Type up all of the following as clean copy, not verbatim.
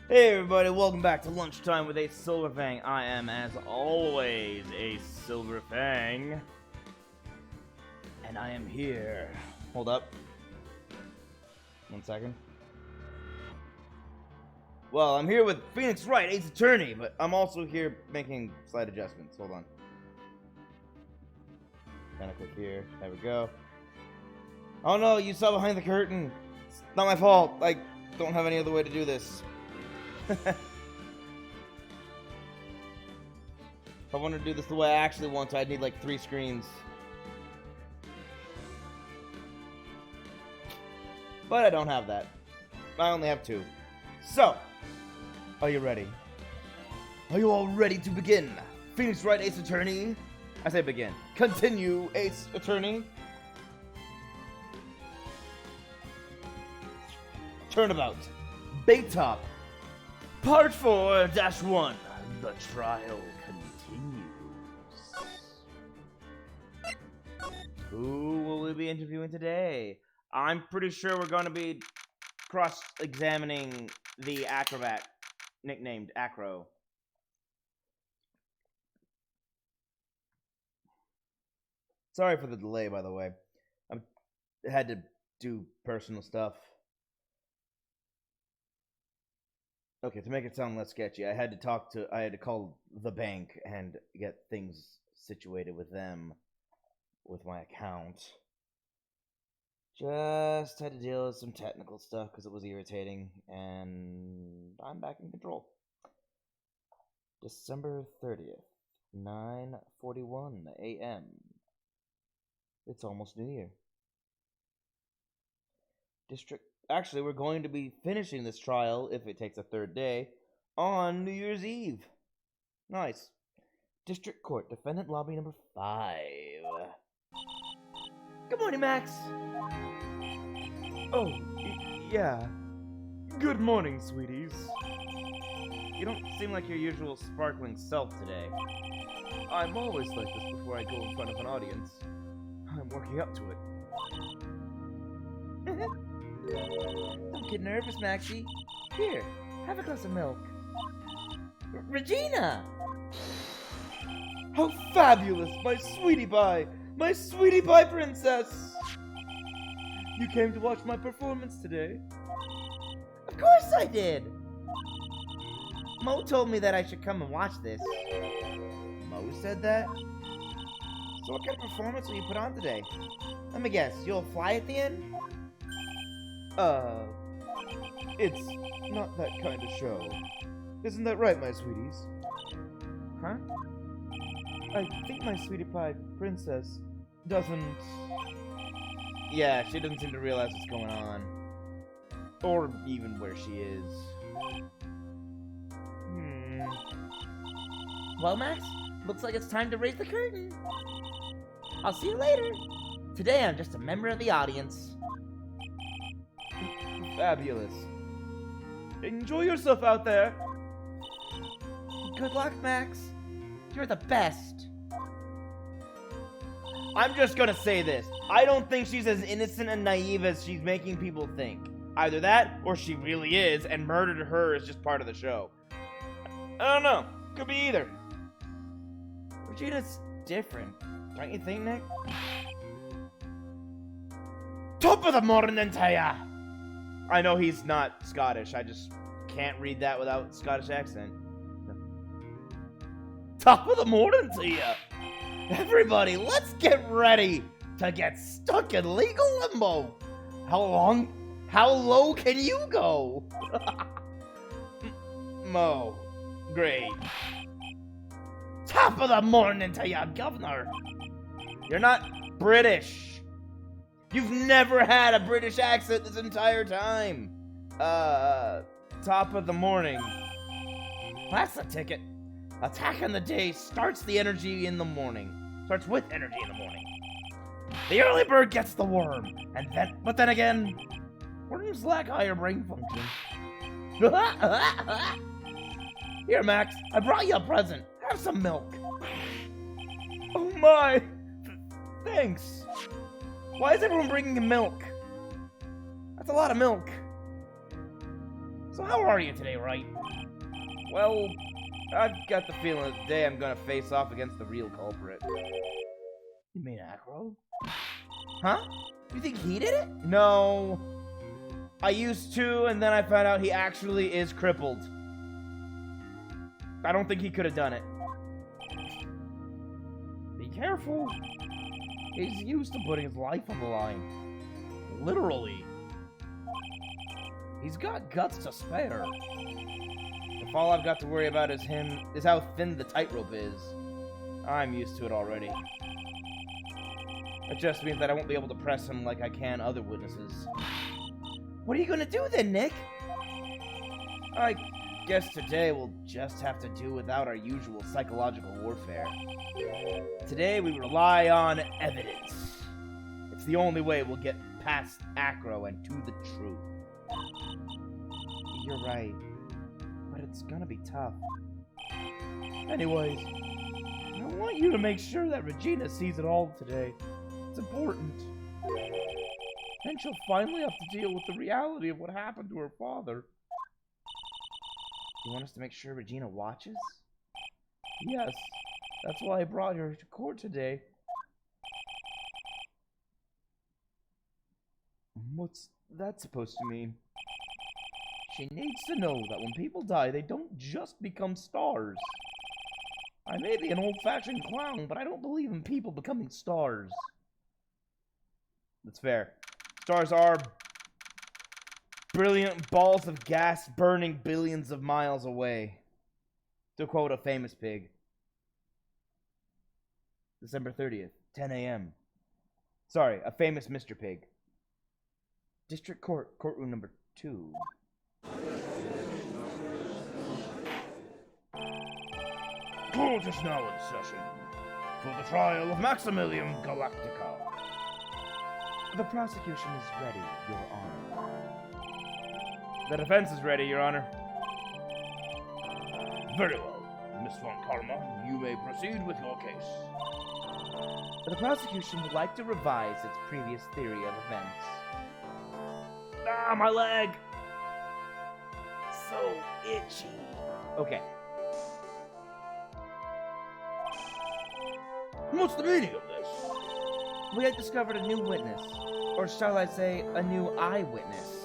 Hey everybody, welcome back to Lunchtime with a Silverfang. I am, as always, a Silverfang. And I am here. Hold up. 1 second. Well, I'm here with Phoenix Wright, Ace Attorney, but I'm also here making slight adjustments. Hold on. Kinda click here. There we go. Oh no, you saw behind the curtain. It's not my fault. I don't have any other way to do this. If I wanted to do this the way I actually want to, I'd need like 3 screens. But I don't have that. I only have 2. So, are you ready? Are you all ready to begin? Phoenix Wright, Ace Attorney. I say begin. Continue, Ace Attorney. Turnabout. Baytop. Part 4-1. The trial continues. Who will we be interviewing today? I'm pretty sure we're going to be cross-examining the acrobat, nicknamed Acro. Sorry for the delay, by the way. I had to do personal stuff. Okay, to make it sound less sketchy, I had to call the bank and get things situated with them, with my account. Just had to deal with some technical stuff because it was irritating, and I'm back in control. December 30th, 9:41 a.m. It's almost New Year. Actually, we're going to be finishing this trial, if it takes a 3rd day, on New Year's Eve. Nice. District Court, Defendant Lobby number 5. Good morning, Max. Oh, yeah. Good morning, sweeties. You don't seem like your usual sparkling self today. I'm always like this before I go in front of an audience. I'm working up to it. Don't get nervous, Maxie. Here, have a glass of milk. Regina! How fabulous! My sweetie pie! My sweetie pie princess! You came to watch my performance today? Of course I did! Mo told me that I should come and watch this. Mo said that? So what kind of performance will you put on today? Let me guess, you'll fly at the end? It's not that kind of show. Isn't that right, my sweeties? Huh? I think my sweetie pie princess doesn't... Yeah, she doesn't seem to realize what's going on. Or even where she is. Well, Max, looks like it's time to raise the curtain. I'll see you later. Today I'm just a member of the audience. Fabulous. Enjoy yourself out there. Good luck, Max. You're the best. I'm just gonna say this. I don't think she's as innocent and naive as she's making people think. Either that, or she really is, and murder to her is just part of the show. I don't know. Could be either. Regina's different. Don't you think, Nick? Top of the morning to ya! I know he's not Scottish. I just can't read that without Scottish accent. Top of the morning to ya! Everybody, let's get ready to get stuck in legal limbo. How low can you go? Mo. Great. Top of the morning to ya, governor. You're not British. You've never had a British accent this entire time. Top of the morning. That's the ticket. Attacking the day starts the energy in the morning. Starts with energy in the morning. The early bird gets the worm. But then again, worms lack higher brain function. Here, Max, I brought you a present. Have some milk. Oh my. Thanks. Why is everyone bringing him milk? That's a lot of milk. So how are you today, Wright? Well, I've got the feeling that today I'm gonna face off against the real culprit. You mean Acro? Huh? You think he did it? No. I used to, and then I found out he actually is crippled. I don't think he could have done it. Be careful. He's used to putting his life on the line. Literally. He's got guts to spare. If all I've got to worry about is how thin the tightrope is, I'm used to it already. It just means that I won't be able to press him like I can other witnesses. What are you gonna do then, Nick? I guess today we'll just have to do without our usual psychological warfare. Today we rely on evidence. It's the only way we'll get past Acro and to the truth. You're right, but it's gonna be tough. Anyways, I want you to make sure that Regina sees it all today. It's important. Then she'll finally have to deal with the reality of what happened to her father. You want us to make sure Regina watches? Yes, that's why I brought her to court today. What's that supposed to mean? She needs to know that when people die, they don't just become stars. I may be an old-fashioned clown, but I don't believe in people becoming stars. That's fair. Stars are brilliant balls of gas burning billions of miles away. To quote a famous pig. December 30th, 10 a.m. Sorry, a famous Mr. Pig. District Court, courtroom number 2. Court is now in session for the trial of Maximilian Galactica. The prosecution is ready, Your Honor. The defense is ready, Your Honor. Very well. Miss Von Karma, you may proceed with your case. The prosecution would like to revise its previous theory of events. Ah, my leg! So itchy. Okay. What's the meaning of this? We had discovered a new witness, or shall I say, a new eyewitness.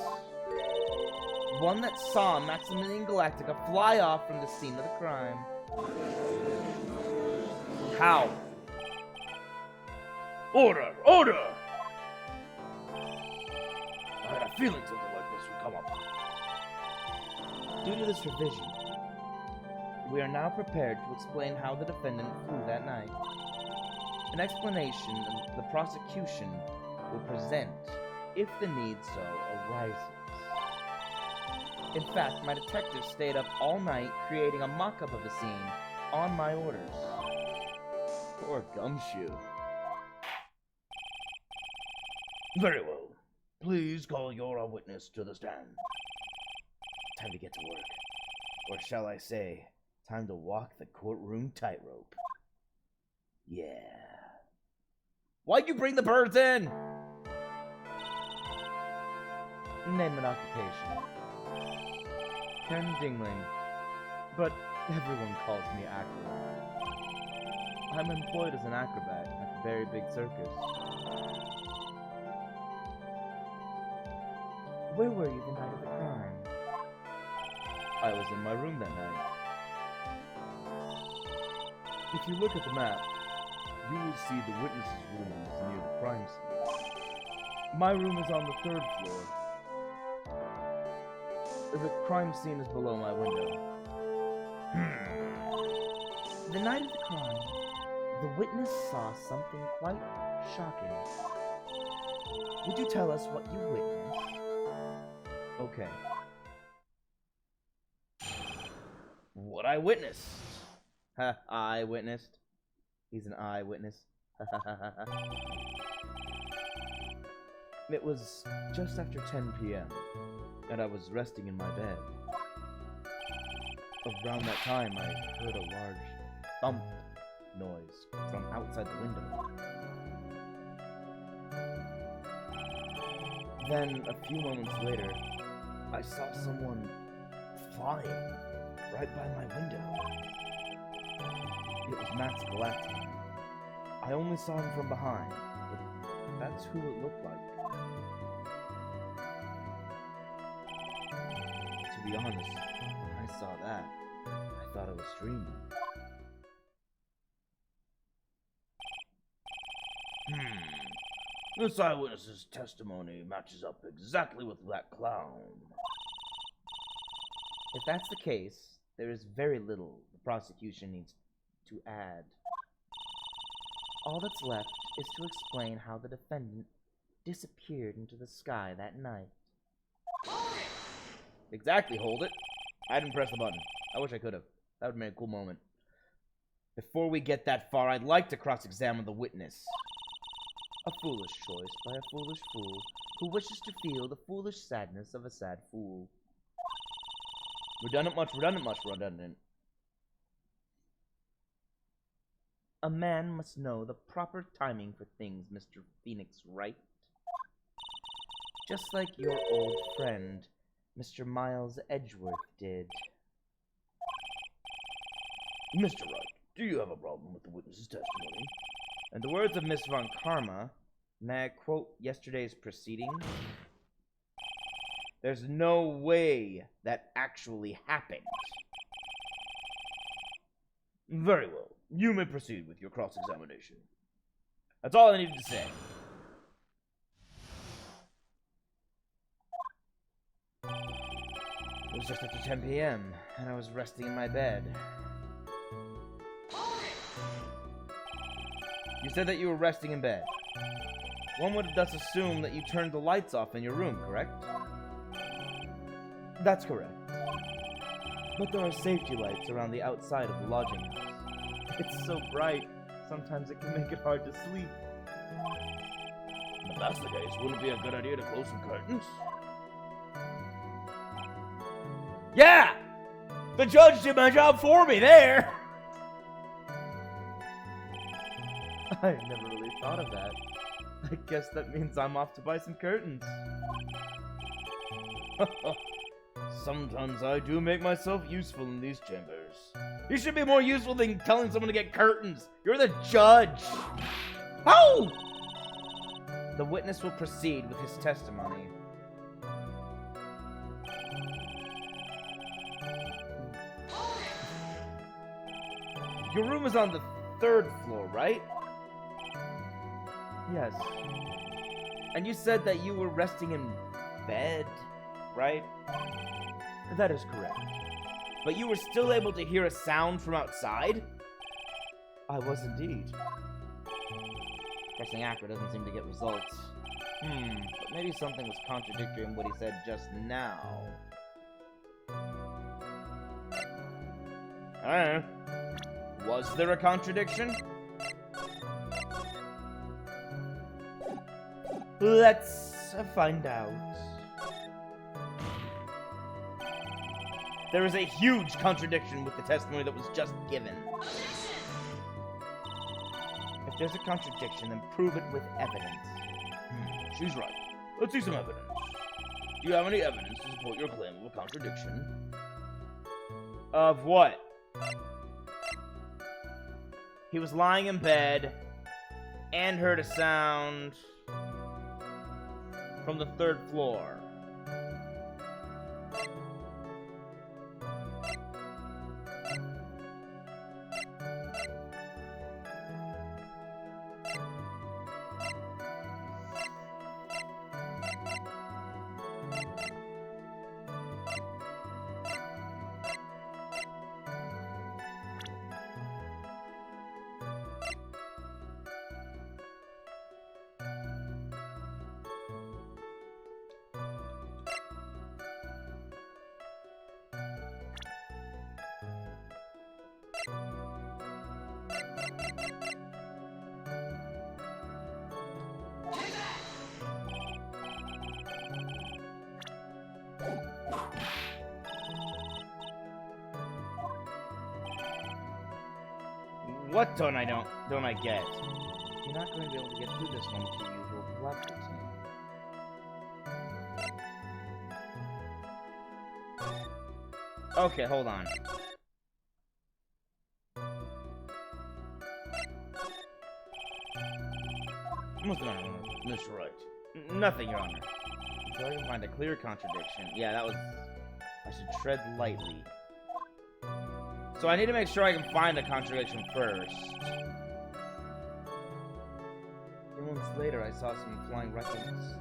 One that saw Maximilian Galactica fly off from the scene of the crime. How? Order! Order! I had a feeling something like this would come up. Due to this revision, we are now prepared to explain how the defendant flew that night. An explanation the prosecution will present if the need so arises. In fact, my detectives stayed up all night creating a mock-up of the scene on my orders. Poor Gumshoe. Very well. Please call your witness to the stand. Time to get to work. Or shall I say, time to walk the courtroom tightrope. Yeah. Why'd you bring the birds in? Name and occupation. Ken Dingling. But everyone calls me Acro. I'm employed as an acrobat at the very big circus. Where were you the night of the crime? I was in my room that night. If you look at the map, you will see the witnesses' room is near the crime scene. My room is on the 3rd floor. The crime scene is below my window. The night of the crime, the witness saw something quite shocking. Would you tell us what you witnessed? Okay. What I witnessed? Ha, I witnessed. He's an eyewitness. It was just after 10 p.m., and I was resting in my bed. Around that time, I heard a large thump noise from outside the window. Then, a few moments later, I saw someone flying right by my window. It was Max Galactic. I only saw him from behind, but that's who it looked like. To be honest, when I saw that, I thought I was dreaming. This eyewitness's testimony matches up exactly with that clown. If that's the case, there is very little the prosecution needs to add. All that's left is to explain how the defendant disappeared into the sky that night. Exactly, hold it. I didn't press the button. I wish I could have. That would have made a cool moment. Before we get that far, I'd like to cross-examine the witness. A foolish choice by a foolish fool who wishes to feel the foolish sadness of a sad fool. Redundant much, redundant much, redundant. A man must know the proper timing for things, Mr. Phoenix Wright. Just like your old friend, Mr. Miles Edgeworth did. Mr. Wright, do you have a problem with the witness's testimony? In the words of Miss Von Karma, may I quote yesterday's proceedings? There's no way that actually happened. Very well. You may proceed with your cross-examination. That's all I needed to say. It was just after 10 p.m., and I was resting in my bed. You said that you were resting in bed. One would thus assume that you turned the lights off in your room, correct? That's correct. But there are safety lights around the outside of the lodging house. It's so bright, sometimes it can make it hard to sleep. If that's the case, wouldn't it be a good idea to close some curtains? Yeah! The judge did my job for me there! I never really thought of that. I guess that means I'm off to buy some curtains. Sometimes I do make myself useful in these chambers. You should be more useful than telling someone to get curtains. You're the judge. Oh! The witness will proceed with his testimony. Your room is on the 3rd floor, right? Yes. And you said that you were resting in bed, right? That is correct. But you were still able to hear a sound from outside? I was indeed. Pressing Acro doesn't seem to get results. But maybe something was contradictory in what he said just now. I don't know. Was there a contradiction? Let's find out. There is a huge contradiction with the testimony that was just given. If there's a contradiction, then prove it with evidence. She's right. Let's see some evidence. Do you have any evidence to support your claim of a contradiction? Of what? He was lying in bed and heard a sound from the 3rd floor. What don't I get? You're not going to be able to get through this one with your usual bluff routine. Okay, hold on. What's going on, Mr. Wright? Nothing, Your Honor. So I can find a clear contradiction. Yeah, that was... I should tread lightly. So I need to make sure I can find a contradiction first. 3 months later, I saw some flying reptiles.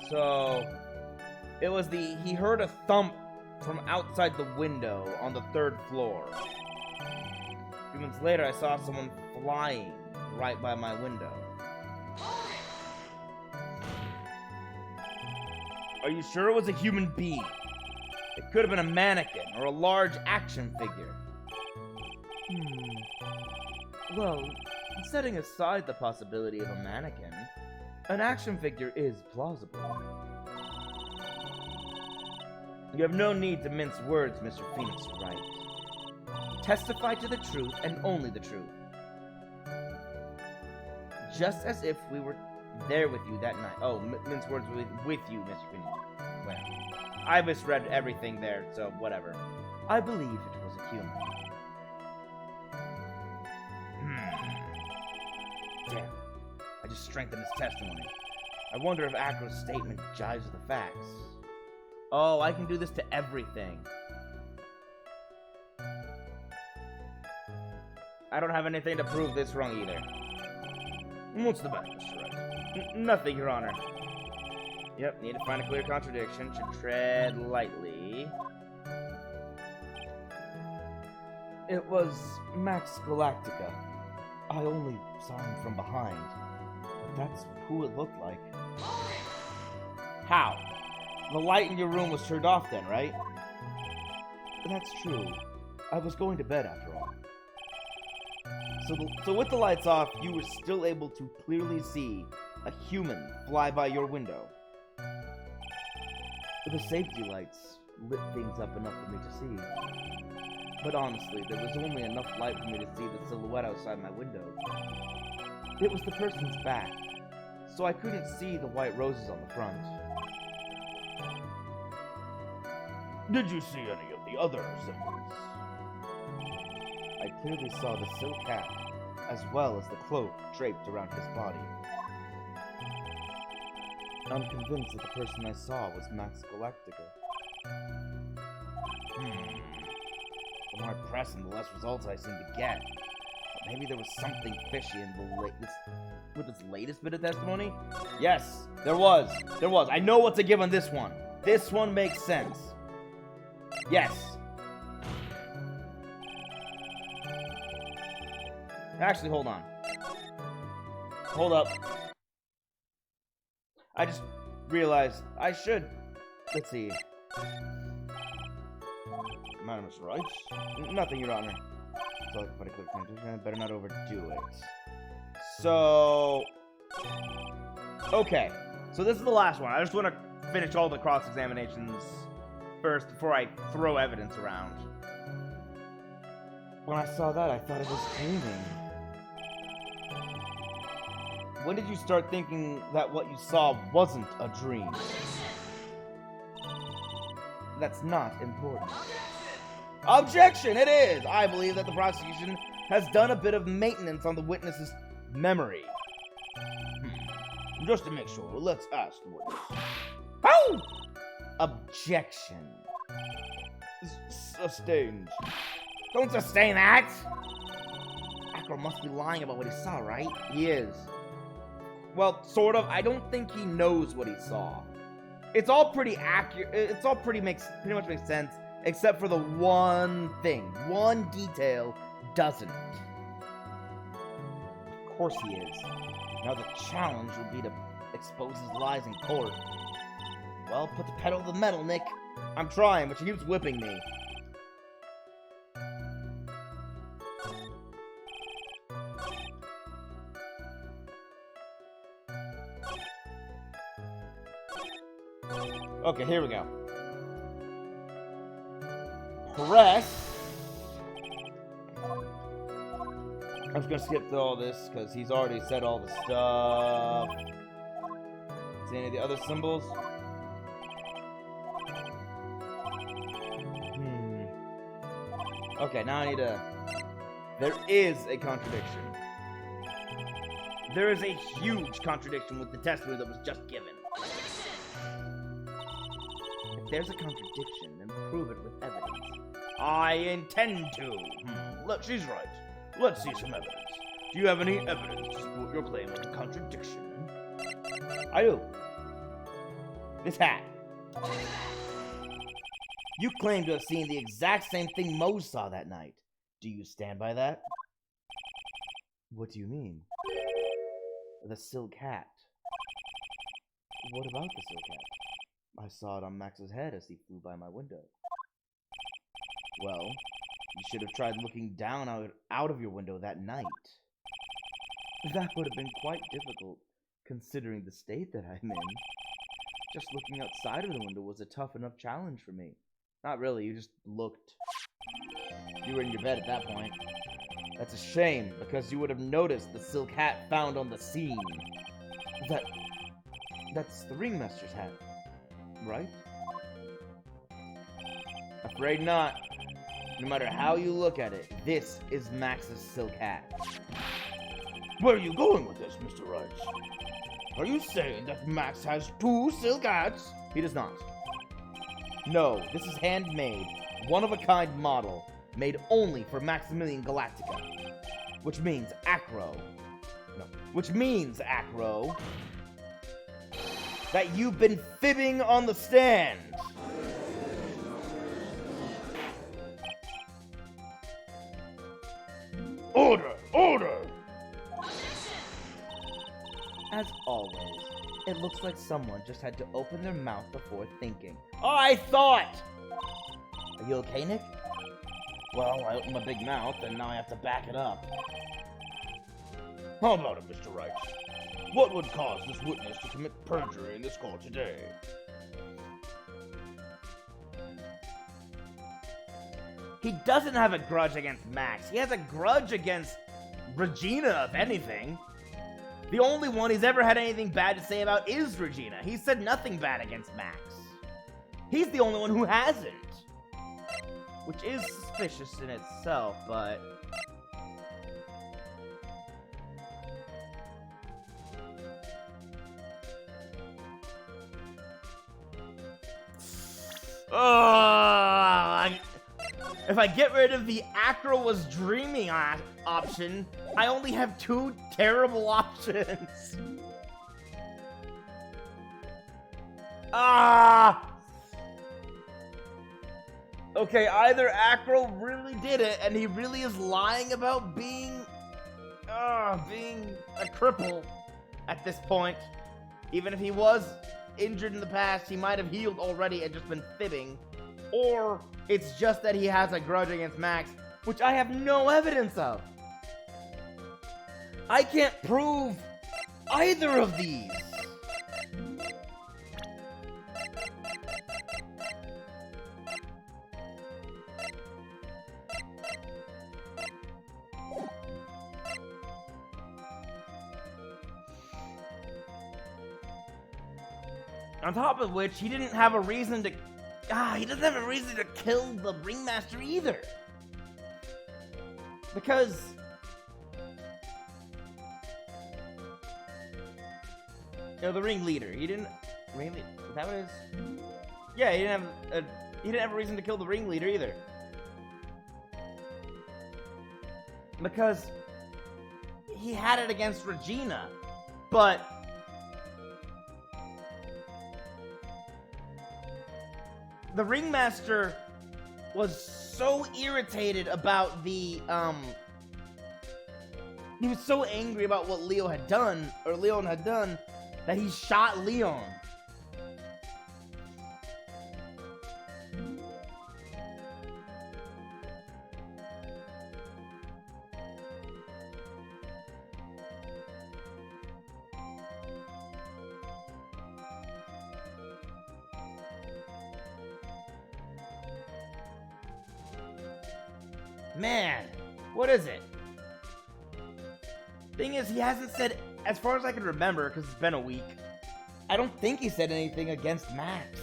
So... It was the... He heard a thump from outside the window on the 3rd floor. 3 months later, I saw someone flying right by my window. Are you sure it was a human being? It could have been a mannequin or a large action figure. Well, setting aside the possibility of a mannequin, an action figure is plausible. You have no need to mince words, Mr. Phoenix Wright. Testify to the truth and only the truth. Just as if we were there with you that night. Oh, mince words with you, Mr. Phoenix. Well, I misread everything there, so whatever. I believe it was a human. Damn. I just strengthened his testimony. I wonder if Acro's statement jives with the facts. Oh, I can do this to everything. I don't have anything to prove this wrong either. What's the matter, Mr. Wright? Nothing, Your Honor. Yep, need to find a clear contradiction. Should tread lightly. It was Max Galactica. I only saw him from behind. But that's who it looked like. How? The light in your room was turned off then, right? That's true. I was going to bed after all. So with the lights off, you were still able to clearly see a human fly by your window. The safety lights lit things up enough for me to see. But honestly, there was only enough light for me to see the silhouette outside my window. It was the person's back, so I couldn't see the white roses on the front. Did you see any of the other symbols? I clearly saw the silk hat, as well as the cloak draped around his body. I'm convinced that the person I saw was Max Galactica. The more I press and the less results I seem to get. But maybe there was something fishy in with this latest bit of testimony? Yes, there was. There was. I know what to give on this one. This one makes sense. Yes. Actually, hold on. Hold up. I just realized I should... Let's see. Madam Mr. Wright? Nothing, Your Honor. So I can put a quick transition. I better not overdo it. So... Okay. So this is the last one. I just want to finish all the cross-examinations first before I throw evidence around. When I saw that, I thought it was dreaming. When did you start thinking that what you saw wasn't a dream? That's not important. Objection! It is! I believe that the prosecution has done a bit of maintenance on the witness's memory. Just to make sure, let's ask the witness. Oh! Objection. Sustained. Don't sustain that! Acro must be lying about what he saw, right? He is. Well, sort of. I don't think he knows what he saw. It's all pretty accurate. It's all pretty much makes sense, except for the one thing. One detail doesn't. Of course he is. Now the challenge will be to expose his lies in court. Well, put the pedal to the metal, Nick. I'm trying, but she keeps whipping me. Okay, here we go. Press. I'm just gonna skip through all this because he's already said all the stuff. See any of the other symbols? Okay, now I need to... There is a contradiction. There is a huge contradiction with the testimony that was just given. If there's a contradiction, then prove it with evidence. I intend to. Look, she's right. Let's see some evidence. Do you have any evidence to support your claim of a contradiction? I do. This hat. You claim to have seen the exact same thing Mose saw that night. Do you stand by that? What do you mean? The silk hat. What about the silk hat? I saw it on Max's head as he flew by my window. Well, you should have tried looking down out of your window that night. That would have been quite difficult, considering the state that I'm in. Just looking outside of the window was a tough enough challenge for me. Not really, you just looked. You were in your bed at that point. That's a shame, because you would have noticed the silk hat found on the scene. That's the ringmaster's hat, right? Afraid not. No matter how you look at it, this is Max's silk hat. Where are you going with this, Mr. Wright? Are you saying that Max has 2 silk hats? He does not. No, this is handmade, one-of-a-kind model, made only for Maximilian Galactica. Which means Acro, that you've been fibbing on the stand. Order! Order! As always, it looks like someone just had to open their mouth before thinking. I thought! Are you okay, Nick? Well, I opened my big mouth, and now I have to back it up. How about it, Mr. Wright? What would cause this witness to commit perjury in this court today? He doesn't have a grudge against Max. He has a grudge against Regina, if anything. The only one he's ever had anything bad to say about is Regina. He said nothing bad against Max. He's the only one who hasn't. Which is suspicious in itself, but... If I get rid of the Acro was dreaming option, I only have 2 terrible options. Okay, either Acro really did it, and he really is lying about being a cripple at this point. Even if he was injured in the past, he might have healed already and just been fibbing. Or it's just that he has a grudge against Max, which I have no evidence of. I can't prove either of these. On top of which, he didn't have a reason to... he doesn't have a reason to kill the ringmaster either. Because... the ringleader. He didn't... Ringleader? Is that what it is? Yeah, he didn't have a reason to kill the ringleader either. Because... he had it against Regina. But... the ringmaster was so irritated about the, he was so angry about what Leon had done, that he shot Leon. Man, what is it? Thing is, he hasn't said, as far as I can remember, because it's been a week, I don't think he said anything against Max.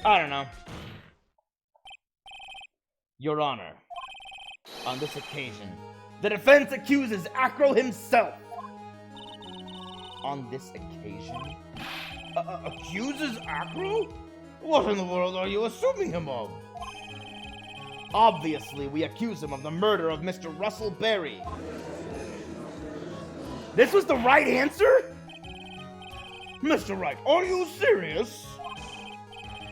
I don't know. Your Honor, on this occasion, the defense accuses Acro himself. On this occasion? Accuses Acro? What in the world are you assuming him of? Obviously, we accuse him of the murder of Mr. Russell Berry. This was the right answer? Mr. Wright, are you serious?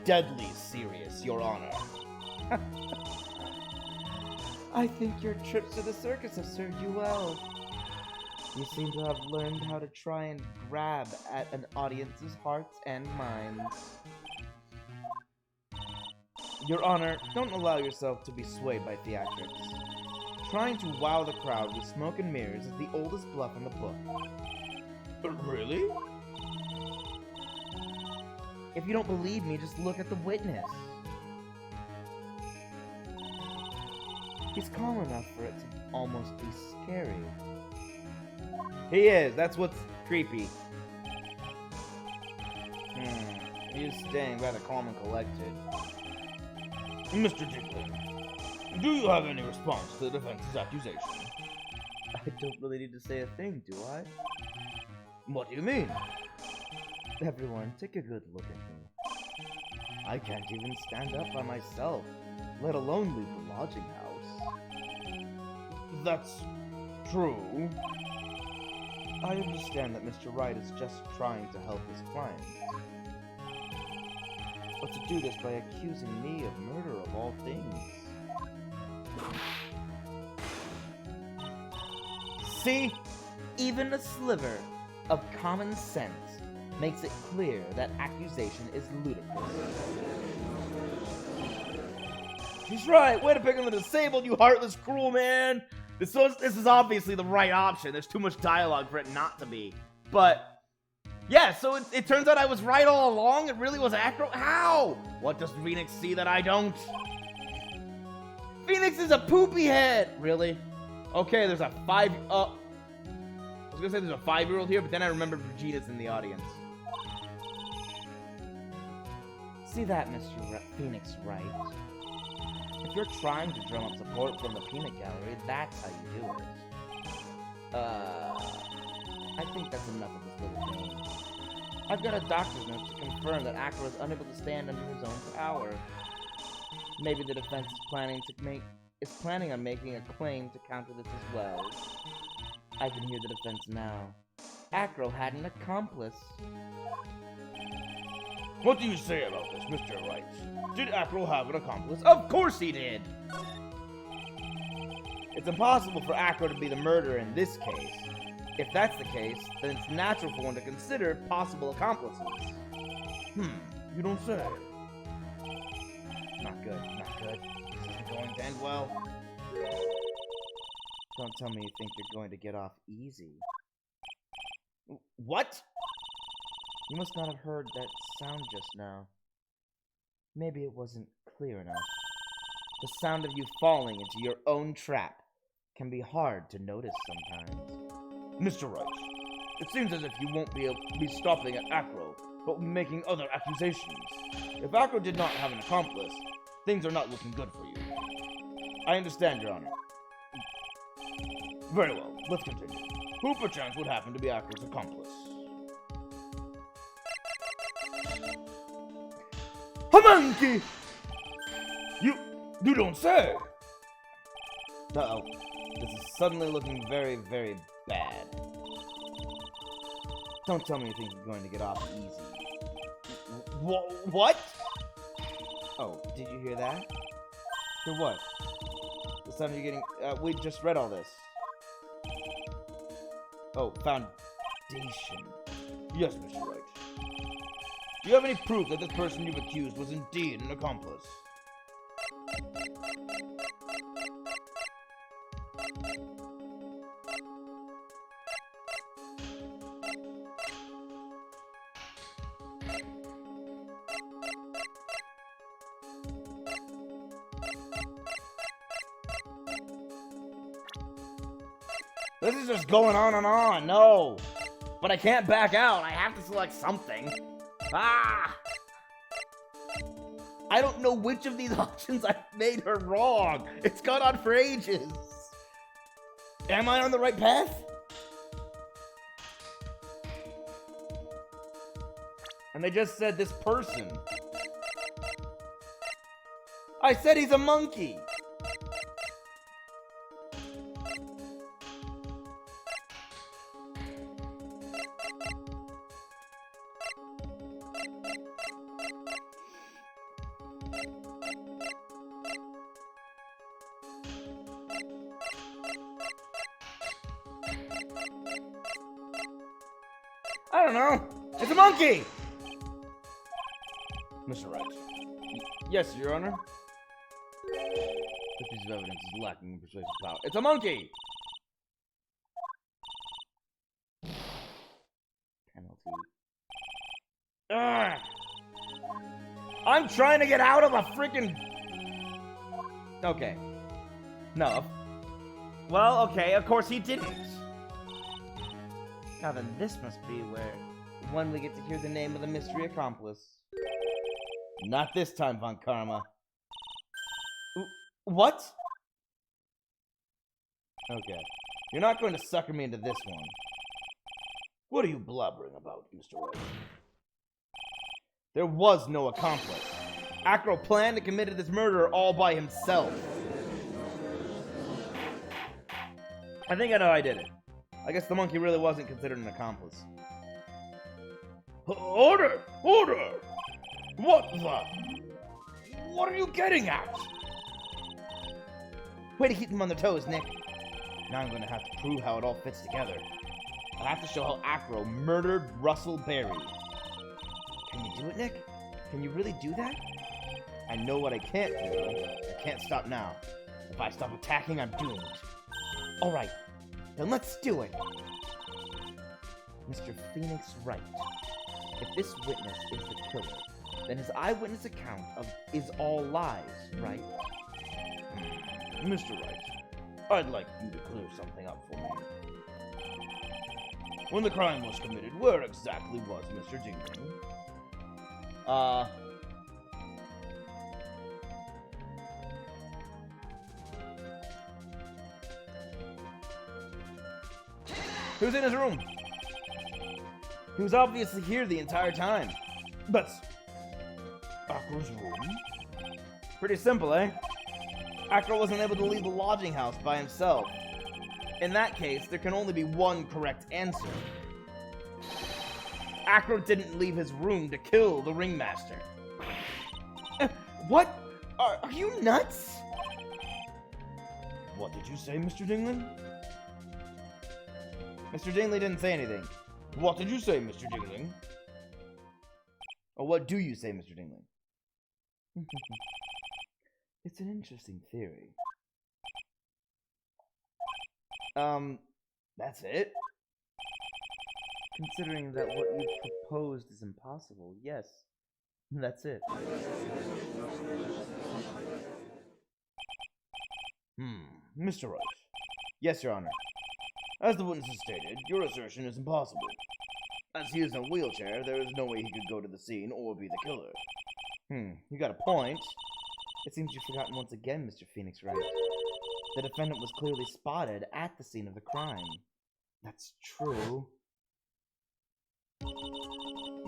Deadly serious, Your Honor. I think your trips to the circus have served you well. You seem to have learned how to try and grab at an audience's hearts and minds. Your Honor, don't allow yourself to be swayed by theatrics. Trying to wow the crowd with smoke and mirrors is the oldest bluff in the book. Really? If you don't believe me, just look at the witness. He's calm enough for it to almost be scary. He is. That's what's creepy. He's staying rather calm and collected. Mr. Digley, do you have any response to the defense's accusation? I don't really need to say a thing, do I? What do you mean? Everyone, take a good look at me. I can't even stand up by myself, let alone leave the lodging house. That's true. I understand that Mr. Wright is just trying to help his client. But to do this by accusing me of murder of all things. See? Even a sliver of common sense makes it clear that accusation is ludicrous. He's right! Way to pick on the disabled, you heartless, cruel man! This is obviously the right option. There's too much dialogue for it not to be. But, yeah, so it turns out I was right all along? It really was Acro? How? What does Phoenix see that I don't? Phoenix is a poopy head! Really? Okay, there's a I was gonna say there's a 5-year-old here, but then I remembered Regina's in the audience. See that, Mr. Phoenix Wright? If you're trying to drum up support from the peanut gallery, that's how you do it. I think that's enough of this little game. I've got a doctor's note to confirm that Acro is unable to stand under his own power. Maybe the defense is planning on making a claim to counter this as well. I can hear the defense now. Acro had an accomplice. What do you say about this, Mr. Wright? Did Acro have an accomplice? Of course he did! It's impossible for Acro to be the murderer in this case. If that's the case, then it's natural for one to consider possible accomplices. You don't say. Not good, not good. This isn't going to end well. Don't tell me you think you're going to get off easy. What? You must not have heard that sound just now. Maybe it wasn't clear enough. The sound of you falling into your own trap can be hard to notice sometimes. Mr. Wright, it seems as if you won't be stopping at Acro, but making other accusations. If Acro did not have an accomplice, things are not looking good for you. I understand, Your Honor. Very well, let's continue. Who perchance would happen to be Acro's accomplice? A monkey! You don't say! Uh-oh. This is suddenly looking very, very bad. Don't tell me you think you're going to get off easy. What? Oh, did you hear that? Hear what? The sound you're getting... we just read all this. Oh, foundation. Yes, Mr. Wright. Do you have any proof that this person you've accused was indeed an accomplice? This is just going on and on. No. But I can't back out. I have to select something. Ah! I don't know which of these options I've made her wrong. It's gone on for ages. Am I on the right path? And they just said this person. I said he's a monkey. I don't know. It's a monkey! Mr. Wright. Yes, Your Honor. This piece of evidence is lacking in persuasive power. It's a monkey! Penalty. Ugh. I'm trying to get out of a freaking... Okay. No. Well, okay, of course he didn't. Now then, this must be when we get to hear the name of the mystery accomplice. Not this time, Von Karma. What? Okay. You're not going to sucker me into this one. What are you blubbering about, Mr. Wright? There was no accomplice. Acro planned and committed this murder all by himself. I think I know I did it. I guess the monkey really wasn't considered an accomplice. Order! Order! What are you getting at? Way to keep them on their toes, Nick. Now I'm gonna have to prove how it all fits together. I'll have to show how Acro murdered Russell Berry. Can you do it, Nick? Can you really do that? I know what I can't do. I can't stop now. If I stop attacking, I'm doomed. Alright, then let's do it. Mr. Phoenix Wright. If this witness is the killer, then his eyewitness account is all lies, right? Mr. Wright, I'd like you to clear something up for me. When the crime was committed, where exactly was Mr. Dingman? He was in his room. He was obviously here the entire time. That's Acro's room? Pretty simple, eh? Acro wasn't able to leave the lodging house by himself. In that case, there can only be one correct answer. Acro didn't leave his room to kill the ringmaster. What? Are you nuts? What did you say, Mr. Dingley? Mr. Dingley didn't say anything. What did you say, Mr. Dingley? Or what do you say, Mr. Dingley? It's an interesting theory. That's it? Considering that what you proposed is impossible, yes. That's it. Mr. Wright. Yes, Your Honor. As the witnesses stated, your assertion is impossible. As he is in a wheelchair, there is no way he could go to the scene or be the killer. You got a point. It seems you've forgotten once again, Mr. Phoenix Wright. The defendant was clearly spotted at the scene of the crime. That's true.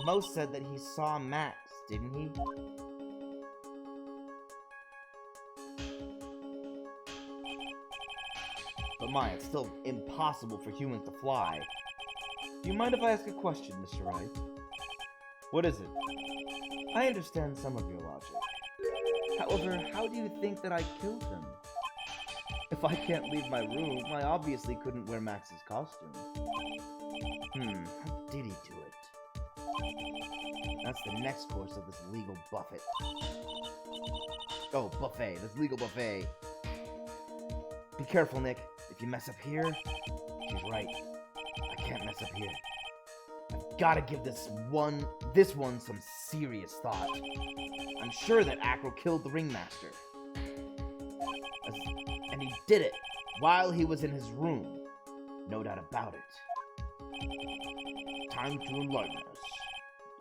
Most said that he saw Max, didn't he? But Maya, it's still impossible for humans to fly. Do you mind if I ask a question, Mr. Wright? What is it? I understand some of your logic. However, how do you think that I killed him? If I can't leave my room, I obviously couldn't wear Max's costume. How did he do it? That's the next course of this legal buffet. Oh, buffet. This legal buffet. Be careful, Nick. If you mess up here, she's right. I can't mess up here. I've got to give this one some serious thought. I'm sure that Acro killed the ringmaster. And he did it while he was in his room. No doubt about it. Time to enlighten us.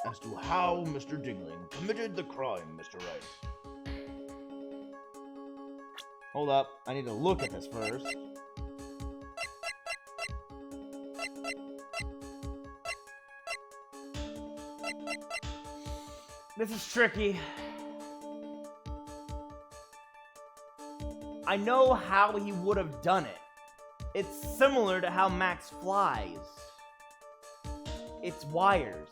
as to how Mr. Dingling committed the crime, Mr. Wright. Hold up, I need to look at this first. This is tricky. I know how he would have done it. It's similar to how Max flies. It's wires.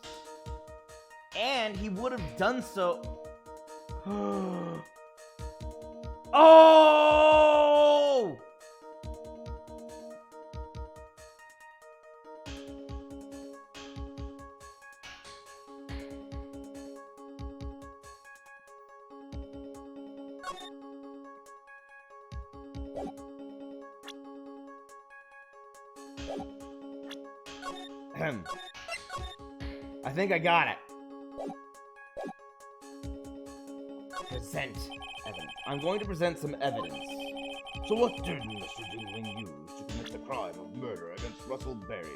And he would have done so... Oh! I think I got it. Present evidence. I'm going to present some evidence. So what did Mr. Dingling use to commit the crime of murder against Russell Berry?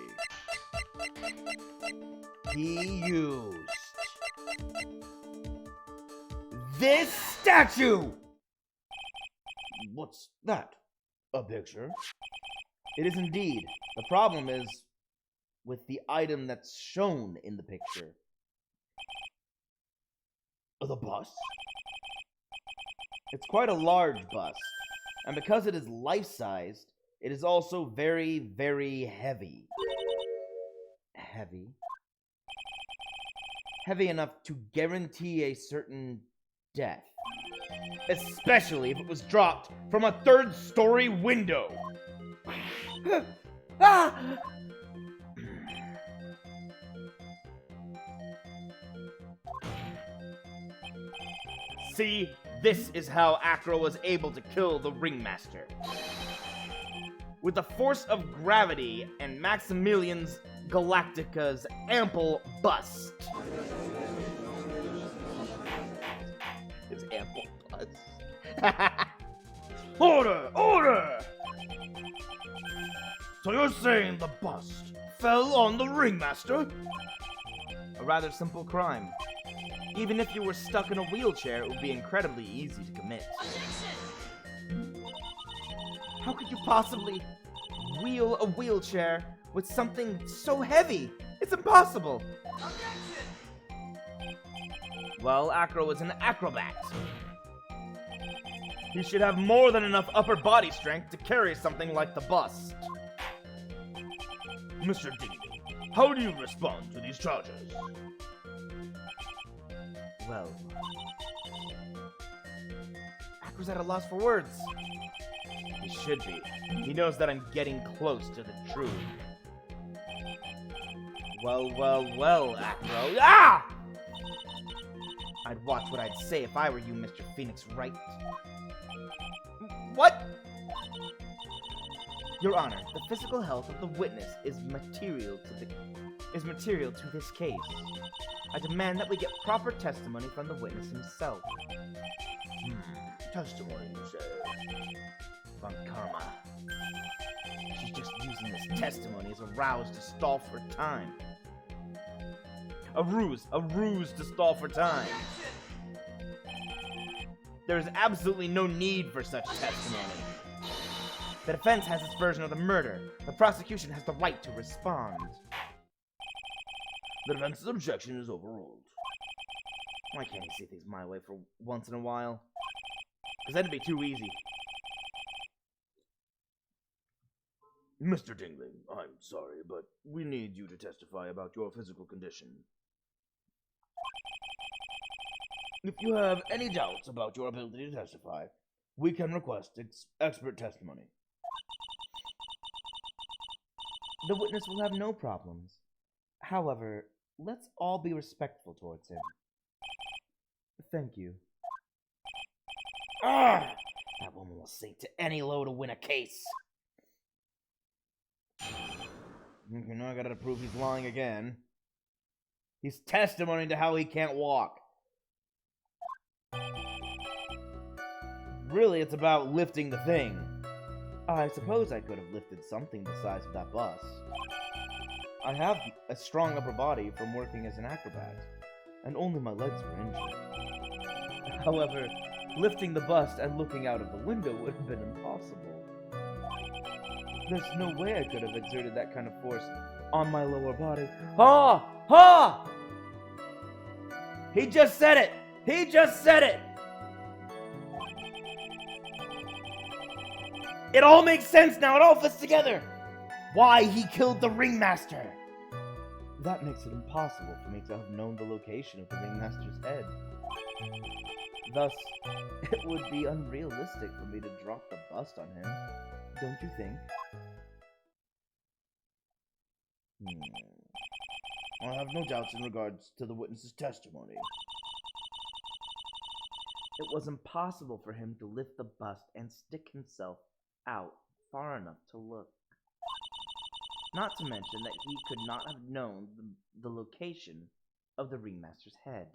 He used this statue! What's that? A picture? It is indeed. The problem is with the item that's shown in the picture. The bust? It's quite a large bust, and because it is life-sized, it is also very, very heavy. Heavy? Heavy enough to guarantee a certain death. Especially if it was dropped from a third-story window. Ah! See, this is how Acro was able to kill the Ringmaster. With the force of gravity and Maximilian's Galactica's ample bust. His ample bust. Order! Order! So you're saying the bust fell on the Ringmaster? A rather simple crime. Even if you were stuck in a wheelchair, it would be incredibly easy to commit. How could you possibly wheel a wheelchair with something so heavy? It's impossible! Well, Acro is an acrobat. He should have more than enough upper body strength to carry something like the bust. Mr. Dingling, how do you respond to these charges? Well, Acro's at a loss for words. He should be. He knows that I'm getting close to the truth. Well, Acro. Ah! I'd watch what I'd say if I were you, Mr. Phoenix Wright. What? Your Honor, the physical health of the witness is material to this case. I demand that we get proper testimony from the witness himself. Testimony, you say? Von Karma. She's just using this testimony as a rouse to stall for time. A ruse to stall for time. There is absolutely no need for such testimony. The defense has its version of the murder. The prosecution has the right to respond. The defense's objection is overruled. Why can't you see things my way for once in a while? Because that'd be too easy. Mr. Dingling, I'm sorry, but we need you to testify about your physical condition. If you have any doubts about your ability to testify, we can request expert testimony. The witness will have no problems. However, let's all be respectful towards him. Thank you. Ah! That woman will sink to any low to win a case. You know I gotta prove he's lying again. He's testimony to how he can't walk. Really, it's about lifting the thing. I suppose I could have lifted something the size of that bus. I have a strong upper body from working as an acrobat, and only my legs were injured. However, lifting the bust and looking out of the window would have been impossible. There's no way I could have exerted that kind of force on my lower body. Ha! Ha! He just said it! He just said it! It all makes sense now. It all fits together. Why he killed the ringmaster. That makes it impossible for me to have known the location of the ringmaster's head. Thus, it would be unrealistic for me to drop the bust on him. Don't you think? I have no doubts in regards to the witness's testimony. It was impossible for him to lift the bust and stick himself out far enough to look. Not to mention that he could not have known the location of the ringmaster's head.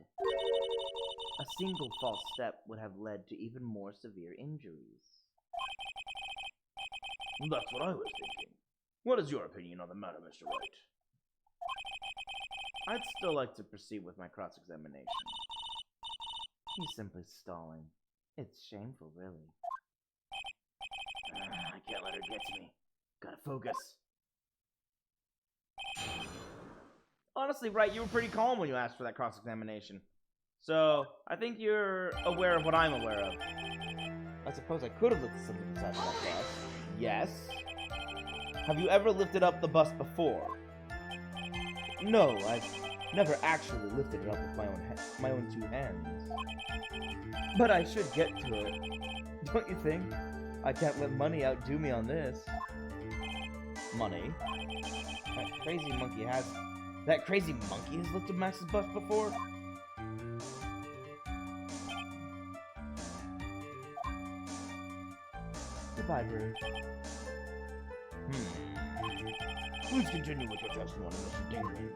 A single false step would have led to even more severe injuries. That's what I was thinking. What is your opinion on the matter, Mr. Wright? I'd still like to proceed with my cross-examination. He's simply stalling. It's shameful, really. I can't let her get to me. Gotta focus. Honestly, Wright, you were pretty calm when you asked for that cross-examination. So, I think you're aware of what I'm aware of. I suppose I could have lifted something inside of that bust. Yes. Have you ever lifted up the bust before? No, I've never actually lifted it up with my own two hands. But I should get to it. Don't you think? I can't let money outdo me on this. Money? That crazy monkey has lifted Max's bust before? Goodbye, Bruce. Please continue with your testimony, Mr. Dingley.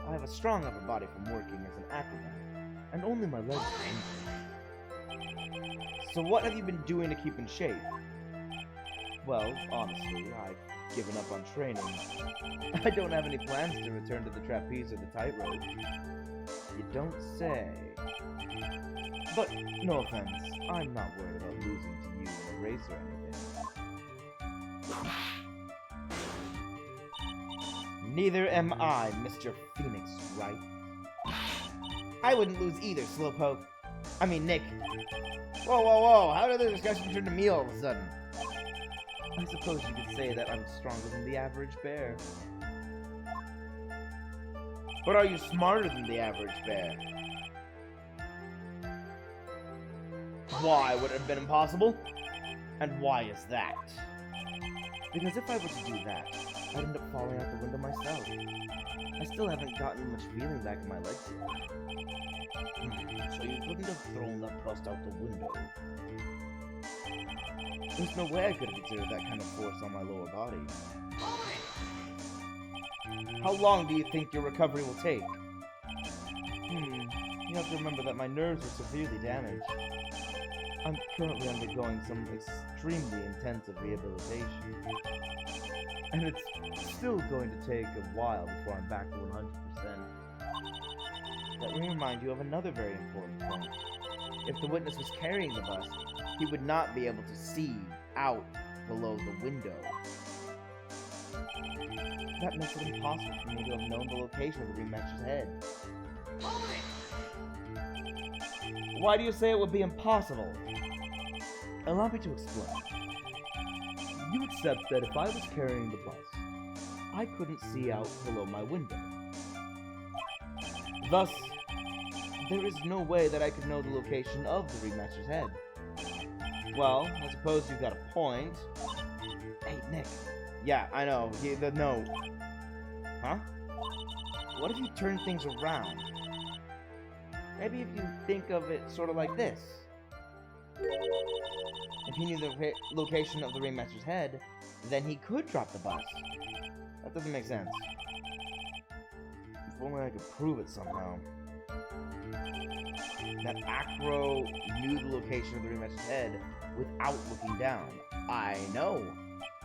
I have a strong upper body from working as an acrobat, and only my legs are injured. So what have you been doing to keep in shape? Well, honestly, I've given up on training. I don't have any plans to return to the trapeze or the tightrope. You don't say. But, no offense, I'm not worried about losing to you in a race or anything. Neither am I, Mr. Phoenix Wright. I wouldn't lose either, Slowpoke. I mean, Nick. Whoa, whoa, whoa, how did the discussion turn to me all of a sudden? I suppose you could say that I'm stronger than the average bear. But are you smarter than the average bear? Why would it have been impossible? And why is that? Because if I were to do that, I'd end up falling out the window myself. I still haven't gotten much feeling back in my legs yet. So you couldn't have thrown that bust out the window. There's no way I could have exerted that kind of force on my lower body. How long do you think your recovery will take? You have to remember that my nerves are severely damaged. I'm currently undergoing some extremely intensive rehabilitation. And it's still going to take a while before I'm back to 100%. Let me remind you of another very important point. If the witness was carrying the bust, he would not be able to see out below the window. That makes it impossible for me to have known the location of the ringmaster's head. Why do you say it would be impossible? Allow me to explain. You accept that if I was carrying the bus, I couldn't see out below my window. Thus, there is no way that I could know the location of the ringmaster's head. Well, I suppose you've got a point. Hey, Nick. Yeah, I know. The note. Huh? What if you turn things around? Maybe if you think of it sort of like this. If he knew the location of the ringmaster's head, then he could drop the bust. That doesn't make sense. If only I could prove it somehow. That Acro knew the location of the ringmaster's head without looking down. I know.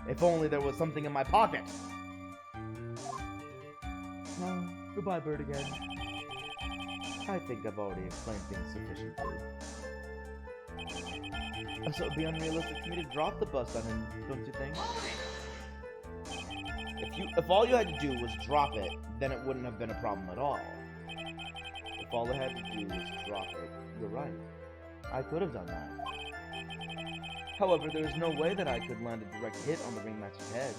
If only there was something in my pocket. No, goodbye, bird again. I think I've already explained things sufficiently. So it'd be unrealistic for me to drop the bus on him, don't you think? If all you had to do was drop it, then it wouldn't have been a problem at all. If all I had to do was drop it, you're right. I could have done that. However, there is no way that I could land a direct hit on the ringmaster's head.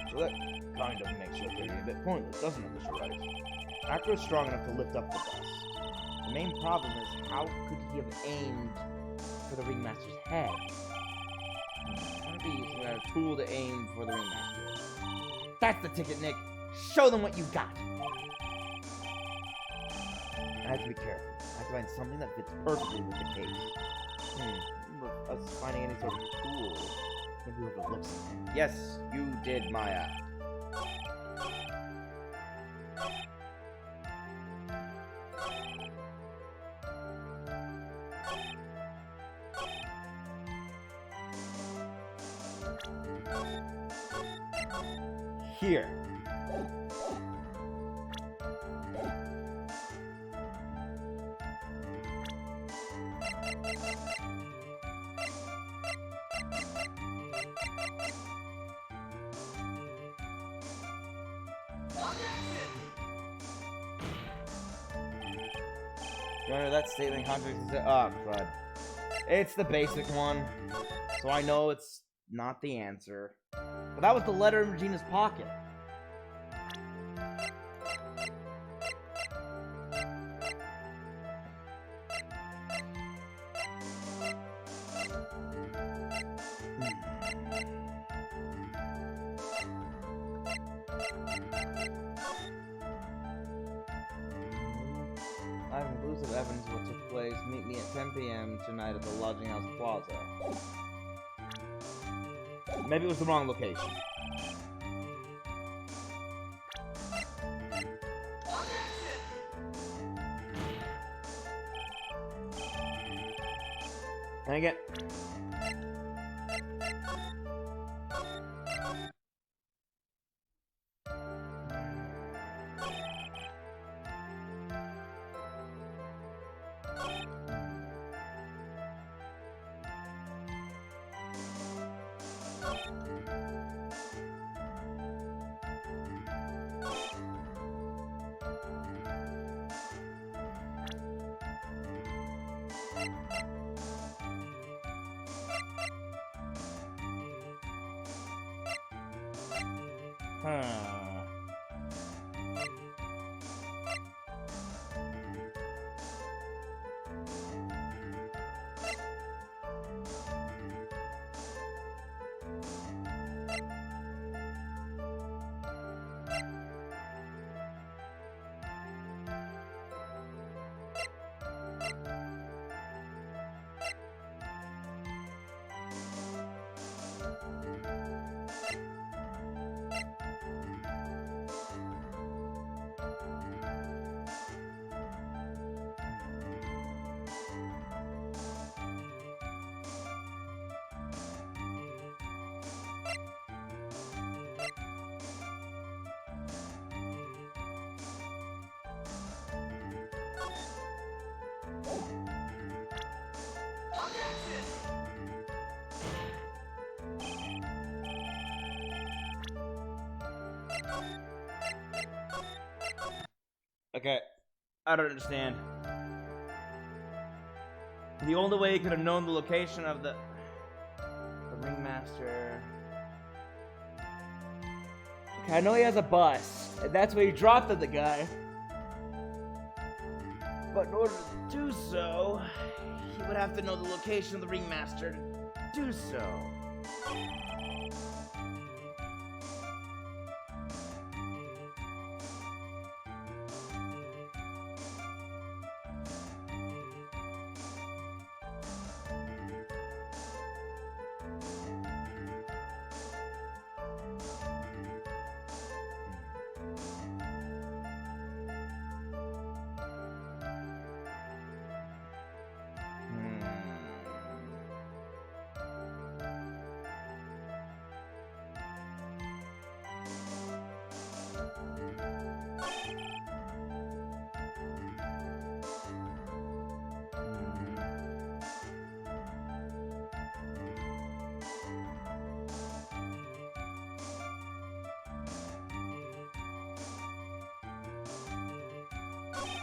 So that kind of makes your theory a bit pointless, doesn't it, Mr. Wright? Acro is strong enough to lift up the bus. The main problem is, how could he have aimed for the ringmaster's head? Why don't we use some kind of tool to aim for the ringmaster? That's the ticket, Nick! Show them what you got! I have to be careful. I have to find something that fits perfectly with the case. Us finding any sort of tool. Maybe whoever looks at him. Yes, you did, Maya. Here. Remember that statement contract is oh crud. It's the basic one. So I know it's not the answer. But that was the letter in Regina's pocket. I have conclusive evidence of what took place. Meet me at 10 p.m. tonight at the Lodging House Plaza. Maybe it was the wrong location. Dang it. Okay, I don't understand. The only way he could have known the location of the ringmaster. Okay, I know he has a bus, and that's where he dropped the guy. But in order to do so, he would have to know the location of the ringmaster to do so.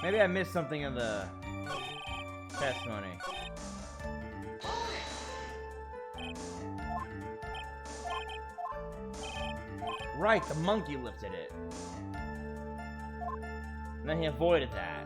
Maybe I missed something in the testimony. Right, the monkey lifted it. And then he avoided that.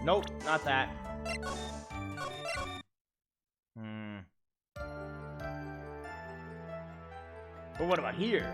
Nope, not that. But what about here?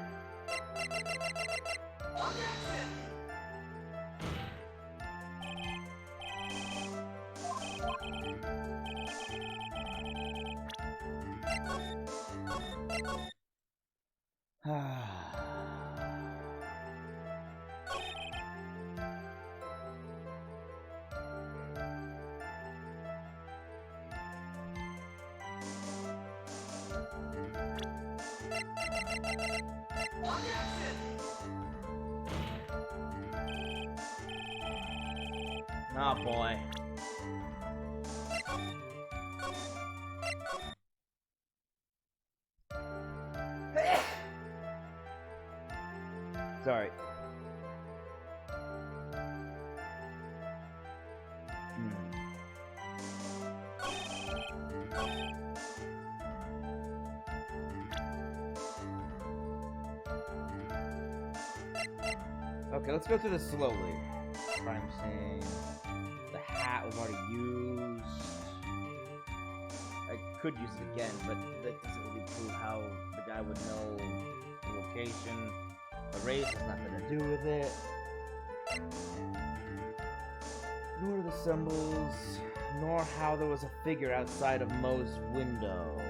Oh boy. Sorry. Okay, let's go through this slowly. Crime scene. The hat was already used. I could use it again, but that doesn't really prove how the guy would know the location. The race has nothing to do with it. Nor the symbols, nor how there was a figure outside of Mo's window.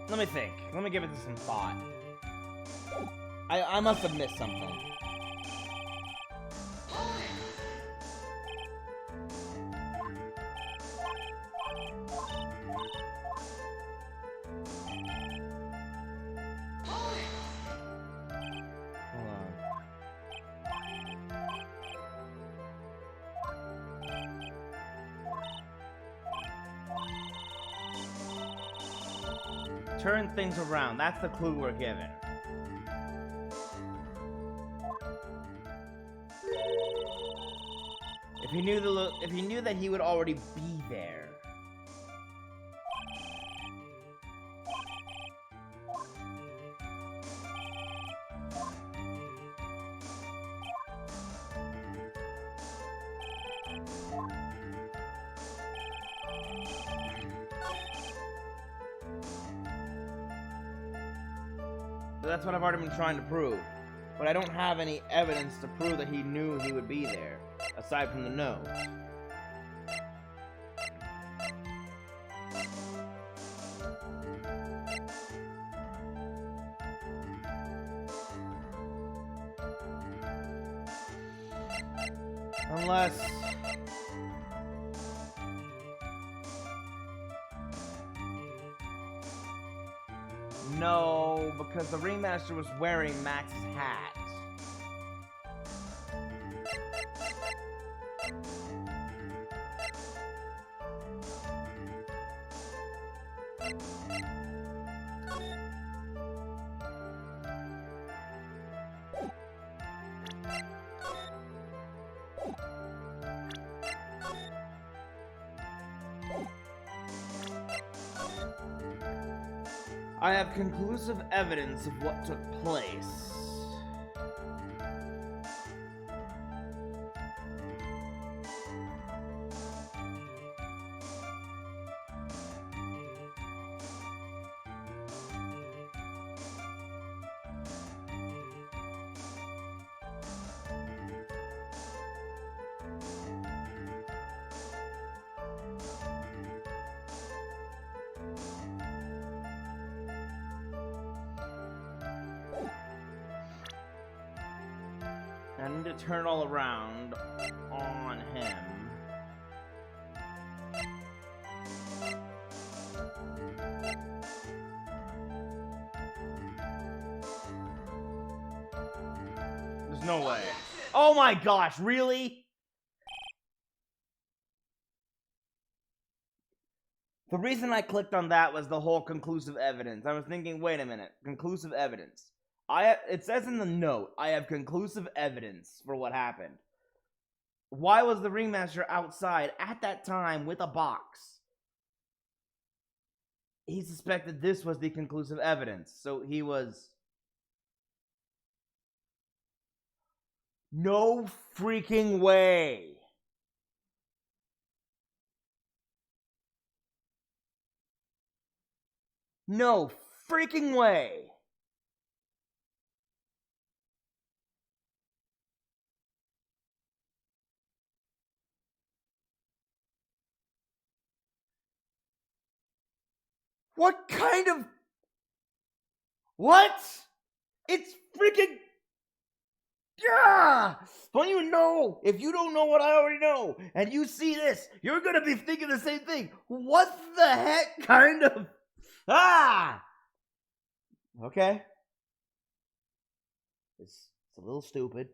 Let me think. Let me give it some thought. I must have missed something. Hold on. Turn things around. That's the clue we're given. If he knew that he would already be there. But that's what I've already been trying to prove. But I don't have any evidence to prove that he knew he would be there, aside from the nose. Unless... No, because the ringmaster was wearing Max's hat. I have conclusive evidence of what took place. I need to turn all around on him. There's no way. Oh my gosh, really? The reason I clicked on that was the whole conclusive evidence. I was thinking, wait a minute, conclusive evidence. It says in the note, I have conclusive evidence for what happened. Why was the ringmaster outside at that time with a box? He suspected this was the conclusive evidence, so he was... No freaking way! No freaking way! What kind of... What? It's freaking... Yeah! Don't you know? If you don't know what I already know, and you see this, you're gonna be thinking the same thing. What the heck kind of... Ah! Okay. It's a little stupid.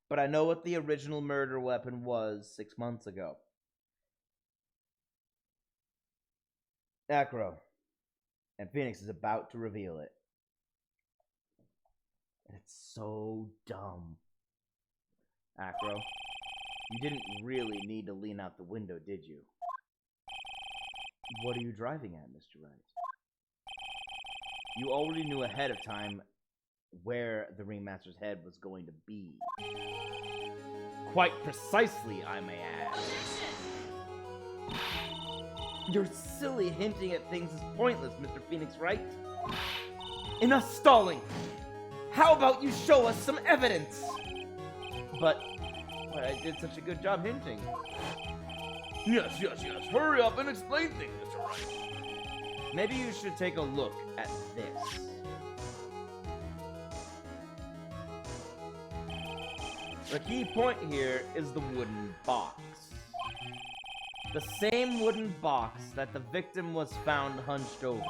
But I know what the original murder weapon was 6 months ago. Acro. And Phoenix is about to reveal it. And it's so dumb. Acro, you didn't really need to lean out the window, did you? What are you driving at, Mr. Wright? You already knew ahead of time where the ringmaster's head was going to be. Quite precisely, I may add. Your silly hinting at things is pointless, Mr. Phoenix Wright. Enough stalling! How about you show us some evidence? But I did such a good job hinting. Yes. Hurry up and explain things, Mr. Wright. Maybe you should take a look at this. The key point here is the wooden box. The same wooden box that the victim was found hunched over.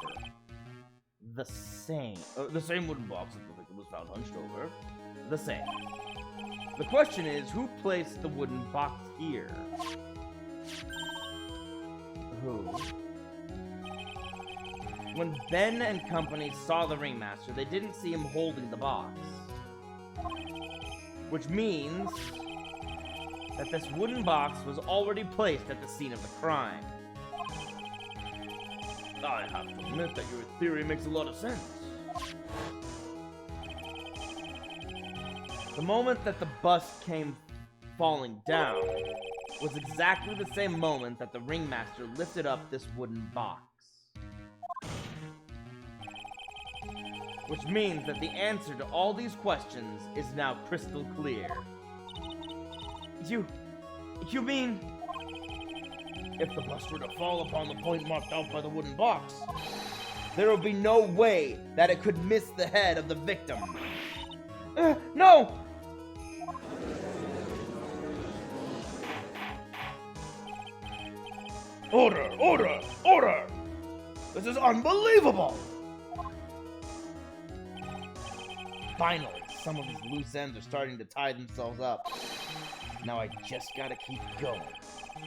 The same wooden box that the victim was found hunched over. The same. The question is, who placed the wooden box here? Who? When Ben and company saw the ringmaster, they didn't see him holding the box. Which means that this wooden box was already placed at the scene of the crime. I have to admit that your theory makes a lot of sense. The moment that the bust came falling down was exactly the same moment that the ringmaster lifted up this wooden box. Which means that the answer to all these questions is now crystal clear. You mean... If the bust were to fall upon the point marked out by the wooden box, there would be no way that it could miss the head of the victim. No! Order! This is unbelievable! Finally, some of these loose ends are starting to tie themselves up. Now I just gotta keep going.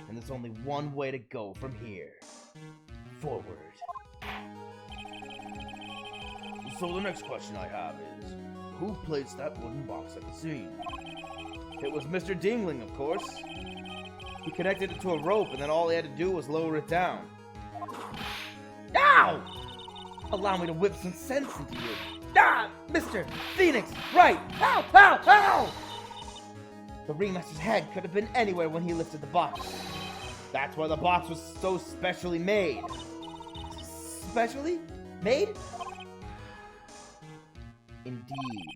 And there's only one way to go from here. Forward. So the next question I have is, who placed that wooden box at the scene? It was Mr. Dingling, of course. He connected it to a rope, and then all he had to do was lower it down. Allow me to whip some sense into you. Ah! Mr. Phoenix! Right! Ow! Ow! Ow! The ringmaster's head could have been anywhere when he lifted the box. That's why the box was so specially made. Specially made? Indeed.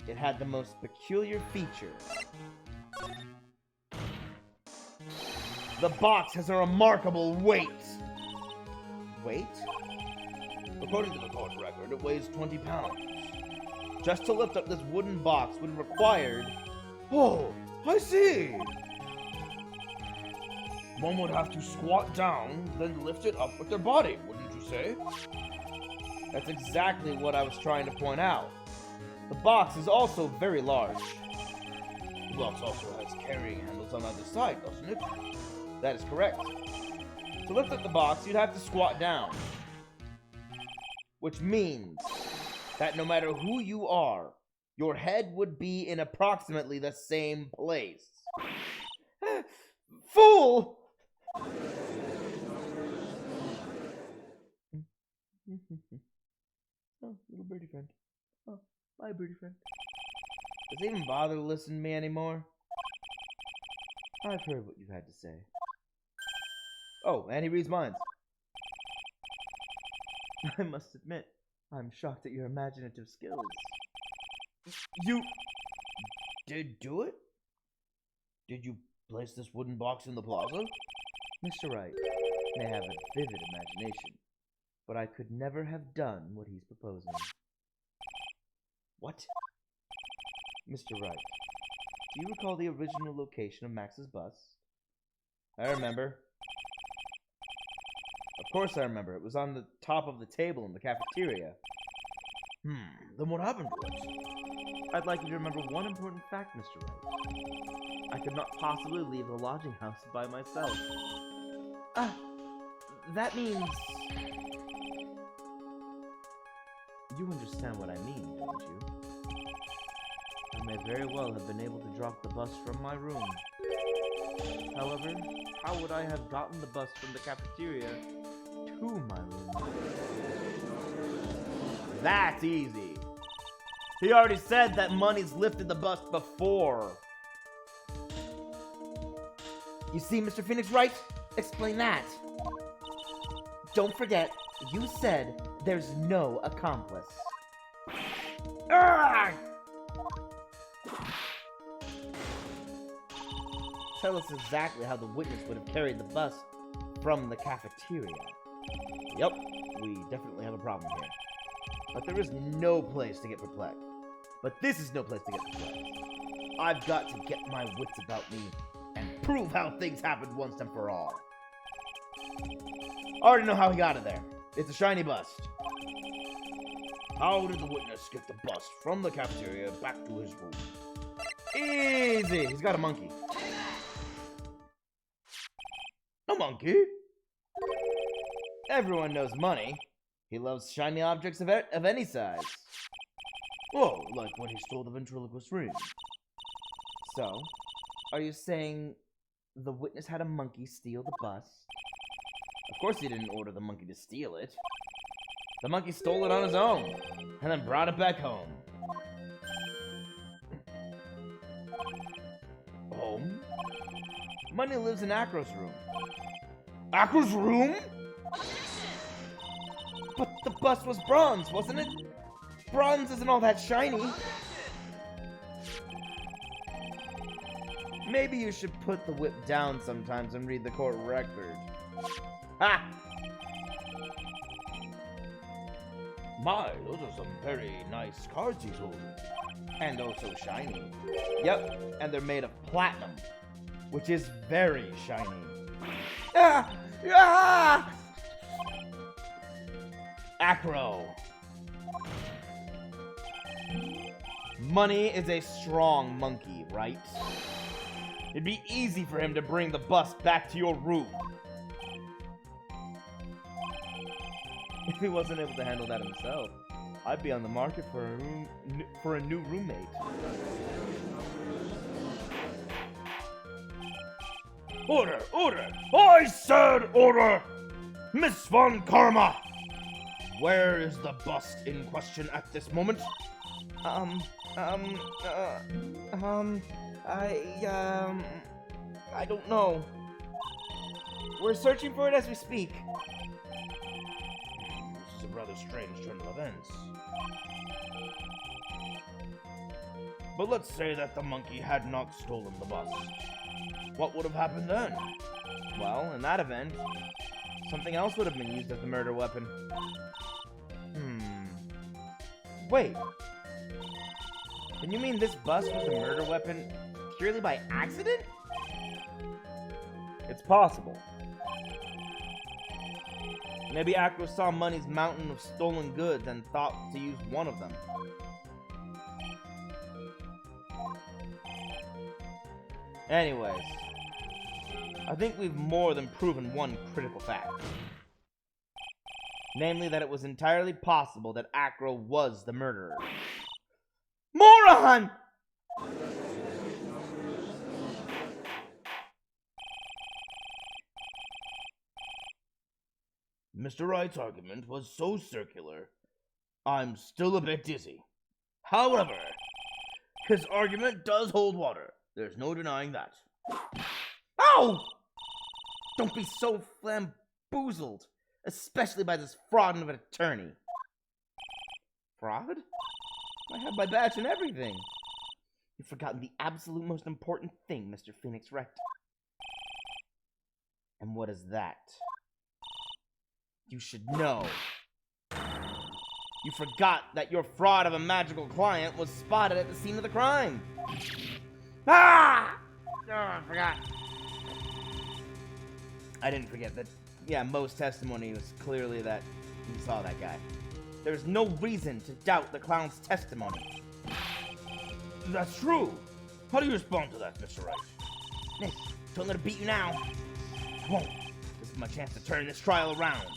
It had the most peculiar feature. The box has a remarkable weight. Weight? According to the court record, it weighs 20 pounds. Just to lift up this wooden box would have required... Oh, I see! One would have to squat down, then lift it up with their body, wouldn't you say? That's exactly what I was trying to point out. The box is also very large. The box also has carrying handles on either side, doesn't it? That is correct. To lift up the box, you'd have to squat down. Which means that no matter who you are, your head would be in approximately the same place. Fool! Oh, little birdie friend. Oh, bye, birdie friend. Does he even bother to listen to me anymore? I've heard what you've had to say. Oh, and he reads minds. I must admit, I'm shocked at your imaginative skills. You did do it? Did you place this wooden box in the plaza? Mr. Wright may have a vivid imagination, but I could never have done what he's proposing. What? Mr. Wright, do you recall the original location of Max's bus? I remember. Of course I remember. It was on the top of the table in the cafeteria. Then what happened to it? I'd like you to remember one important fact, Mr. Wright. I could not possibly leave the lodging house by myself. That means... You understand what I mean, don't you? I may very well have been able to drop the bus from my room. However, how would I have gotten the bus from the cafeteria to my room? That's easy. He already said that Money's lifted the bus before. You see, Mr. Phoenix Wright? Explain that. Don't forget, you said there's no accomplice. Arrgh! Tell us exactly how the witness would have carried the bus from the cafeteria. Yep, we definitely have a problem here. But there is no place to get perplexed. But this is no place to get perplexed. I've got to get my wits about me and prove how things happened once and for all. I already know how he got it there. It's a shiny bust. How did the witness get the bust from the cafeteria back to his room? Easy! He's got a monkey. A monkey? Everyone knows Money. He loves shiny objects of any size. Oh, like when he stole the ventriloquist ring. So, are you saying the witness had a monkey steal the bus? Of course he didn't order the monkey to steal it. The monkey stole it on his own, and then brought it back home. Home? Money lives in Acro's room. Acro's room? But the bus was bronze, wasn't it? Bronze isn't all that shiny. Maybe you should put the whip down sometimes and read the court record. Ha! My, those are some very nice cards he's holding. And also shiny. Yep, and they're made of platinum, which is very shiny. Ah! Ah! Acro. Money is a strong monkey, right? It'd be easy for him to bring the bus back to your room. If he wasn't able to handle that himself, I'd be on the market for a new roommate. Order! Order! I said order! Miss Von Karma! Where is the bust in question at this moment? I don't know. We're searching for it as we speak. This is a rather strange turn of events. But let's say that the monkey had not stolen the bust. What would have happened then? Well, in that event, something else would have been used as the murder weapon. Wait. Can you mean this bust was the murder weapon purely by accident? It's possible. Maybe Acro saw Money's mountain of stolen goods and thought to use one of them. Anyways, I think we've more than proven one critical fact. Namely, that it was entirely possible that Acro was the murderer. Moron! Mr. Wright's argument was so circular, I'm still a bit dizzy. However, his argument does hold water. There's no denying that. Ow! Don't be so flamboozled, especially by this fraud of an attorney. Fraud? I have my badge and everything. You've forgotten the absolute most important thing, Mr. Phoenix Wright. And what is that? You should know. You forgot that your fraud of a magical client was spotted at the scene of the crime. Ah! Oh, I forgot. I didn't forget that. Yeah, Mo's testimony was clearly that he saw that guy. There's no reason to doubt the clown's testimony. That's true. How do you respond to that, Mr. Wright? Nick, don't let it beat you now. I won't. This is my chance to turn this trial around.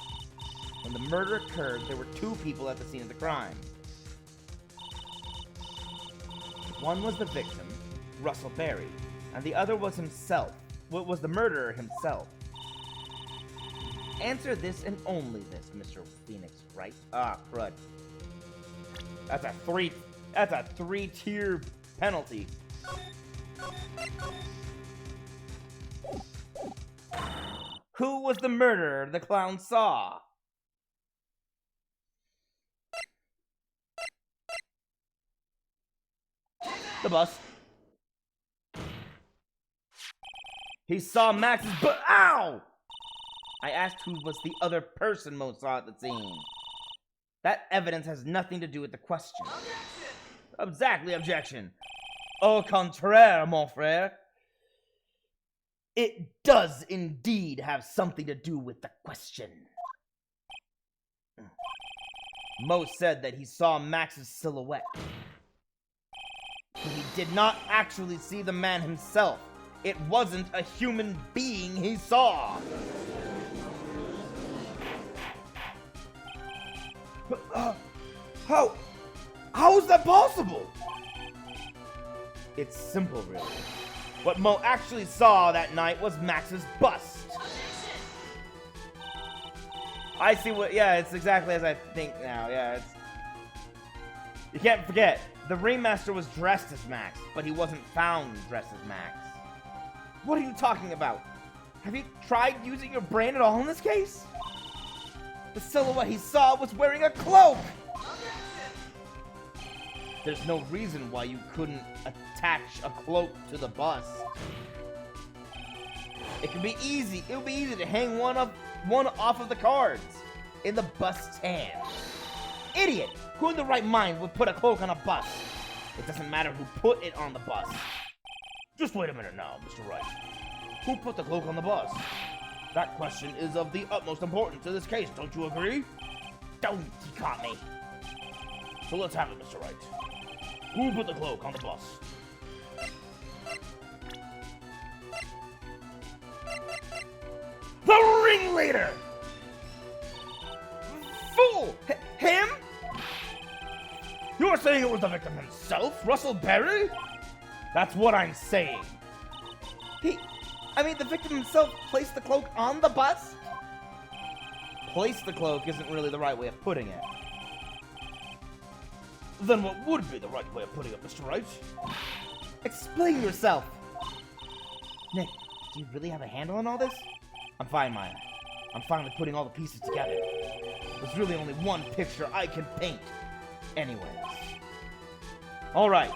When the murder occurred, there were two people at the scene of the crime. One was the victim, Russell Berry, and the other was himself. Was the murderer himself. Answer this and only this, Mr. Phoenix Wright. Ah, crud. That's a three-tier penalty. Who was the murderer the clown saw? The bus. He saw Max's ow! I asked who was the other person Mo saw at the scene. That evidence has nothing to do with the question. Objection! Exactly, objection. Au contraire, mon frère. It does indeed have something to do with the question. Mo said that he saw Max's silhouette. He did not actually see the man himself. It wasn't a human being he saw. How is that possible? It's simple, really. What Mo actually saw that night was Max's bust. I see what, yeah, it's exactly as I think now, yeah, it's... You can't forget, the ringmaster was dressed as Max, but he wasn't found dressed as Max. What are you talking about? Have you tried using your brain at all in this case? The silhouette he saw was wearing a cloak! There's no reason why you couldn't attach a cloak to the bust. It would be easy to hang one off of the cards in the bust's hand. Idiot! Who in the right mind would put a cloak on a bust? It doesn't matter who put it on the bust. Just wait a minute now, Mr. Wright. Who put the cloak on the bus? That question is of the utmost importance to this case, don't you agree? Don't, he caught me. So let's have it, Mr. Wright. Who put the cloak on the bus? The ringleader! Fool! Him? You're saying it was the victim himself, Russell Berry? That's what I'm saying. The victim himself placed the cloak on the bus? replace the cloak isn't really the right way of putting it. Then what would be the right way of putting it, Mr. Wright? Explain yourself! Nick, do you really have a handle on all this? I'm fine, Maya. I'm finally putting all the pieces together. There's really only one picture I can paint. Anyways. Alright.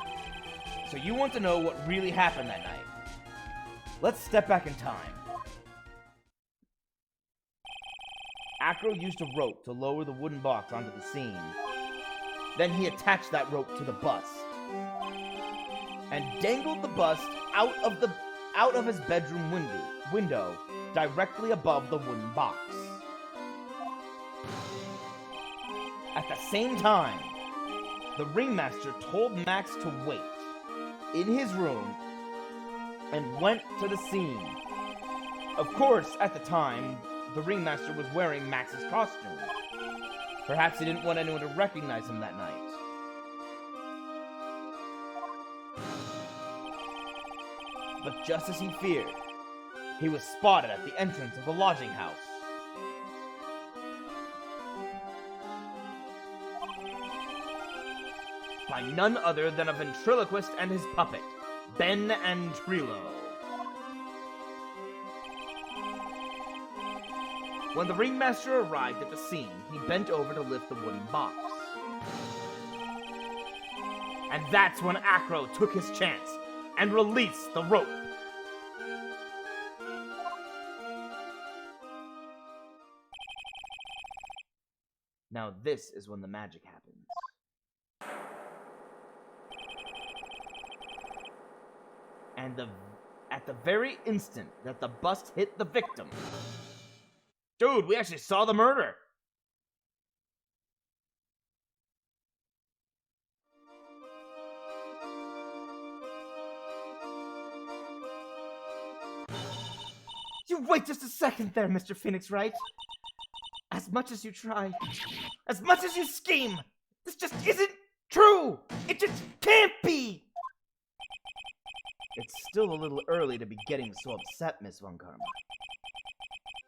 So you want to know what really happened that night. Let's step back in time. Acro used a rope to lower the wooden box onto the scene. Then he attached that rope to the bust and dangled the bust out of his bedroom window directly above the wooden box. At the same time, the ringmaster told Max to wait in his room and went to the scene. Of course, at the time, the ringmaster was wearing Max's costume. Perhaps he didn't want anyone to recognize him that night. But just as he feared, he was spotted at the entrance of the lodging house. By none other than a ventriloquist and his puppet, Ben and Trilo. When the ringmaster arrived at the scene, he bent over to lift the wooden box. And that's when Acro took his chance and released the rope. Now this is when the magic happens. And at the very instant that the bust hit the victim... Dude, we actually saw the murder! You wait just a second there, Mr. Phoenix Wright. As much as you try, as much as you scheme, this just isn't true! It just can't be! It's still a little early to be getting so upset, Miss Von Karma.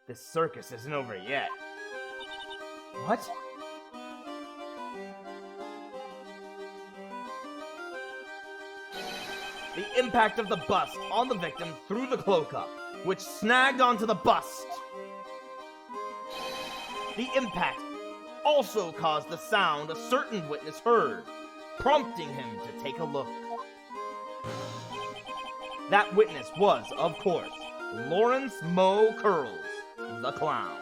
This circus isn't over yet. What? The impact of the bust on the victim threw the cloak up, which snagged onto the bust. The impact also caused the sound a certain witness heard, prompting him to take a look. That witness was, of course, Lawrence Moe Curls, the clown.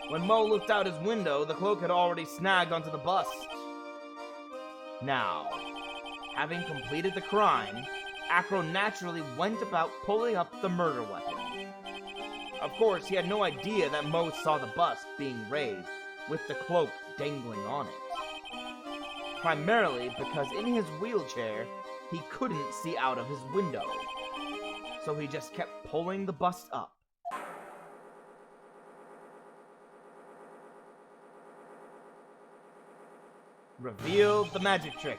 When Moe looked out his window, the cloak had already snagged onto the bust. Now, having completed the crime, Acro naturally went about pulling up the murder weapon. Of course, he had no idea that Moe saw the bust being raised with the cloak dangling on it. Primarily because in his wheelchair, he couldn't see out of his window. So he just kept pulling the bust up. Revealed the magic trick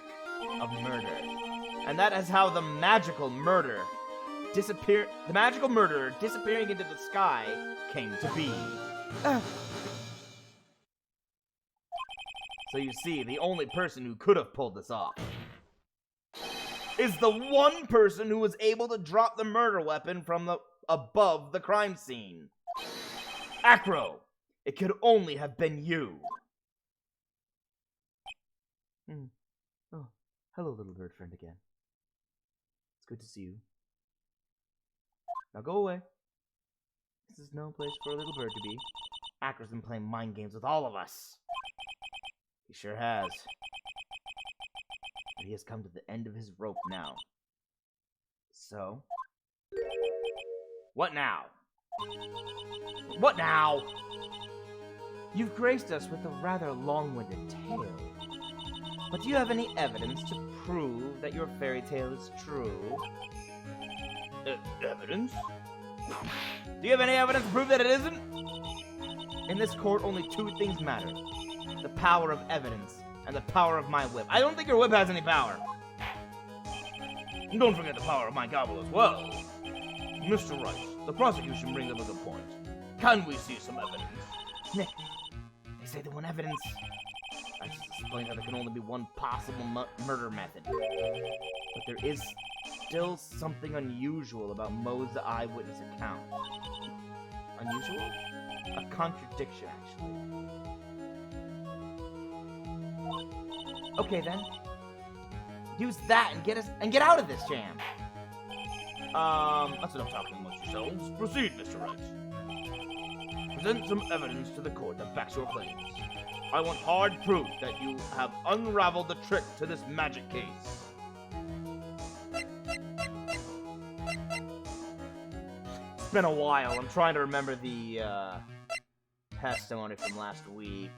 of murder. And that is how the magical murderer disappearing into the sky came to be. So you see, the only person who could have pulled this off is the one person who was able to drop the murder weapon from above the crime scene. Acro, it could only have been you. Oh, hello, little bird friend again. It's good to see you. Now go away. This is no place for a little bird to be. Acro's been playing mind games with all of us. He sure has. But he has come to the end of his rope now. So... what now? What now? You've graced us with a rather long-winded tale. But do you have any evidence to prove that your fairy tale is true? Evidence? Do you have any evidence to prove that it isn't? In this court, only two things matter. The power of evidence and the power of my whip. I don't think your whip has any power. And don't forget the power of my gobble as well. Mr. Wright, the prosecution brings up a good point. Can we see some evidence? Nick, they say they want evidence. I just explained how there can only be one possible murder method. But there is still something unusual about Moe's eyewitness account. Unusual? A contradiction, actually. Okay then. Use that and get out of this jam. That's enough talking amongst yourselves. Proceed, Mr. Wright. Present some evidence to the court that backs your claims. I want hard proof that you have unraveled the trick to this magic case. It's been a while. I'm trying to remember the testimony from last week.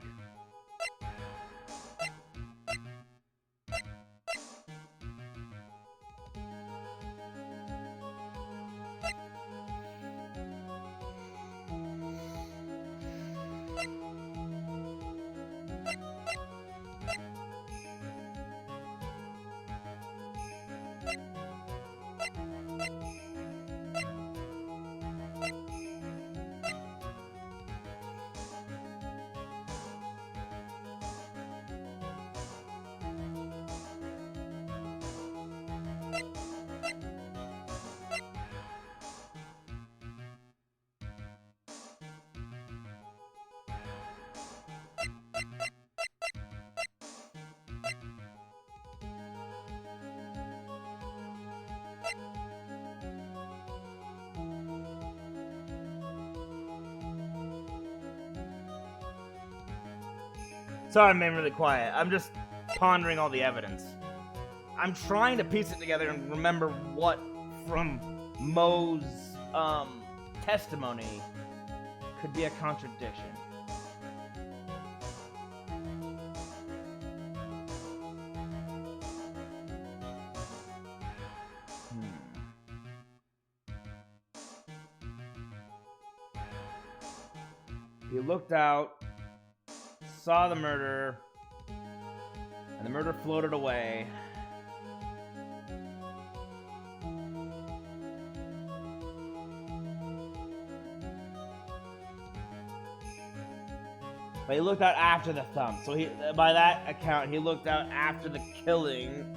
Sorry I'm being really quiet. I'm just pondering all the evidence. I'm trying to piece it together and remember what from Moe's testimony could be a contradiction. He looked out, saw the murder, and the murder floated away. But he looked out after the thump, so by that account, he looked out after the killing.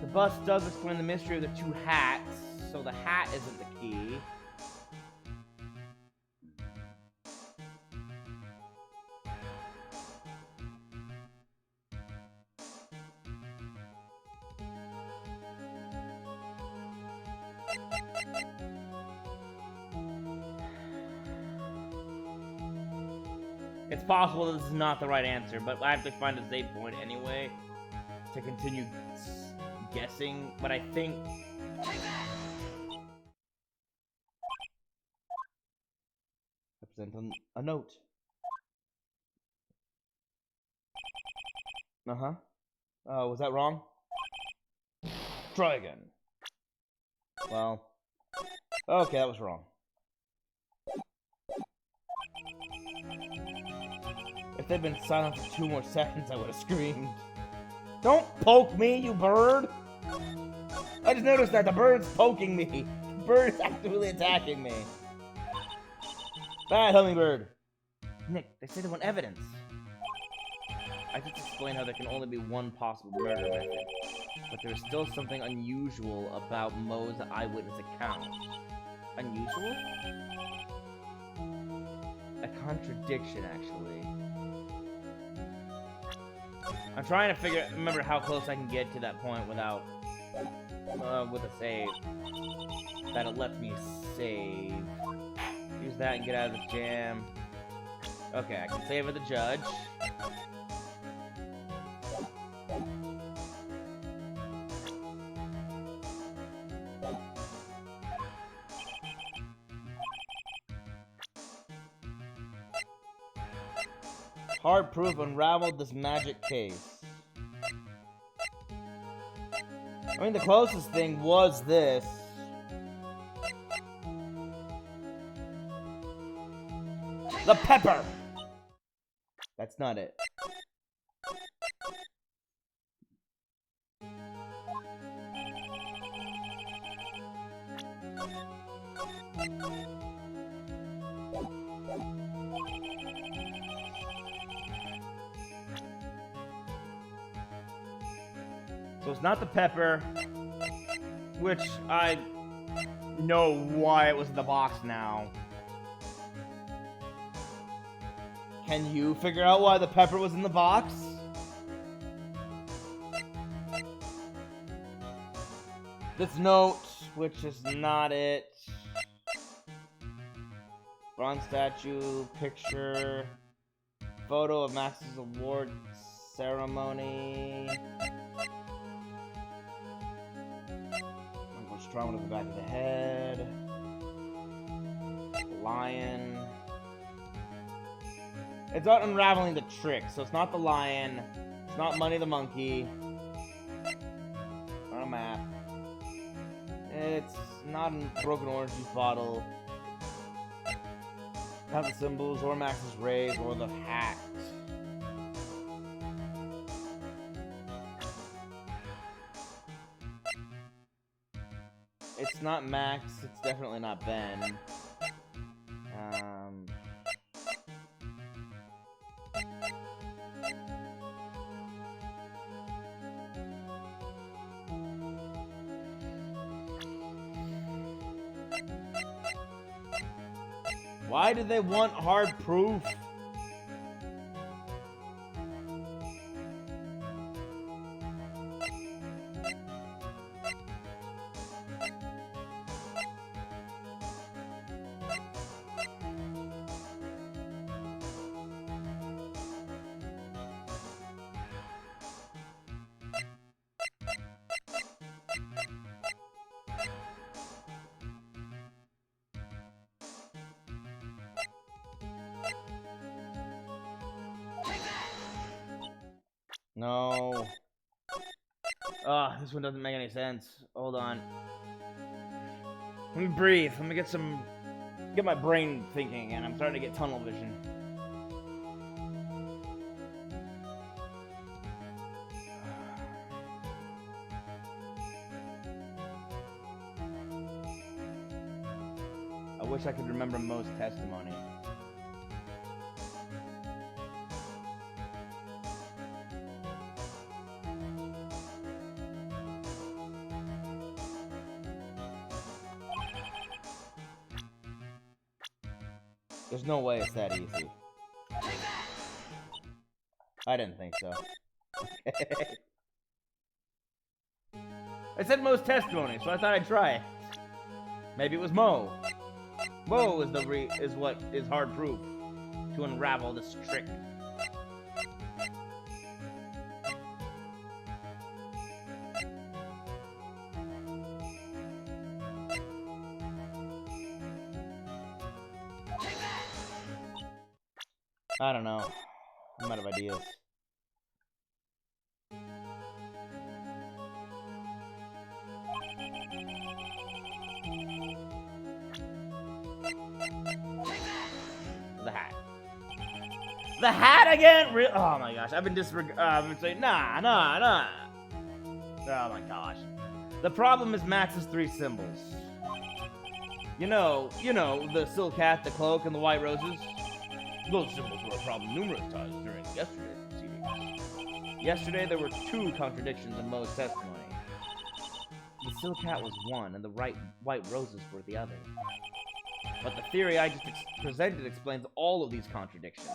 The bus does explain the mystery of the two hats, so the hat isn't the key. It's possible this is not the right answer, but I have to find a save point anyway to continue guessing, but I think... Represent a note. Uh-huh. Oh, was that wrong? Try again. Well... Okay, that was wrong. If they'd been silent for 2 more seconds, I would have screamed. Don't poke me, you bird! I just noticed that the bird's poking me. The bird is actively attacking me. Bad hummingbird. Nick, they say they want evidence. I just explained how there can only be one possible murder method, but there is still something unusual about Moe's eyewitness account. Unusual? A contradiction, actually. I'm trying to remember how close I can get to that point without, with a save. That it lets me save. Use that and get out of the jam. Okay, I can save with the judge. Hard proof unraveled this magic case. I mean, the closest thing was this. The pepper! That's not it. So it's not the pepper, which I know why it was in the box now. Can you figure out why the pepper was in the box? This note, which is not it. Bronze statue, picture, photo of Max's award ceremony. Much trauma to the back of the head. Lion. It's not unraveling the trick, so it's not the lion. It's not Money the monkey. Not a map. It's not a broken orange juice bottle. Not the symbols, or Max's rays, or the hat. It's not Max, it's definitely not Ben. Why do they want hard proof? No. This one doesn't make any sense. Hold on. Let me breathe. Let me get my brain thinking, and I'm starting to get tunnel vision. I wish I could remember Mo's testimony. There's no way it's that easy. I didn't think so. I said Mo's testimony, so I thought I'd try it. Maybe it was Mo. Mo is what is hard proof to unravel this trick. I don't know. I'm out of ideas. The hat. The hat again? Oh my gosh. I've been saying, nah. Oh my gosh. The problem is Max's 3 symbols. You know, the silk hat, the cloak, and the white roses? Those symbols were a problem numerous times during yesterday's proceedings. Yesterday, there were 2 contradictions in Mo's testimony. The silk hat was one, and the white roses were the other. But the theory I just presented explains all of these contradictions.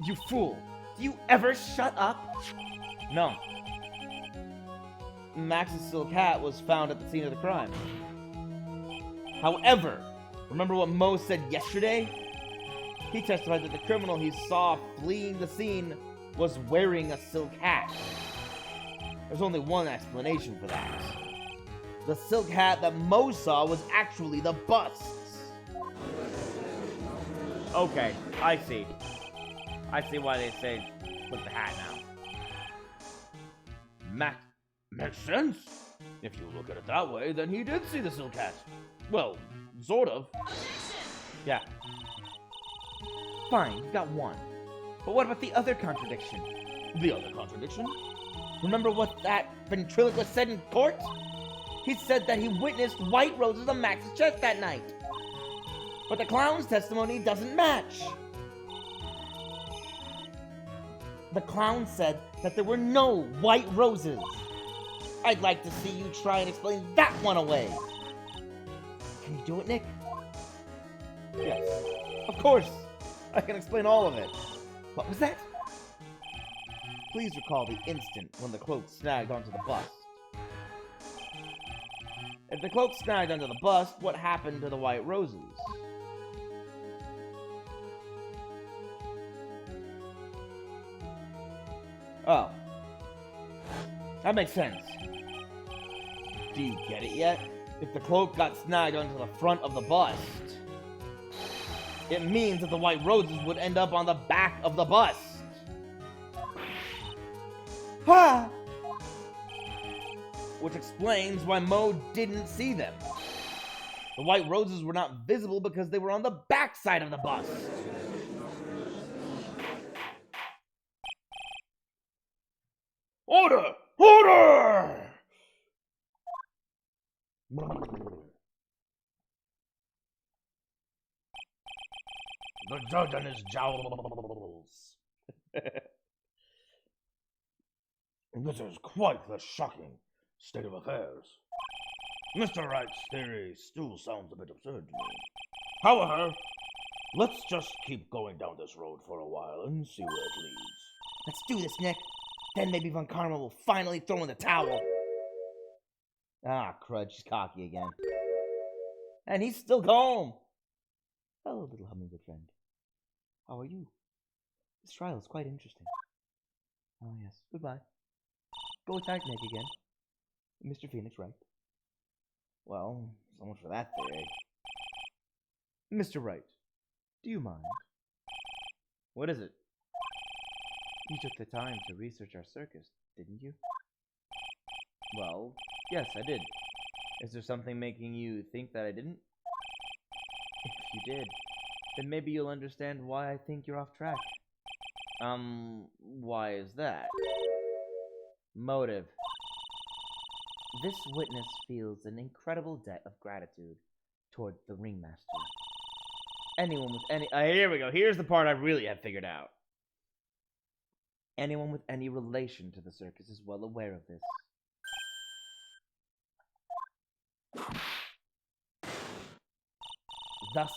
You fool! Do you ever shut up? No. Max's silk hat was found at the scene of the crime. However, remember what Mo said yesterday? He testified that the criminal he saw fleeing the scene was wearing a silk hat. There's only one explanation for that. The silk hat that Mo saw was actually the bust's. Okay, I see. I see why they say put the hat now. Makes sense. If you look at it that way, then he did see the silk hat. Well, sort of. Yeah. Fine, you've got one. But what about the other contradiction? The other contradiction? Remember what that ventriloquist said in court? He said that he witnessed white roses on Max's chest that night. But the clown's testimony doesn't match. The clown said that there were no white roses. I'd like to see you try and explain that one away. Can you do it, Nick? Yes. Of course. I can explain all of it. What was that? Please recall the instant when the cloak snagged onto the bust. If the cloak snagged onto the bust, what happened to the white roses? Oh. That makes sense. Do you get it yet? If the cloak got snagged onto the front of the bust, it means that the white roses would end up on the back of the bust. Ha! Which explains why Mo didn't see them. The white roses were not visible because they were on the back side of the bust. Order! Order! The judge and his jowls. This is quite the shocking state of affairs. Mr. Wright's theory still sounds a bit absurd to me. However, let's just keep going down this road for a while and see where it leads. Let's do this, Nick. Then maybe Von Karma will finally throw in the towel. Ah, crud, she's cocky again. And he's still calm. Hello, little hummingbird friend. How are you? This trial is quite interesting. Oh, yes. Goodbye. Go attack Nick again. Mr. Phoenix, right? Well, so much for that theory. Mr. Wright, do you mind? What is it? You took the time to research our circus, didn't you? Well, yes, I did. Is there something making you think that I didn't? If you did, then maybe you'll understand why I think you're off track. Why is that? Motive. This witness feels an incredible debt of gratitude toward the ringmaster. Anyone with any... here we go. Here's the part I really have figured out. Anyone with any relation to the circus is well aware of this. Thus,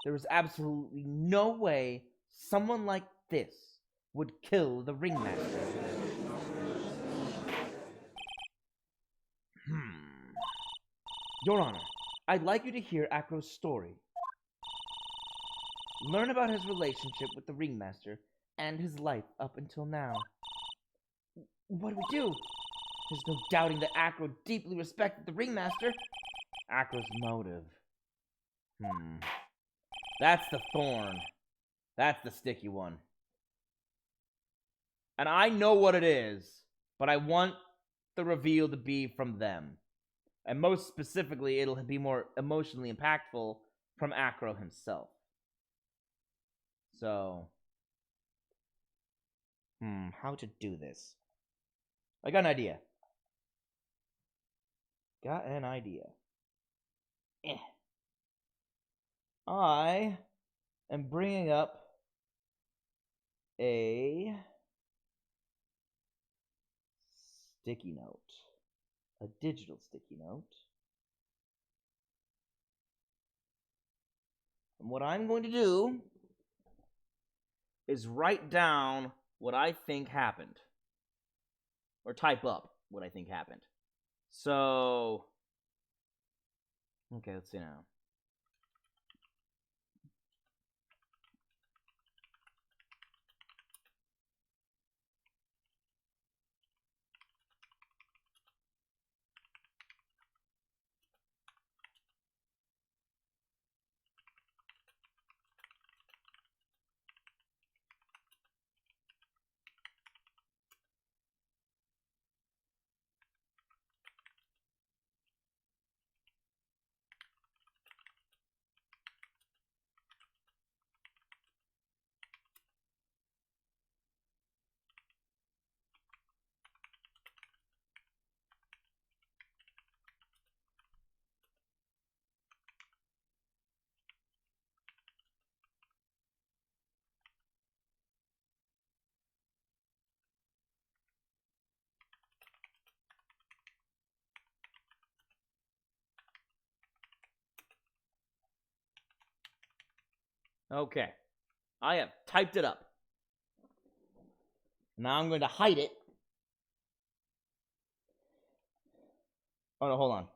there is absolutely no way someone like this would kill the ringmaster. Your Honor, I'd like you to hear Acro's story. Learn about his relationship with the ringmaster and his life up until now. What do we do? There's no doubting that Acro deeply respected the ringmaster. Acro's motive. That's the thorn. That's the sticky one. And I know what it is, but I want the reveal to be from them. And most specifically, it'll be more emotionally impactful from Acro himself. So, how to do this? I got an idea. I am bringing up a sticky note. A digital sticky note. And what I'm going to do is write down what I think happened. Or type up what I think happened. So, okay, let's see now. Okay. I have typed it up. Now I'm going to hide it. Oh, no, hold on.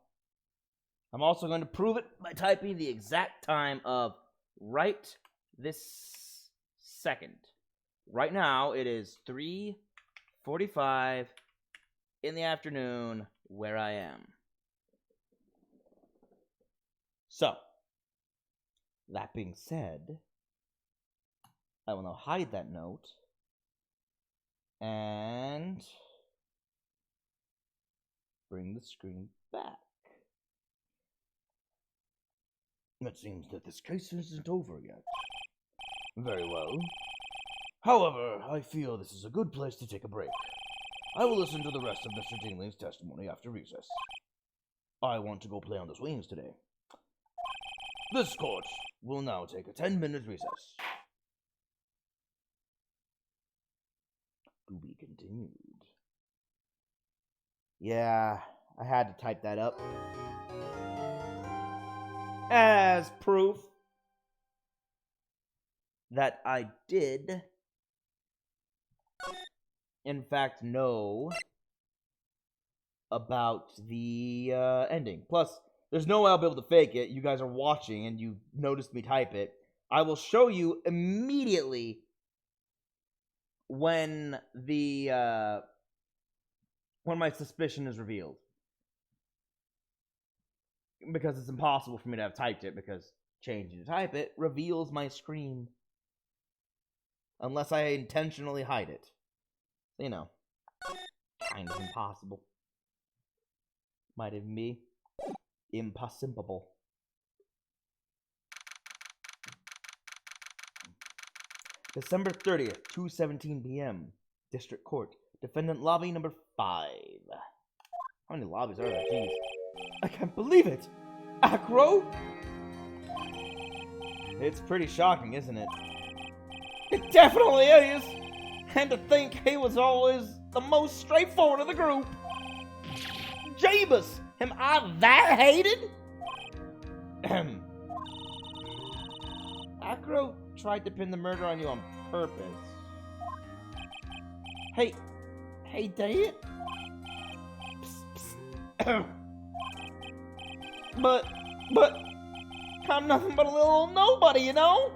I'm also going to prove it by typing the exact time of right this second. Right now, it is 3:45 in the afternoon where I am. So, that being said, I will now hide that note and bring the screen back. It seems that this case isn't over yet. Very well. However, I feel this is a good place to take a break. I will listen to the rest of Mr. Dingling's testimony after recess. I want to go play on the swings today. This court will now take a 10-minute recess. To be continued. Yeah, I had to type that up. As proof that I did, in fact, know about the ending. Plus, there's no way I'll be able to fake it. You guys are watching and you noticed me type it. I will show you immediately when when my suspicion is revealed. Because it's impossible for me to have typed it, because changing to type it reveals my screen. Unless I intentionally hide it. You know, kind of impossible. Might even be impossible. December 30th, 2:17 p.m. District Court. Defendant lobby number 5. How many lobbies are there? Jeez. I can't believe it! Acro? It's pretty shocking, isn't it? It definitely is! And to think he was always the most straightforward of the group! Jabus! Am I that hated? Acro tried to pin the murder on you on purpose. Hey, Dad? But, I'm nothing but a little old nobody, you know?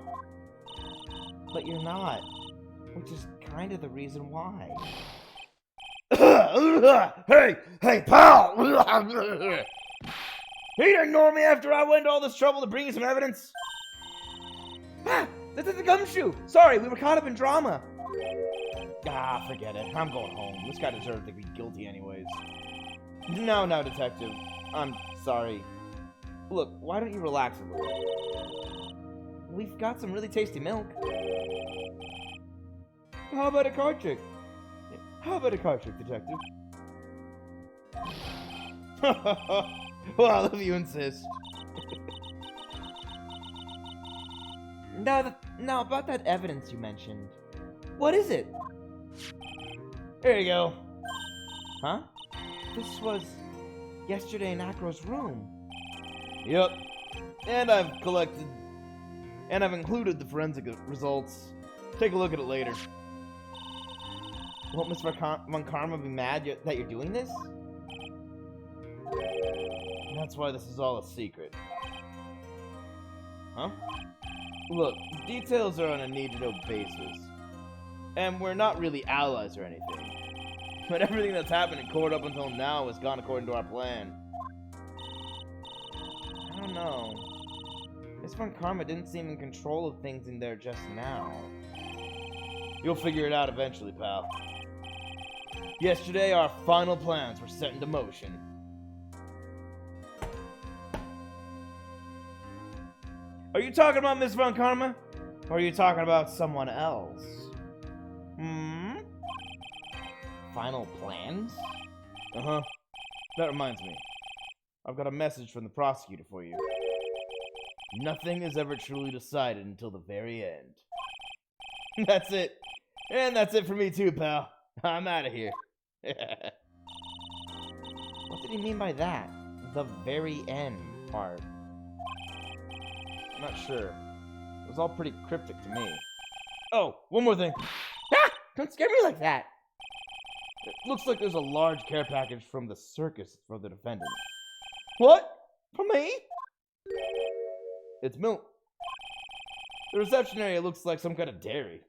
But you're not, which is kind of the reason why. Hey, pal! You'd ignore me after I went to all this trouble to bring you some evidence? Ah, that's the gumshoe! Sorry, we were caught up in drama. Ah, forget it. I'm going home. This guy deserves to be guilty anyways. No, detective. I'm sorry. Look, why don't you relax a little? We've got some really tasty milk. How about a card trick? Detective? Well, if you insist. Now, about that evidence you mentioned. What is it? There you go. Huh? This was yesterday in Acro's room. Yep. And I've included the forensic results. Take a look at it later. Won't Miss Von Karma be mad that you're doing this? That's why this is all a secret. Huh? Look, details are on a need-to-know basis. And we're not really allies or anything. But everything that's happened in court up until now has gone according to our plan. I don't know. Miss Von Karma didn't seem in control of things in there just now. You'll figure it out eventually, pal. Yesterday, our final plans were set into motion. Are you talking about Miss Von Karma? Or are you talking about someone else? Final plans? Uh-huh. That reminds me. I've got a message from the prosecutor for you. Nothing is ever truly decided until the very end. That's it. And that's it for me too, pal. I'm out of here. What did he mean by that? The very end part. I'm not sure. was all pretty cryptic to me. Oh, one more thing. Ah! Don't scare me like that! It looks like there's a large care package from the circus for the defendant. What? From me? It's milk. The reception area looks like some kind of dairy.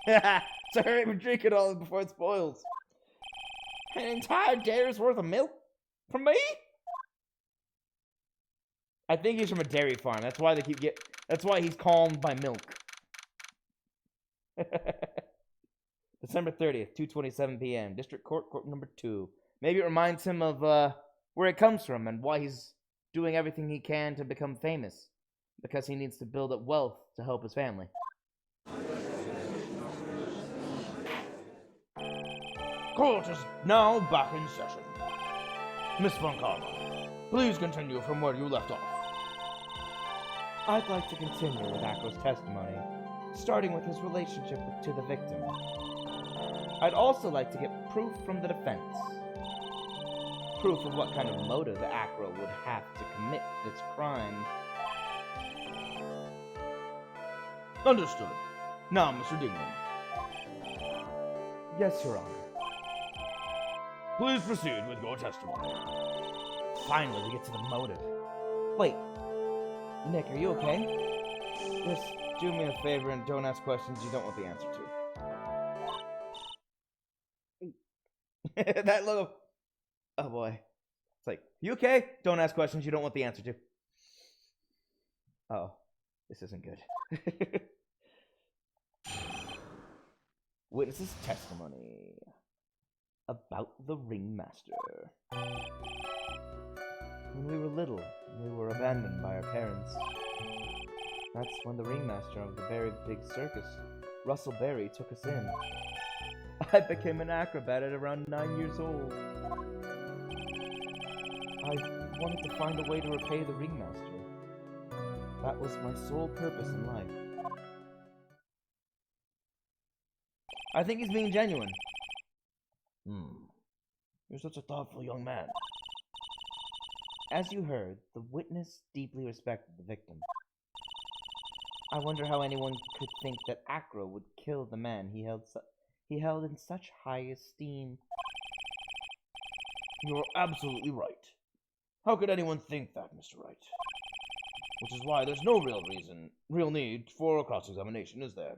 So hurry up and drink it all before it spoils. An entire dairy's worth of milk? From me? I think he's from a dairy farm. That's why that's why he's calmed by milk. December 30th, 2:27 p.m. District Court number 2. Maybe it reminds him of where it comes from and why he's doing everything he can to become famous. Because he needs to build up wealth to help his family. Court is now back in session. Miss Von Karma, please continue from where you left off. I'd like to continue with Acro's testimony, starting with his relationship to the victim. I'd also like to get proof from the defense. Proof of what kind of motive Acro would have to commit this crime. Understood. Now, Mr. Dingman. Yes, Your Honor. Please proceed with your testimony. Finally, we get to the motive. Wait, Nick, are you okay? Just do me a favor and don't ask questions you don't want the answer to. That look of... Oh boy. It's like, you okay? Don't ask questions you don't want the answer to. Oh, this isn't good. Witness's testimony about the ringmaster. When we were little, we were abandoned by our parents. That's when the ringmaster of the very big circus, Russell Berry, took us in. I became an acrobat at around 9 years old. I wanted to find a way to repay the ringmaster. That was my sole purpose in life. I think he's being genuine. You're such a thoughtful young man. As you heard, the witness deeply respected the victim. I wonder how anyone could think that Acro would kill the man he held in such high esteem. You're absolutely right. How could anyone think that, Mr. Wright? Which is why there's no real need for a cross-examination, is there?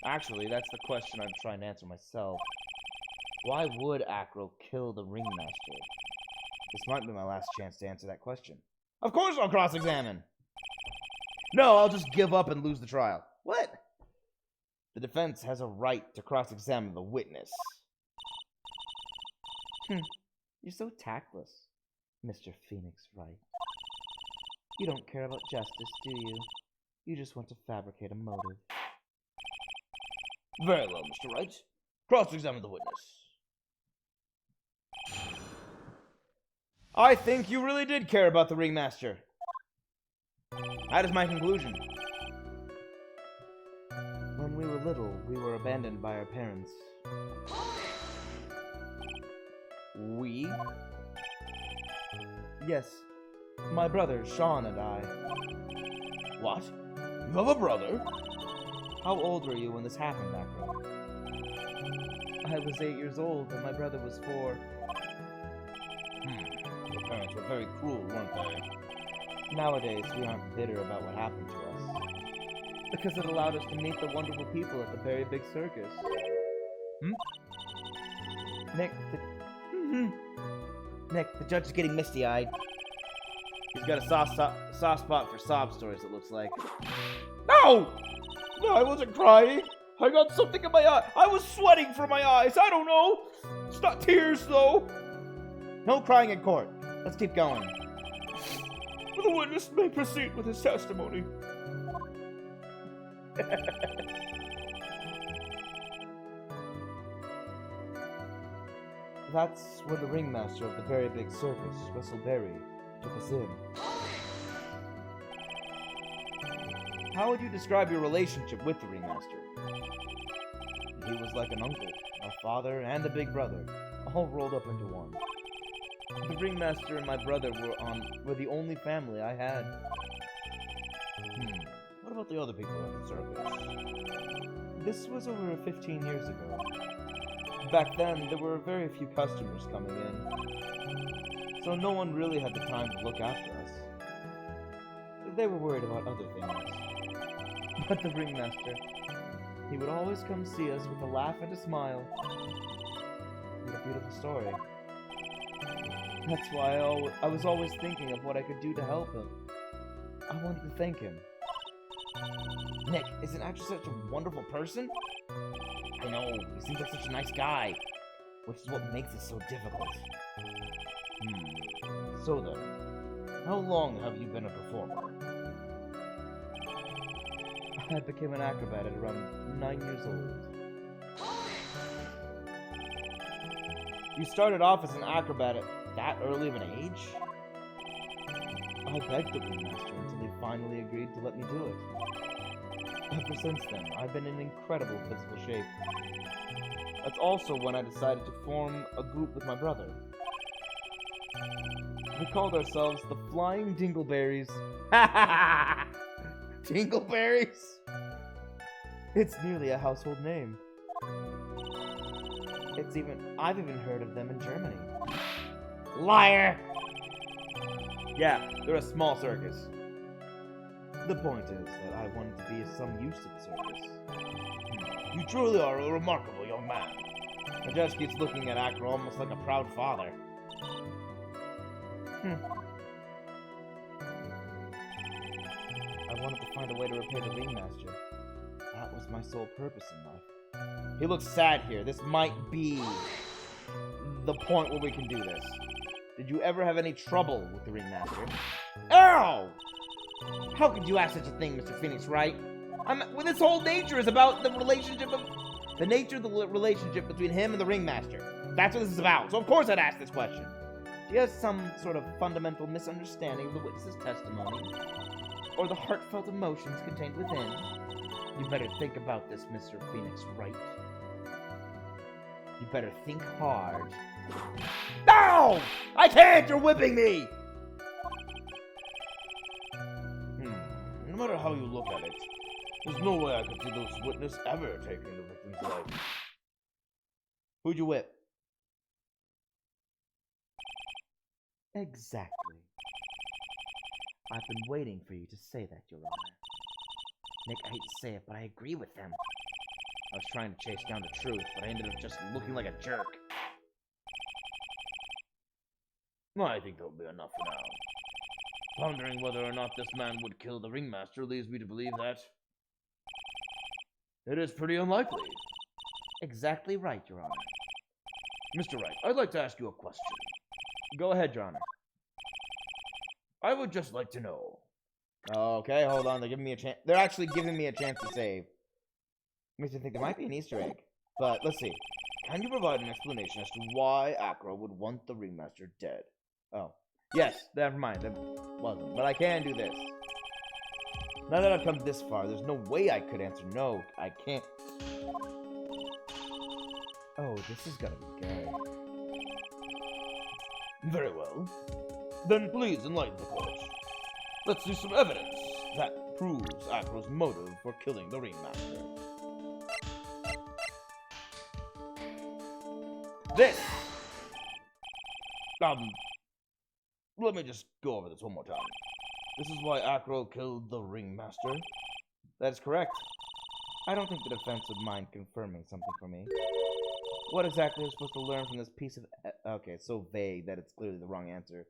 Actually, that's the question I'm trying to answer myself. Why would Acro kill the ringmaster? This might be my last chance to answer that question. Of course I'll cross-examine! No, I'll just give up and lose the trial. What? The defense has a right to cross-examine the witness. You're so tactless, Mr. Phoenix Wright. You don't care about justice, do you? You just want to fabricate a motive. Very well, Mr. Wright. Cross-examine the witness. I think you really did care about the ringmaster. That is my conclusion. When we were little, we were abandoned by our parents. We? Yes, my brother, Sean, and I. What? You have a brother? How old were you when this happened, Acro? I was 8 years old, and my brother was 4. Your parents were very cruel, weren't they? Nowadays, we aren't bitter about what happened to us. Because it allowed us to meet the wonderful people at the very big circus. Nick, the judge is getting misty-eyed. He's got a soft spot for sob stories, it looks like. No! No, I wasn't crying. I got something in my eye. I was sweating from my eyes. I don't know. It's not tears, though. No crying in court. Let's keep going. The witness may proceed with his testimony. That's when the ringmaster of the very big circus, Russell Berry, took us in. How would you describe your relationship with the ringmaster? He was like an uncle, a father, and a big brother, all rolled up into one. The ringmaster and my brother were the only family I had. What about the other people at the circus? This was over 15 years ago. Back then, there were very few customers coming in, so no one really had the time to look after us. They were worried about other things. But the ringmaster, he would always come see us with a laugh and a smile. What a beautiful story. That's why I was always thinking of what I could do to help him. I wanted to thank him. Nick isn't actually such a wonderful person. I know, he seems like such a nice guy, which is what makes it so difficult. So then, how long have you been a performer? I became an acrobat at around 9 years old. You started off as an acrobat at that early of an age? I begged the ringmaster until he finally agreed to let me do it. Ever since then, I've been in incredible physical shape. That's also when I decided to form a group with my brother. We called ourselves the Flying Dingleberries. Dingleberries? It's nearly a household name. I've even heard of them in Germany. Liar! Yeah, they're a small circus. The point is that I wanted to be of some use to the circus. You truly are a remarkable young man. The judge keeps looking at Acro almost like a proud father. I wanted to find a way to repay the ringmaster. That was my sole purpose in life. He looks sad here. This might be the point where we can do this. Did you ever have any trouble with the ringmaster? Ow! How could you ask such a thing, Mr. Phoenix Wright? Well, this whole nature is about the relationship of... The nature of the relationship between him and the ringmaster. That's what this is about. So of course I'd ask this question. Do you have some sort of fundamental misunderstanding of the witness's testimony? Or the heartfelt emotions contained within? You better think about this, Mr. Phoenix Wright. You better think hard. No! I can't! You're whipping me! No matter how you look at it, there's no way I could see this witness ever taking the victim's life. Who'd you whip? Exactly. I've been waiting for you to say that, Your Honor. Nick, I hate to say it, but I agree with them. I was trying to chase down the truth, but I ended up just looking like a jerk. I think that'll be enough for now. Pondering whether or not this man would kill the ringmaster leads me to believe that it is pretty unlikely. Exactly right, Your Honor. Mr. Wright, I'd like to ask you a question. Go ahead, Your Honor. I would just like to know. Okay, hold on. They're giving me a chance. They're actually giving me a chance to save. Makes me think there might be an Easter egg. But let's see. Can you provide an explanation as to why Acro would want the ringmaster dead? Oh. Yes, never mind. That wasn't. But I can do this. Now that I've come this far, there's no way I could answer no. I can't. Oh, this is gonna be good. Very well. Then please enlighten the court. Let's see some evidence that proves Acro's motive for killing the ringmaster. This! Let me just go over this one more time. This is why Acro killed the ringmaster? That is correct. I don't think the defense would mind confirming something for me. What exactly am I supposed to learn from this piece of... Okay, it's so vague that it's clearly the wrong answer.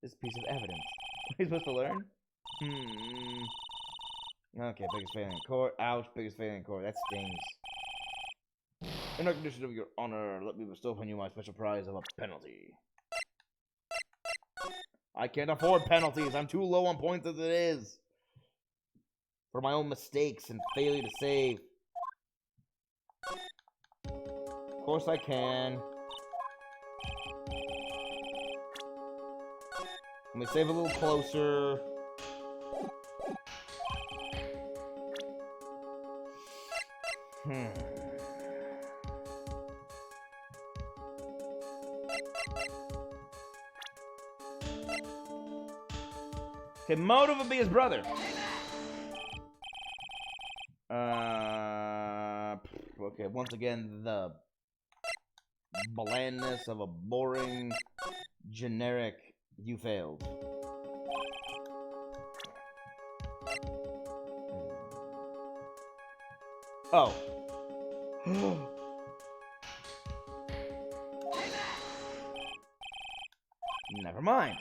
This piece of evidence. What are you supposed to learn? Okay, biggest failing in court. Ouch, biggest failing in court. That stings. In recognition of your honor, let me bestow upon you my special prize of a penalty. I can't afford penalties. I'm too low on points as it is. For my own mistakes and failure to save. Of course I can. Let me save a little closer. Okay, motive would be his brother. Okay, once again, the blandness of a boring, generic, you failed. Oh. Never mind.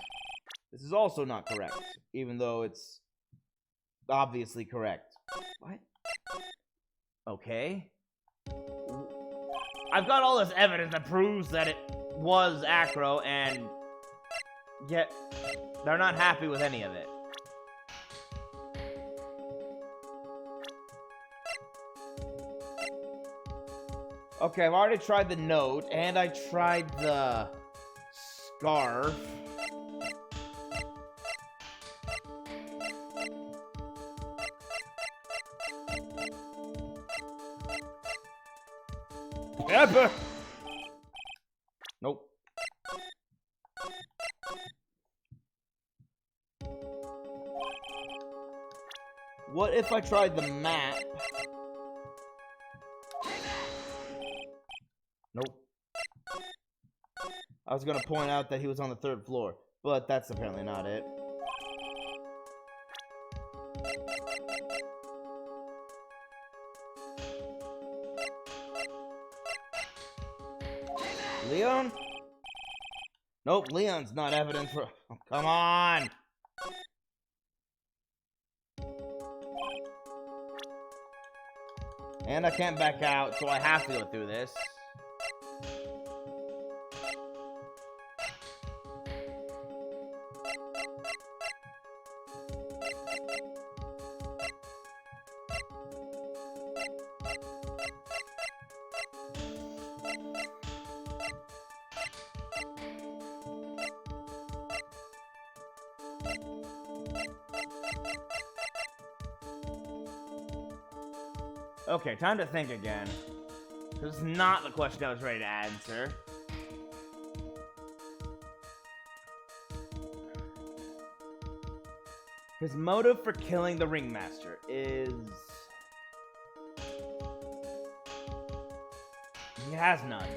This is also not correct, even though it's obviously correct. What? Okay. I've got all this evidence that proves that it was Acro, and yet they're not happy with any of it. Okay, I've already tried the note, and I tried the scarf. Pepper! Nope. What if I tried the map? Nope. I was gonna point out that he was on the 3rd floor, but that's apparently not it. Leon? Nope, Leon's not evidence for... Oh, come on! And I can't back out, so I have to go through this. Okay, time to think again. This is not the question I was ready to answer. His motive for killing the ringmaster is... he has none.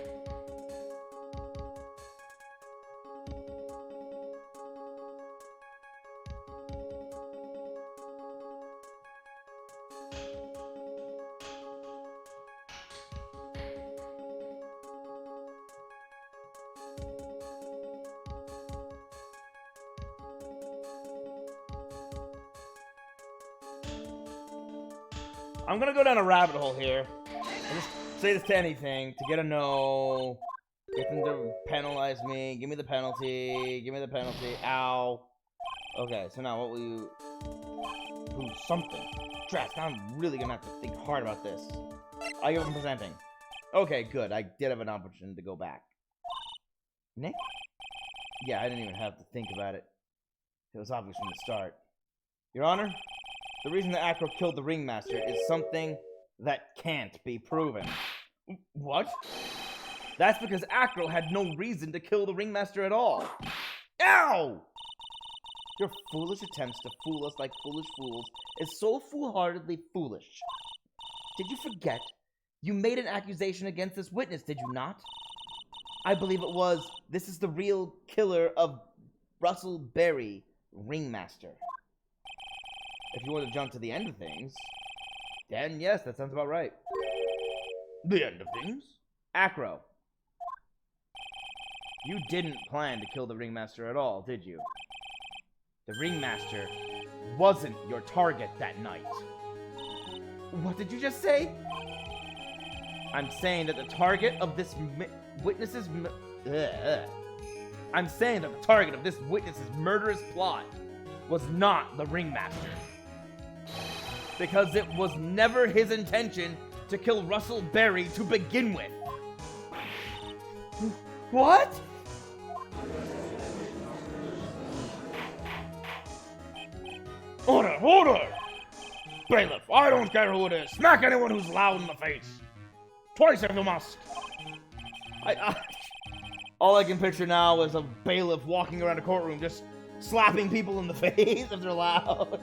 I'm gonna go down a rabbit hole here. I'll just say this to anything to get a no. Get them to penalize me. Give me the penalty. Give me the penalty. Ow. Okay, so now what will you... Ooh, something. Dress, now I'm really gonna have to think hard about this. I give him presenting. Okay, good. I did have an opportunity to go back. Nick? Yeah, I didn't even have to think about it. It was obvious from the start. Your Honor? The reason that Acro killed the ringmaster is something that can't be proven. What? That's because Acro had no reason to kill the ringmaster at all. Ow! Your foolish attempts to fool us like foolish fools is so foolhardily foolish. Did you forget? You made an accusation against this witness, did you not? I believe it was, this is the real killer of Russell Berry, ringmaster. If you want to jump to the end of things, then yes, that sounds about right. The end of things? Acro. You didn't plan to kill the ringmaster at all, did you? The ringmaster wasn't your target that night. What did you just say? I'm saying that the target of this witness's... I'm saying that the target of this witness's murderous plot was not the ringmaster. Because it was never his intention to kill Russell Berry to begin with. What? Order! Order! Bailiff, I don't care who it is. Smack anyone who's loud in the face. Twice if you must. All I can picture now is a bailiff walking around a courtroom just slapping people in the face if they're loud.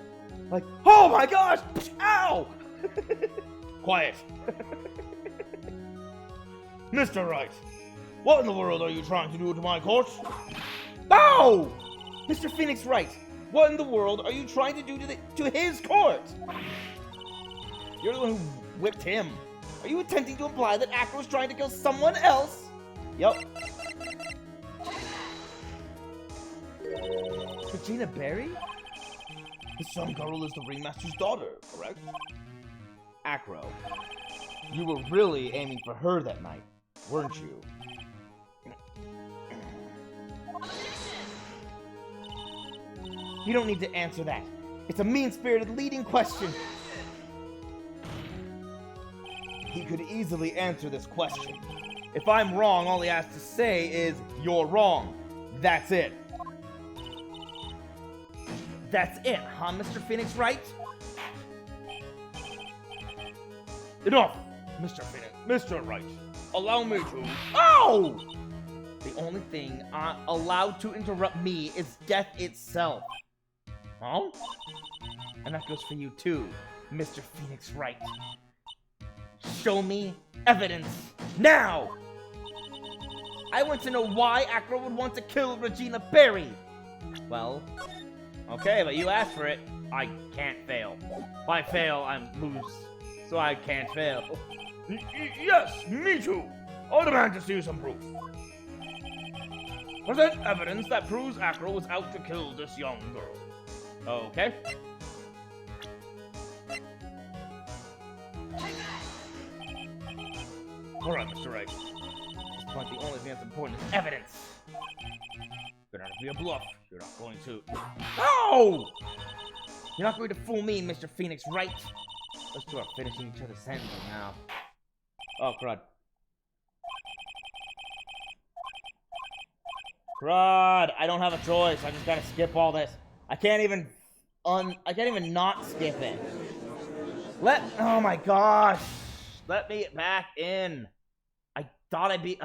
Like, oh my gosh! Ow! Quiet. Mr. Wright, what in the world are you trying to do to my corpse? No! Mr. Phoenix Wright, what in the world are you trying to do to his court? You're the one who whipped him. Are you attempting to imply that Acro's trying to kill someone else? Yup. Regina Berry? This young girl is the ringmaster's daughter, correct? Acro, you were really aiming for her that night, weren't you? You don't need to answer that. It's a mean-spirited leading question. He could easily answer this question. If I'm wrong, all he has to say is, "You're wrong." That's it. That's it, huh, Mr. Phoenix Wright? Enough, Mr. Phoenix. Mr. Wright, allow me to... Oh! The only thing allowed to interrupt me is death itself. Huh? And that goes for you too, Mr. Phoenix Wright. Show me evidence now! I want to know why Acro would want to kill Regina Berry. Well, okay, but you asked for it. I can't fail. If I fail, I lose. So I can't fail. Yes, me too. I demand to see some proof. Present evidence that proves Acro was out to kill this young girl. Okay. Alright, Mr. Wright. At this point, the only thing that's important is evidence. Better not be a bluff. You're not going to... No! You're not going to fool me, Mr. Phoenix Wright. Those two are finishing each other's sentences now. Oh, crud. Crud! I don't have a choice. I just gotta skip all this. I can't even not skip it. Oh my gosh! Let me back in. I thought I'd be.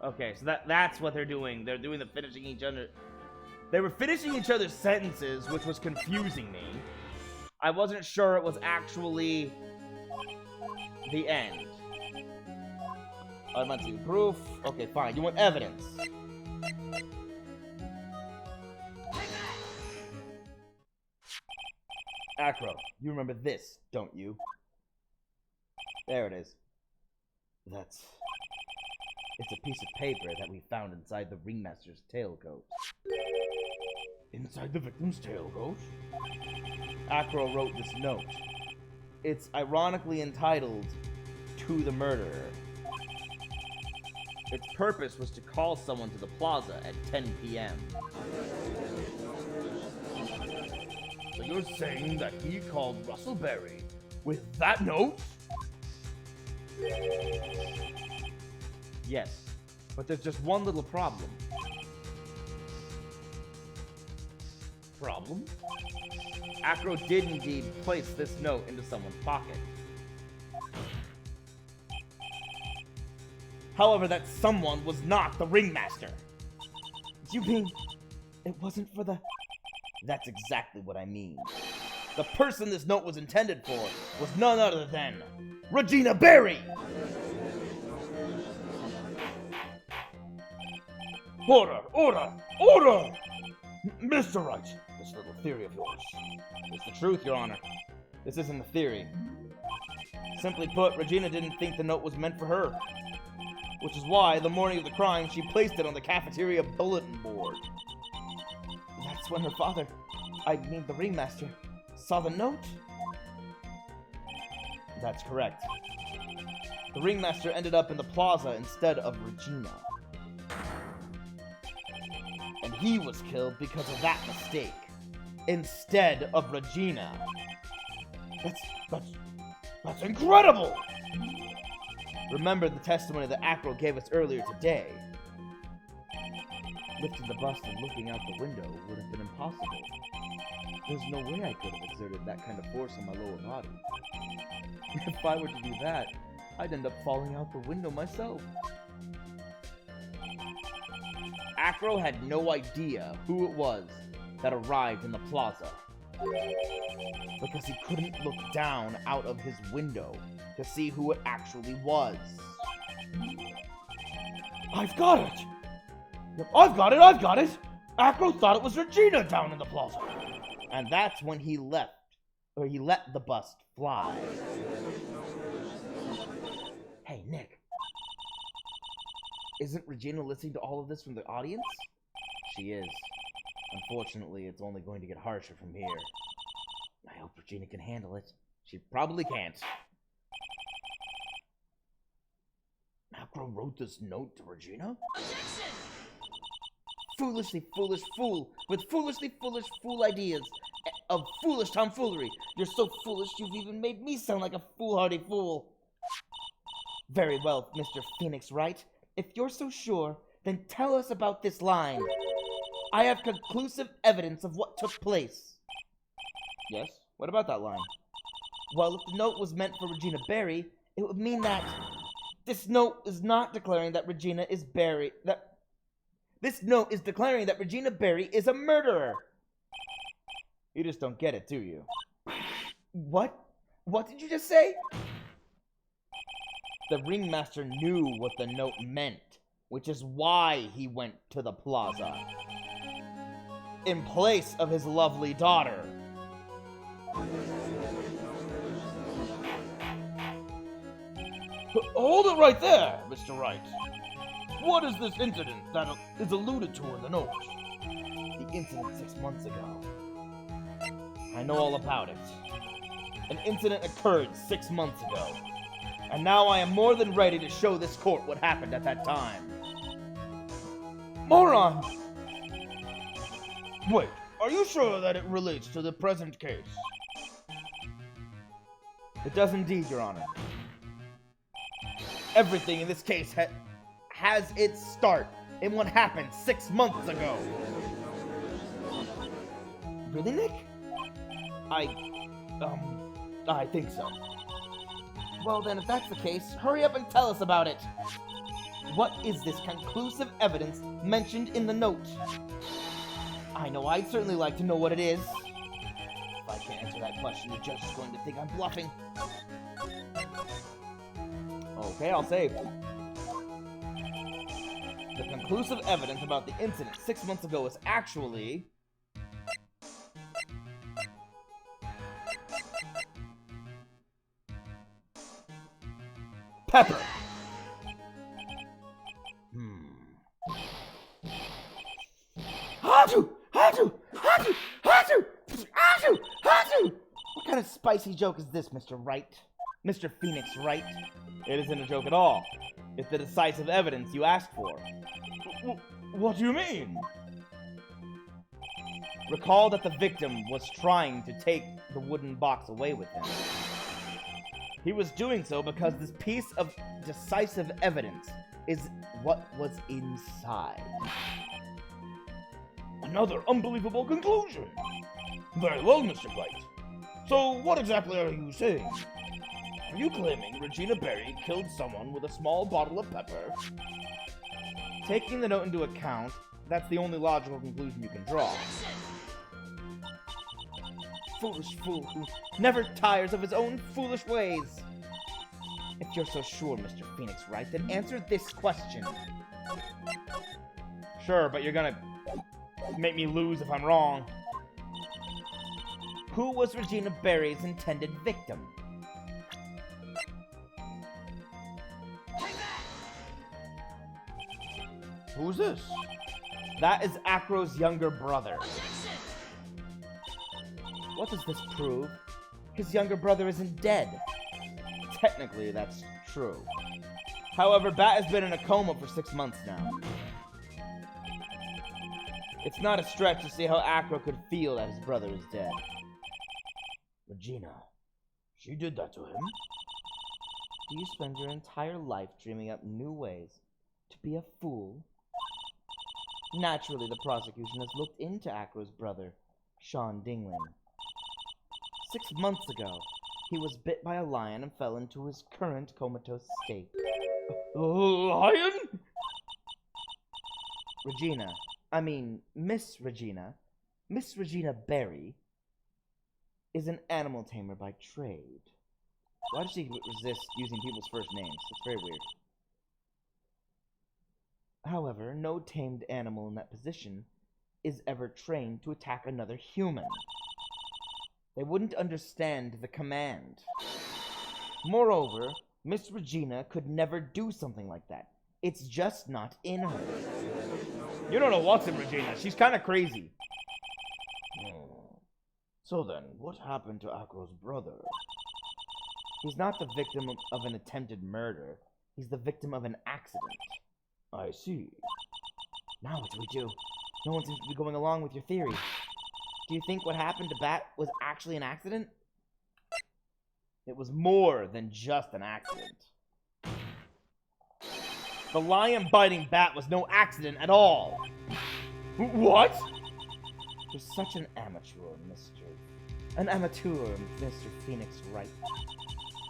Okay, so that's what they're doing. They're doing the finishing each other. They were finishing each other's sentences, which was confusing me. I wasn't sure it was actually the end. I'm not seeing proof. Okay, fine. You want evidence. Acro, you remember this, don't you? There it is. It's a piece of paper that we found inside the ringmaster's tailcoat. Inside the victim's tailcoat? Acro wrote this note. It's ironically entitled, "To the Murderer." Its purpose was to call someone to the plaza at 10 p.m. So you're saying that he called Russell Berry with that note? Yes, but there's just one little problem. Problem? Acro did indeed place this note into someone's pocket. However, that someone was not the ringmaster. You mean it wasn't for the... That's exactly what I mean. The person this note was intended for was none other than Regina Berry! Order! Order! Order! Mr. Wright, this little theory of yours. It's the truth, Your Honor. This isn't a theory. Simply put, Regina didn't think the note was meant for her. Which is why, the morning of the crime, she placed it on the cafeteria bulletin board. That's when her father, the ringmaster, saw the note? That's correct. The ringmaster ended up in the plaza instead of Regina. And he was killed because of that mistake. Instead of Regina. That's incredible! Remember the testimony that Acro gave us earlier today. Lifting the bust and looking out the window would have been impossible. There's no way I could have exerted that kind of force on my lower body. If I were to do that, I'd end up falling out the window myself. Acro had no idea who it was that arrived in the plaza. Because he couldn't look down out of his window to see who it actually was. I've got it! I've got it! Acro thought it was Regina down in the plaza. And that's when he left, or he let the bust fly. Hey, Nick. Isn't Regina listening to all of this from the audience? She is. Unfortunately, it's only going to get harsher from here. I hope Regina can handle it. She probably can't. Acro wrote this note to Regina? Foolishly foolish fool with foolishly foolish fool ideas of foolish tomfoolery. You're so foolish you've even made me sound like a foolhardy fool. Very well, Mr. Phoenix Wright. If you're so sure, then tell us about this line. I have conclusive evidence of what took place. Yes? What about that line? Well, if the note was meant for Regina Berry, it would mean that this note is not declaring that Regina is Berry. This note is declaring that Regina Berry is a murderer. You just don't get it, do you? What? What did you just say? The ringmaster knew what the note meant, which is why he went to the plaza. In place of his lovely daughter. Hold it right there, Mr. Wright. What is this incident that is alluded to in the note? The incident 6 months ago. I know all about it. An incident occurred 6 months ago. And now I am more than ready to show this court what happened at that time. Moron! Wait, are you sure that it relates to the present case? It does indeed, Your Honor. Everything in this case has its start in what happened 6 months ago. Really, Nick? I think so. Well then, if that's the case, hurry up and tell us about it. What is this conclusive evidence mentioned in the note? I know I'd certainly like to know what it is. If I can't answer that question, the judge is going to think I'm bluffing. Okay, I'll say. The conclusive evidence about the incident 6 months ago is actually... pepper. Hatu! What kind of spicy joke is this, Mr. Wright? Mr. Phoenix Wright? It isn't a joke at all. It's the decisive evidence you asked for. What do you mean? Recall that the victim was trying to take the wooden box away with him. He was doing so because this piece of decisive evidence is what was inside. Another unbelievable conclusion. Very well, Mr. Wright. So, what exactly are you saying? Are you claiming Regina Berry killed someone with a small bottle of pepper? Taking the note into account, that's the only logical conclusion you can draw. Foolish fool who never tires of his own foolish ways. If you're so sure, Mr. Phoenix Wright, then answer this question. Sure, but you're gonna make me lose if I'm wrong. Who was Regina Berry's intended victim? Who's this? That is Acro's younger brother. What does this prove? His younger brother isn't dead. Technically, that's true. However, Bat has been in a coma for 6 months now. It's not a stretch to see how Acro could feel that his brother is dead. Regina. She did that to him? Do you spend your entire life dreaming up new ways to be a fool? Naturally, the prosecution has looked into Acro's brother, Sean Dinglin. 6 months ago, he was bit by a lion and fell into his current comatose state. Lion? Miss Regina Berry, is an animal tamer by trade. Why does she resist using people's first names? It's very weird. However, no tamed animal in that position is ever trained to attack another human. They wouldn't understand the command. Moreover, Miss Regina could never do something like that. It's just not in her. You don't know what's in Regina. She's kind of crazy. So then, what happened to Acro's brother? He's not the victim of an attempted murder. He's the victim of an accident. I see. Now what do we do? No one seems to be going along with your theory. Do you think what happened to Bat was actually an accident? It was more than just an accident. The lion biting Bat was no accident at all. What? You're such an amateur, Mr. Phoenix Wright.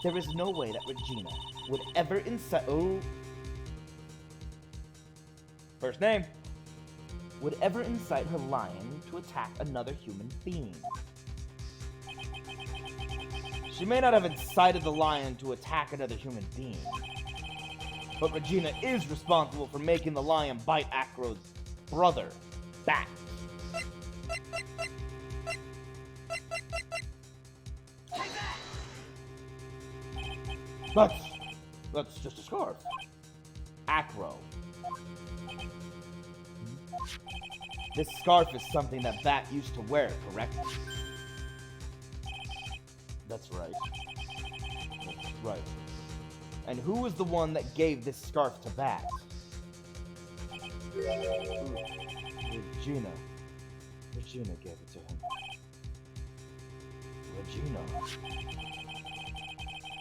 There is no way that Regina would ever incite... Oh. First name. Would ever incite her lion to attack another human being. She may not have incited the lion to attack another human being, but Regina is responsible for making the lion bite Acro's brother, Bat. That's just a scarf. Acro. This scarf is something that Bat used to wear, correct? That's right. That's right. And who was the one that gave this scarf to Bat? Regina. Regina gave it to him. Regina.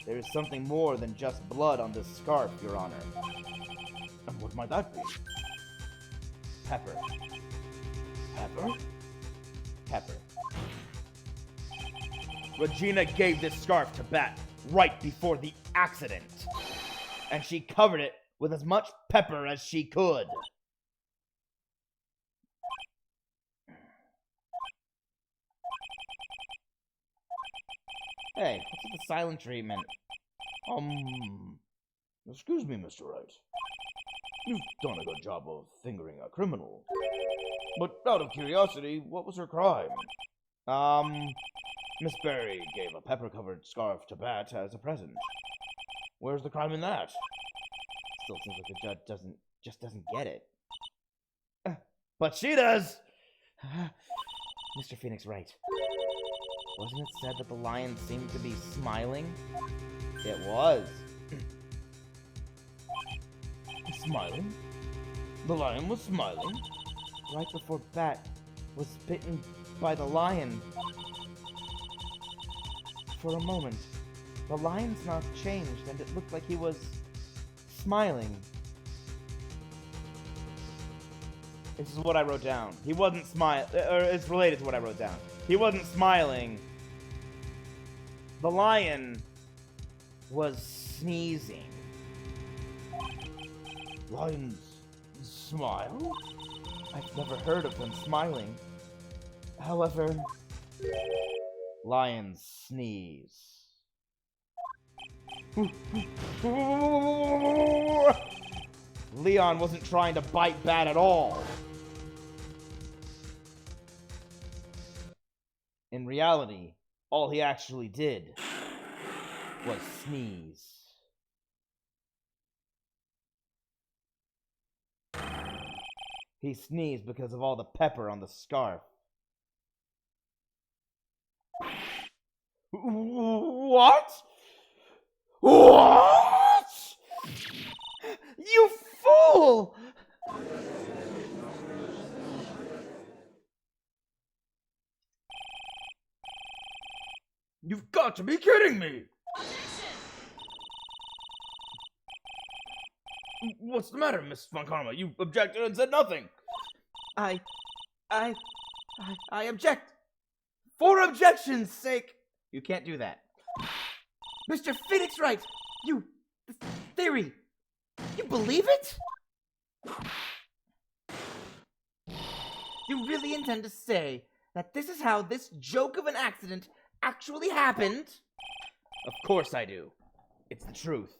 There is something more than just blood on this scarf, Your Honor. And what might that be? Pepper. Pepper? Pepper. Regina gave this scarf to Bat right before the accident, and she covered it with as much pepper as she could. Hey, what's with the silent treatment? Excuse me, Mr. Wright. You've done a good job of fingering a criminal. But out of curiosity, what was her crime? Miss Berry gave a pepper-covered scarf to Bat as a present. Where's the crime in that? Still seems like the judge doesn't get it. But she does! Mr. Phoenix Wright. Wasn't it said that the lion seemed to be smiling? It was. Smiling? The lion was smiling? Right before Bat was bitten by the lion. For a moment, the lion's mouth changed and it looked like he was smiling. This is what I wrote down. He wasn't smiling, or it's related to what I wrote down. He wasn't smiling. The lion was sneezing. Lions smile? I've never heard of them smiling. However, Lions sneeze. Leon wasn't trying to bite Bat at all. In reality, all he actually did was sneeze. He sneezed because of all the pepper on the scarf. What? What? You fool! You've got to be kidding me! What's the matter, Miss Von Karma? You objected and said nothing. I object. For objection's sake. You can't do that. Mr. Phoenix Wright, the theory, you believe it? You really intend to say that this is how this joke of an accident actually happened? Of course I do. It's the truth.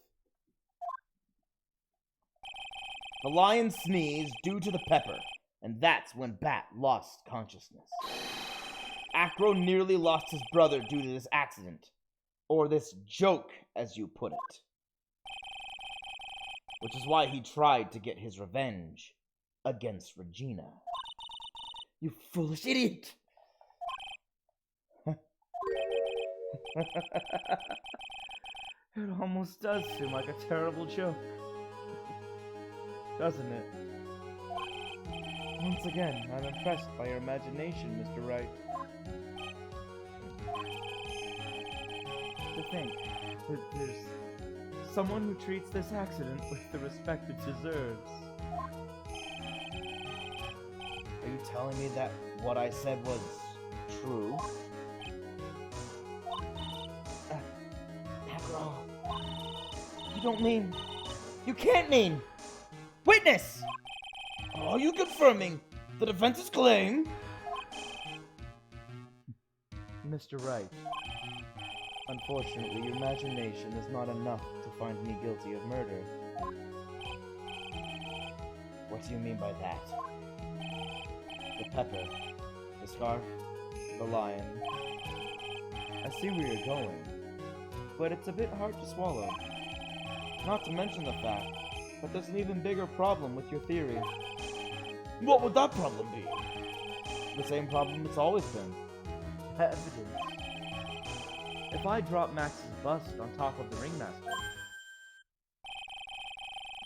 The lion sneezed due to the pepper, and that's when Bat lost consciousness. Acro nearly lost his brother due to this accident, or this joke, as you put it. Which is why he tried to get his revenge against Regina. You foolish idiot! It almost does seem like a terrible joke. Doesn't it? Once again, I'm impressed by your imagination, Mr. Wright. To think that there's someone who treats this accident with the respect it deserves. Are you telling me that what I said was true? Acro, you don't mean... You can't mean... Witness! Are you confirming the defense's claim? Mr. Wright, unfortunately, your imagination is not enough to find me guilty of murder. What do you mean by that? The pepper, the scarf, the lion. I see where you're going, but it's a bit hard to swallow. Not to mention the fact that there's an even bigger problem with your theory. What would that problem be? The same problem it's always been. Evidence. If I drop Max's bust on top of the ringmaster,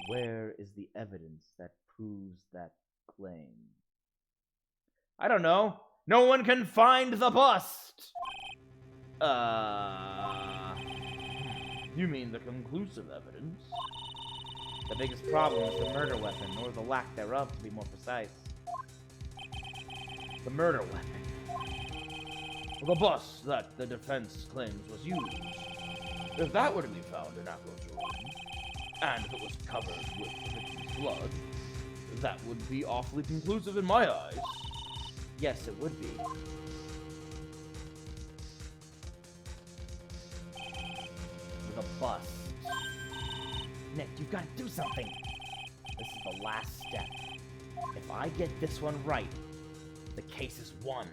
where is the evidence that proves that claim? I don't know. No one can find the bust! You mean the conclusive evidence? The biggest problem is the murder weapon, or the lack thereof, to be more precise. The murder weapon. The bust that the defense claims was used. If that were to be found in Acro's room, and if it was covered with the victim's blood, that would be awfully conclusive in my eyes. Yes, it would be. The bust. Nick, you've got to do something. This is the last step. If I get this one right, the case is won.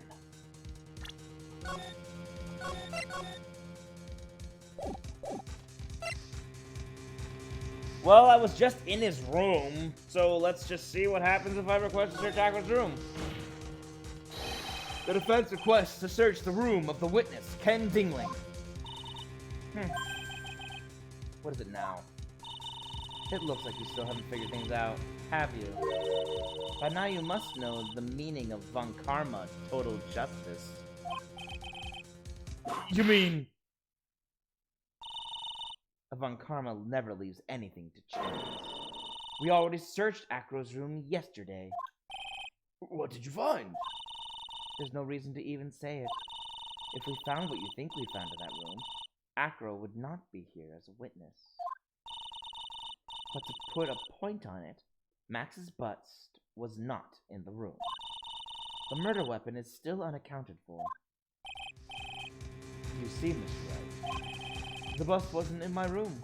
Well, I was just in his room, so let's just see what happens if I request to search Acro's room. The defense requests to search the room of the witness, Ken Dingling. What is it now? It looks like you still haven't figured things out, have you? By now you must know the meaning of Von Karma, total justice. You mean... Von Karma never leaves anything to chance. We already searched Acro's room yesterday. What did you find? There's no reason to even say it. If we found what you think we found in that room, Acro would not be here as a witness. But to put a point on it, Max's bust was not in the room. The murder weapon is still unaccounted for. You see, Mr. Wright, the bust wasn't in my room.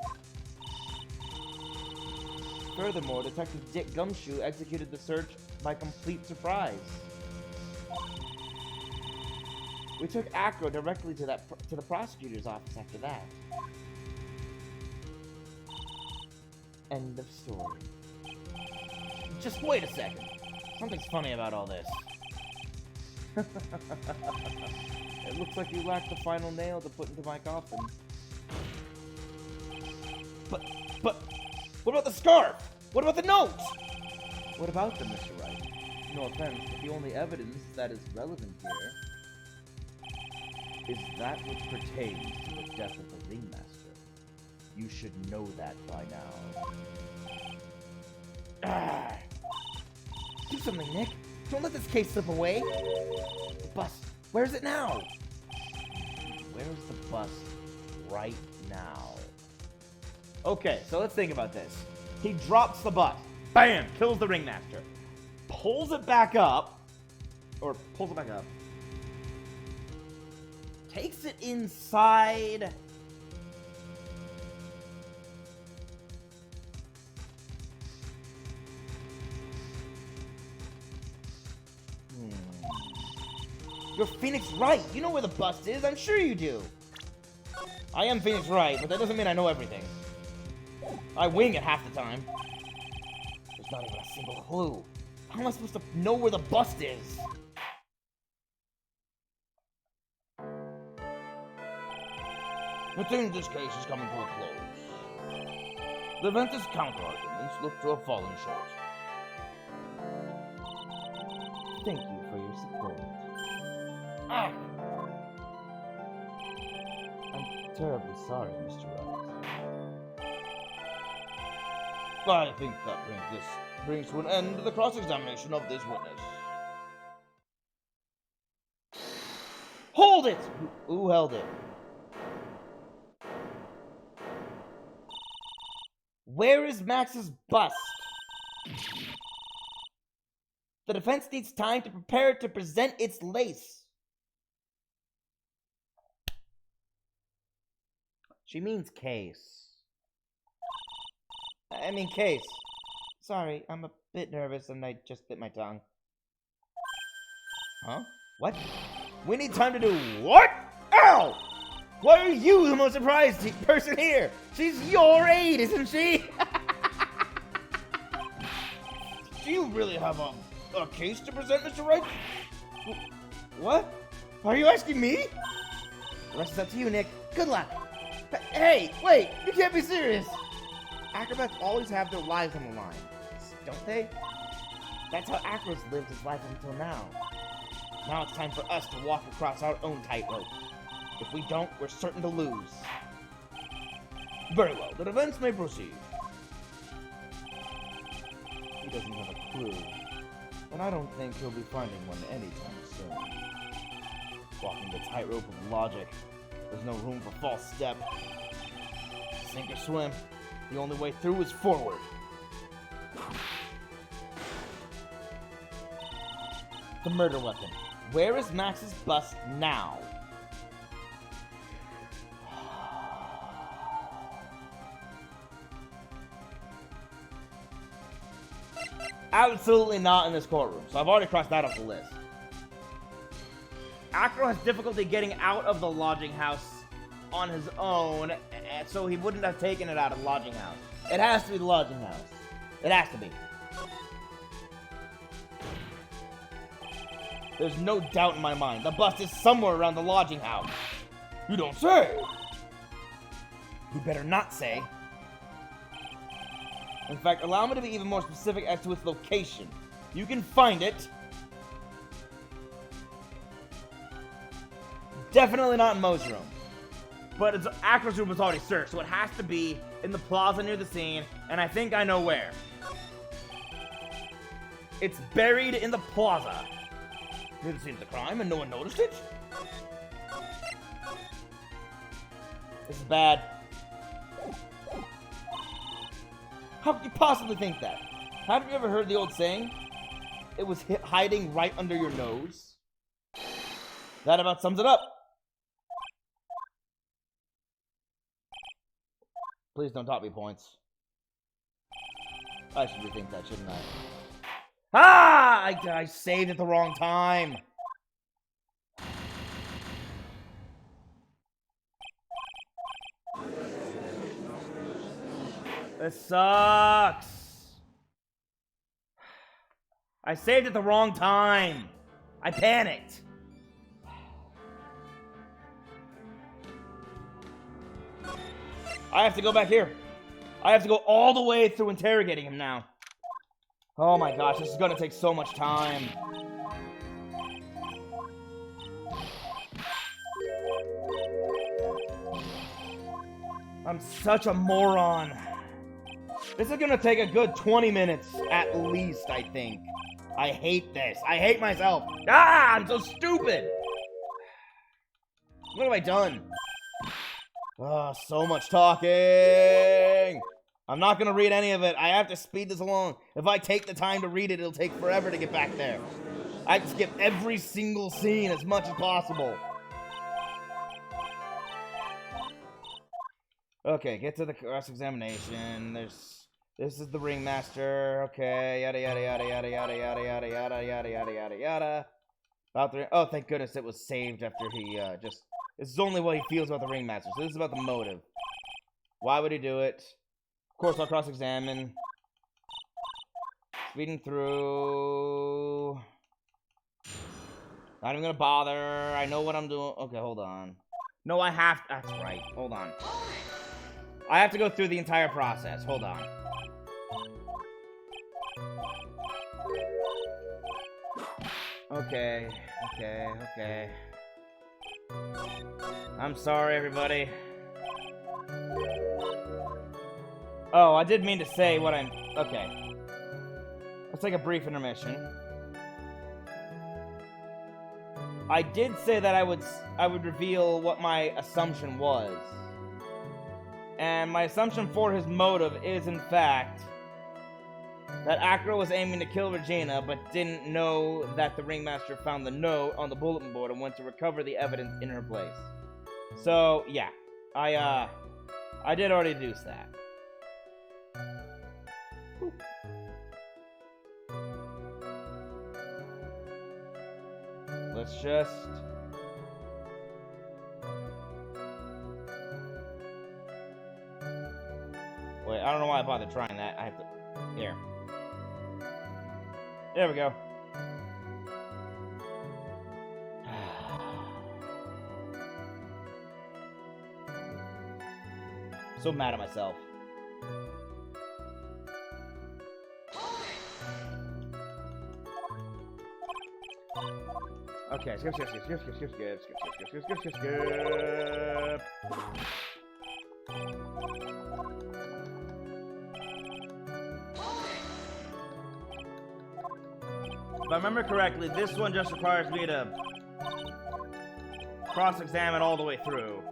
Furthermore, Detective Dick Gumshoe executed the search by complete surprise. We took Acro directly to the prosecutor's office after that. End of story. Just wait a second. Something's funny about all this. It looks like you lack the final nail to put into my coffin. But, what about the scarf? What about the note? What about them, Mr. Wright? No offense, but the only evidence that is relevant here is that which pertains to the death of the ringmaster. You should know that by now. Do something, Nick. Don't let this case slip away. The bust. Where's it now? Where's the bust right now? Okay, so let's think about this. He drops the bust. Bam! Kills the ringmaster. Pulls it back up. takes it inside. You're Phoenix Wright. You know where the bust is. I'm sure you do. I am Phoenix Wright, but that doesn't mean I know everything. I wing it half the time. There's not even a single clue. How am I supposed to know where the bust is? I think this case is coming to a close. The Ventus counter-arguments look to have fallen short. Thank you for your support. Ah! I'm terribly sorry, Mr. Wright. I think that brings to an end the cross-examination of this witness. Hold it! Who held it? Where is Max's bust? The defense needs time to prepare to present its lace. She means case. I mean case. Sorry, I'm a bit nervous and I just bit my tongue. Huh? What? We need time to do what? Ow! Why are you the most surprised person here? She's your aide, isn't she? Do you really have a case to present, Mr. Wright? What? Are you asking me? The rest is up to you, Nick. Good luck. Hey, wait! You can't be serious! Acrobats always have their lives on the line, don't they? That's how Acros lived his life until now. Now it's time for us to walk across our own tightrope. If we don't, we're certain to lose. Very well, the events may proceed. He doesn't have a clue, but I don't think he'll be finding one anytime soon. Walking the tightrope of logic, there's no room for false step. Sink or swim, the only way through is forward. The murder weapon. Where is Max's bust now? Absolutely not in this courtroom, so I've already crossed that off the list. Acro has difficulty getting out of the lodging house on his own, and so he wouldn't have taken it out of the lodging house. It has to be the lodging house. It has to be. There's no doubt in my mind. The bust is somewhere around the lodging house. You don't say! You better not say. In fact, allow me to be even more specific as to its location. You can find it. Definitely not in Mo's room. But Acro's room was already searched, so it has to be in the plaza near the scene, and I think I know where. It's buried in the plaza. Near the scene of the crime and no one noticed it? This is bad. How could you possibly think that? Haven't you ever heard the old saying? It was hiding right under your nose. That about sums it up. Please don't top me points. I should rethink that, shouldn't I? Ah! I saved at the wrong time. This sucks. I saved at the wrong time. I panicked. I have to go back here. I have to go all the way through interrogating him now. Oh my gosh, this is gonna take so much time. I'm such a moron. This is gonna take a good 20 minutes at least, I think. I hate this. I hate myself. Ah, I'm so stupid. What have I done? Oh, so much talking. I'm not gonna read any of it. I have to speed this along. If I take the time to read it, it'll take forever to get back there. I have to skip every single scene as much as possible. Okay, get to the cross-examination. This is the ringmaster. Okay, yada yada yada yada yada yada yada yada yada yada yada yada. About the oh, thank goodness it was saved after he just. This is only what he feels about the ringmaster. So this is about the motive. Why would he do it? Of course, I'll cross-examine. Speeding through. Not even gonna bother. I know what I'm doing. Okay, hold on. No, I have to. That's right. Hold on. I have to go through the entire process. Hold on. Okay. Okay. I'm sorry, everybody. Oh, I did mean to say what I'm... Okay. Let's take a brief intermission. I did say that I would reveal what my assumption was. And my assumption for his motive is, in fact, that Acro was aiming to kill Regina, but didn't know that the ringmaster found the note on the bulletin board and went to recover the evidence in her place. So, yeah. I did already deduce that. Let's just... Wait, I don't know why I bothered trying that. I have to... Here. There we go. So mad at myself. Okay, skip. If I remember correctly, this one just requires me to cross-examine all the way through.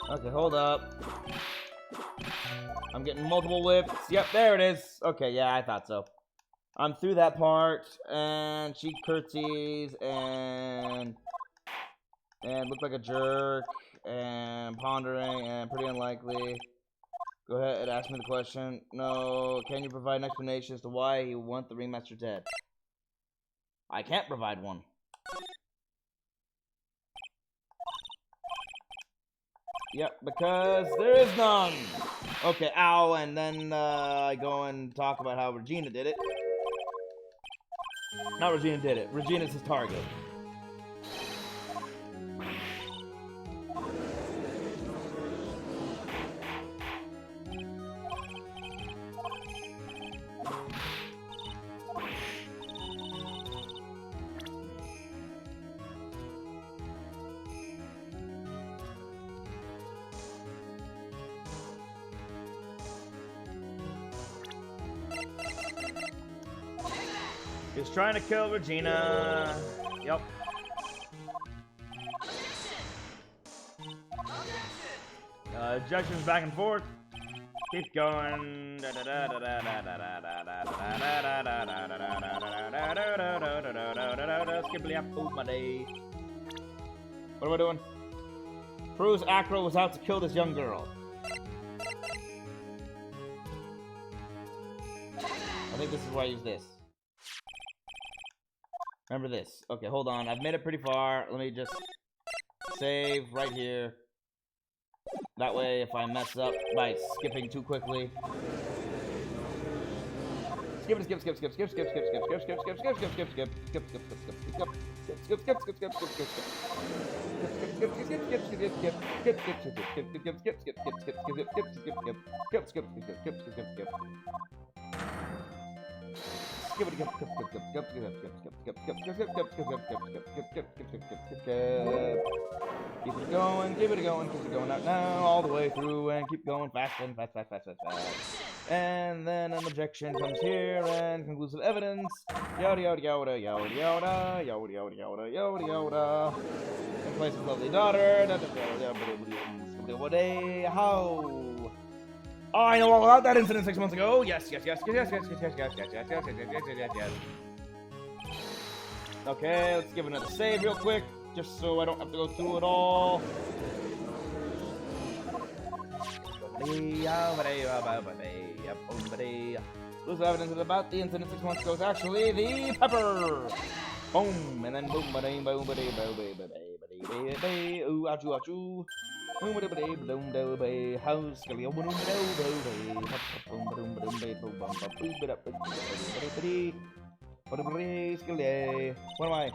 Okay, hold up. I'm getting multiple whips. Yep, there it is. Okay, yeah, I thought so. I'm through that part, and she curtsies, and looked like a jerk, and pondering, and pretty unlikely. Go ahead and ask me the question. No, can you provide an explanation as to why you want the ringmaster dead? I can't provide one. Yep, because there is none. Okay, ow, and then I go and talk about how Regina did it. Not Regina did it. Regina's his target. He's trying to kill Regina. Yep. Ejections back and forth. Keep going. Skippily up. Oh, my day. What am I doing? Proves Acro was out to kill this young girl. I think this is why I use this. Remember this. Okay, hold on. I've made it pretty far. Let me just save right here. That way, if I mess up by skipping too quickly. Skip. Keep it going, keep it going out now, all the way through, and keep going fast. And then an objection comes here, and conclusive evidence. Yada yada yada yada yada yada yada yada yada yada. In place of lovely daughter. How? Oh, I know all about that incident 6 months ago. Yes, yes, yes, yes, yes, yes, yes, yes, yes, yes, yes, yes, yes, yes, yes, yes. Okay, let's give another save real quick, just so I don't have to go through it all. Loose evidence is about the incident 6 months ago is actually the pepper. Boom, and then boom, ba-ding, boom, ba-ding, boom, ba-ding, ooh, achoo, achoo. Boom, ba-ding, ba-ding, boom, boom, ba-ding, house, boom, boom, boom, boom, boom, boom, boom, boom, what am I?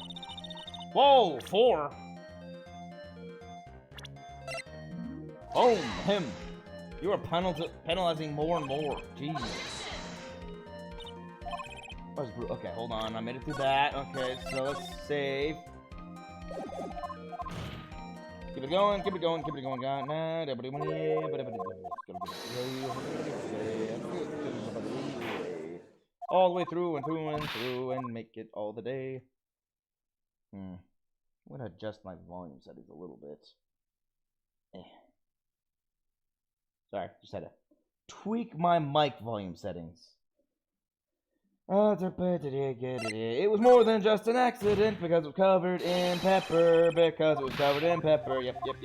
Whoa, 4. Boom, him. You are penalizing more and more. Jeez. Okay, hold on. I made it through that. Okay, so let's save. Keep it going, keep it going, keep it going. All the way through and through and through and make it all the day. I'm gonna adjust my volume settings a little bit. Sorry, just had to tweak my mic volume settings. It was more than just an accident because it was covered in pepper. Because it was covered in pepper. Yep. That's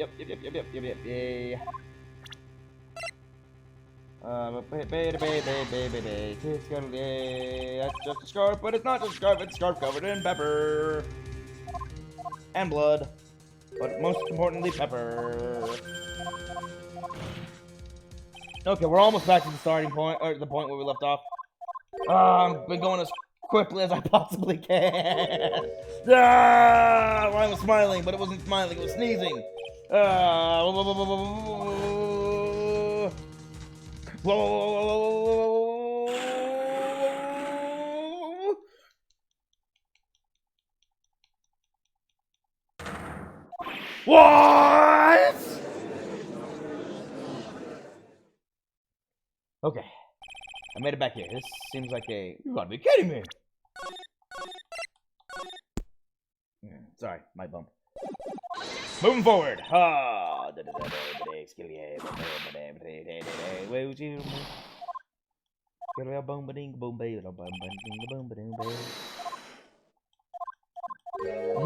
just a scarf, but it's not just a scarf. It's a scarf covered in pepper and blood, but most importantly, pepper. Okay, we're almost back to the starting point, or the point where we left off. I've been going as quickly as I possibly can. Well, I was smiling, but it wasn't smiling, it was sneezing. What? Okay. I made it back here. This seems like a... You gotta be kidding me! Sorry, my bump. Moving forward! He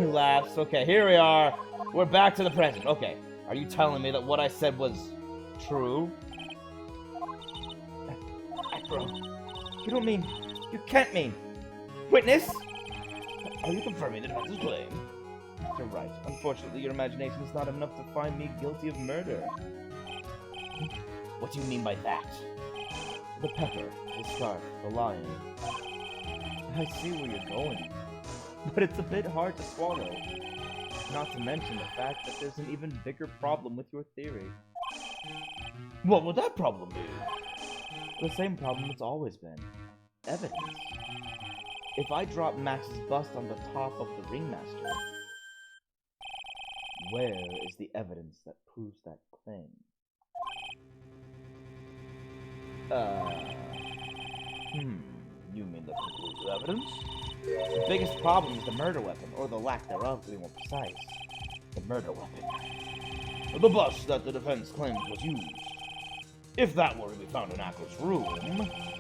laughs. Okay, here we are. We're back to the present. Okay. Are you telling me that what I said was true? Bro, you don't mean... You can't mean... Witness? Are you confirming the defense's claim? You're right. Unfortunately, your imagination is not enough to find me guilty of murder. What do you mean by that? The pepper, the scarf, the lion. I see where you're going. But it's a bit hard to swallow. Not to mention the fact that there's an even bigger problem with your theory. What would that problem be? The same problem it's always been. Evidence. If I drop Max's bust on the top of the Ringmaster, where is the evidence that proves that claim? You mean the conclusive evidence? The biggest problem is the murder weapon, or the lack thereof, to be more precise. The murder weapon. The bust that the defense claims was used. If that were to be found in Ackler's room,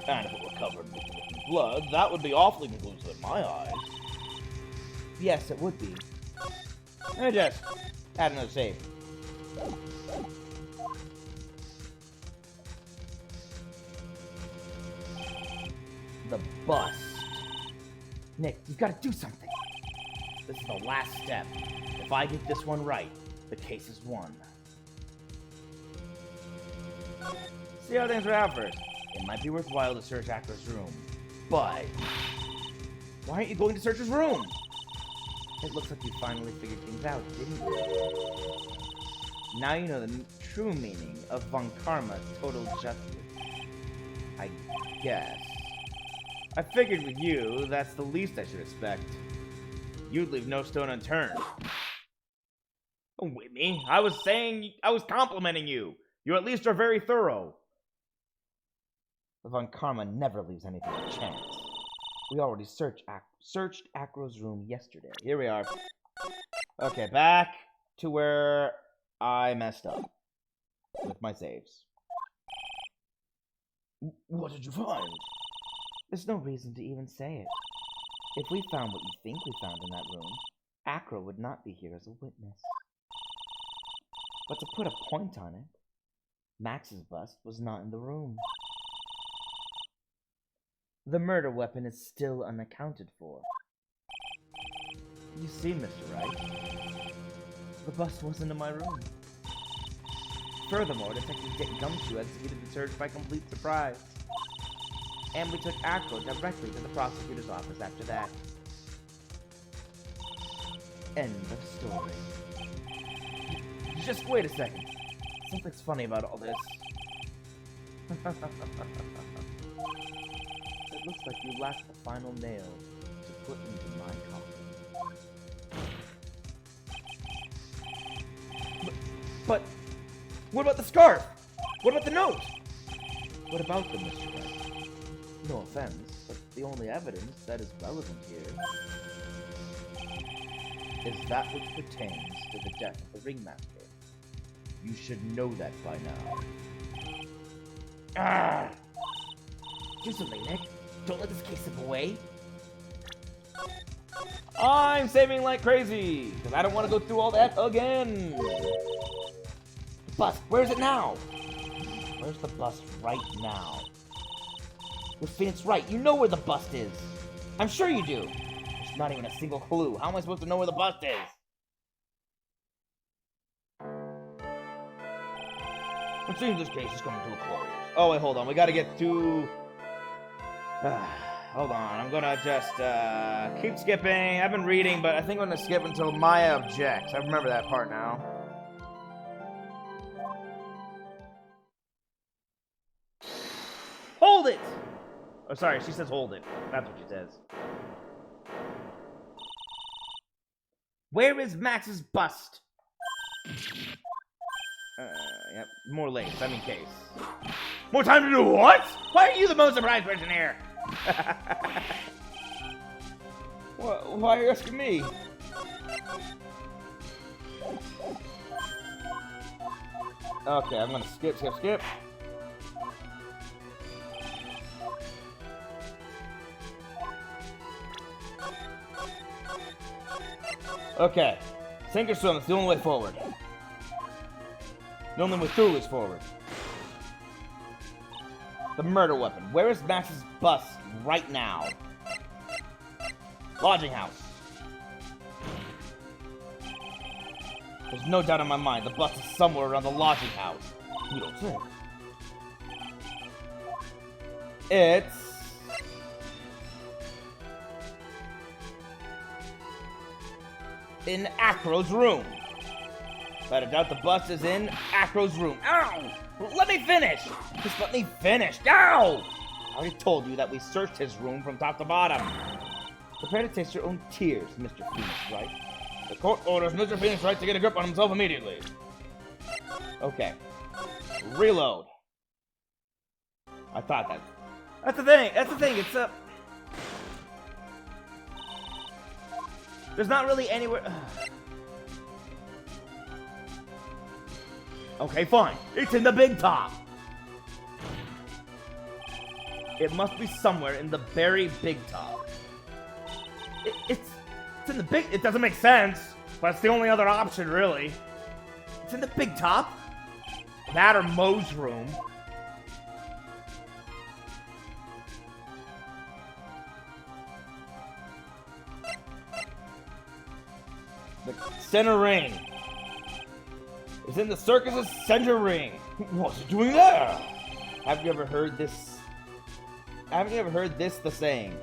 and if it were covered with blood, that would be awfully conclusive in my eyes. Yes, it would be. I just add another save. The bust. Nick, you've got to do something. This is the last step. If I get this one right, the case is won. See how things are out first. It might be worthwhile to search Ackler's room, but why aren't you going to search his room? It looks like you finally figured things out, didn't you? Now you know the true meaning of Von Karma's total justice. I guess. I figured with you, that's the least I should expect. You'd leave no stone unturned. Don't whip me. I was complimenting you. You at least are very thorough. The Von Karma never leaves anything to chance. We already searched Acro's room yesterday. Here we are. Okay, back to where I messed up with my saves. What did you find? There's no reason to even say it. If we found what you think we found in that room, Acro would not be here as a witness. But to put a point on it, Max's bust was not in the room. The murder weapon is still unaccounted for. You see, Mr. Wright, the bust wasn't in my room. Furthermore, Detective Dick Gumshoe executed the search by complete surprise. And we took Acro directly to the prosecutor's office after that. End of story. Just wait a second. Something's funny about all this. It looks like you lack the final nail to put into my coffin. But what about the scarf? What about the note? What about them, Mr. Wright? No offense, but the only evidence that is relevant here is that which pertains to the death of the ringmaster. You should know that by now. Ah! Do something, Nick. Don't let this case slip away. I'm saving like crazy, because I don't want to go through all that again. The bust, where is it now? Where's the bust right now? With Phoenix Wright, you know where the bust is. I'm sure you do. There's not even a single clue. How am I supposed to know where the bust is? It seems this case is coming to a close. Oh, wait, hold on. We gotta get to... hold on. I'm gonna just keep skipping. I've been reading, but I think I'm gonna skip until Maya objects. I remember that part now. Hold it! Oh, sorry. She says hold it. That's what she says. Where is Max's bust? Yep. More lace. I mean case. More time to do what? Why are you the most surprised person here? Why are you asking me? Okay, I'm gonna skip. Okay. Sink or swim, it's the only way forward. The only way through is forward. The murder weapon. Where is Max's bust right now? Lodging house. There's no doubt in my mind the bust is somewhere around the lodging house. You don't say. It's... in Acro's room. Without a doubt, the bust is in Acro's room. Ow! Let me finish! Just let me finish. Ow! I already told you that we searched his room from top to bottom. Prepare to taste your own tears, Mr. Phoenix Wright. The court orders Mr. Phoenix Wright to get a grip on himself immediately. Okay. Reload. I thought that. That's the thing. It's there's not really anywhere. Okay, fine. It's in the big top. It must be somewhere in the very big top. It's in the big. It doesn't make sense, but it's the only other option, really. It's in the big top. That or Moe's room. The center ring. It's in the circus's center ring. What's it doing there? Have you ever heard this? Haven't you ever heard this the saying?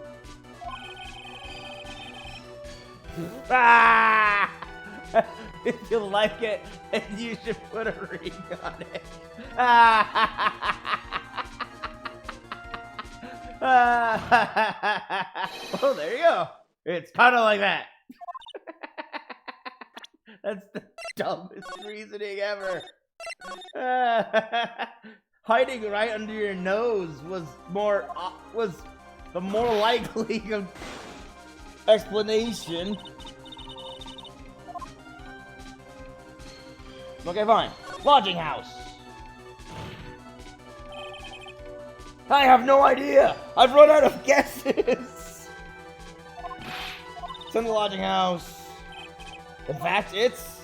Ah! If you like it, you should put a ring on it. Oh, there you go. It's kind of like that. That's the dumbest reasoning ever. hiding right under your nose was the more likely explanation. Okay, fine. Lodging house. I have no idea. I've run out of guesses. It's in the lodging house. In fact, it's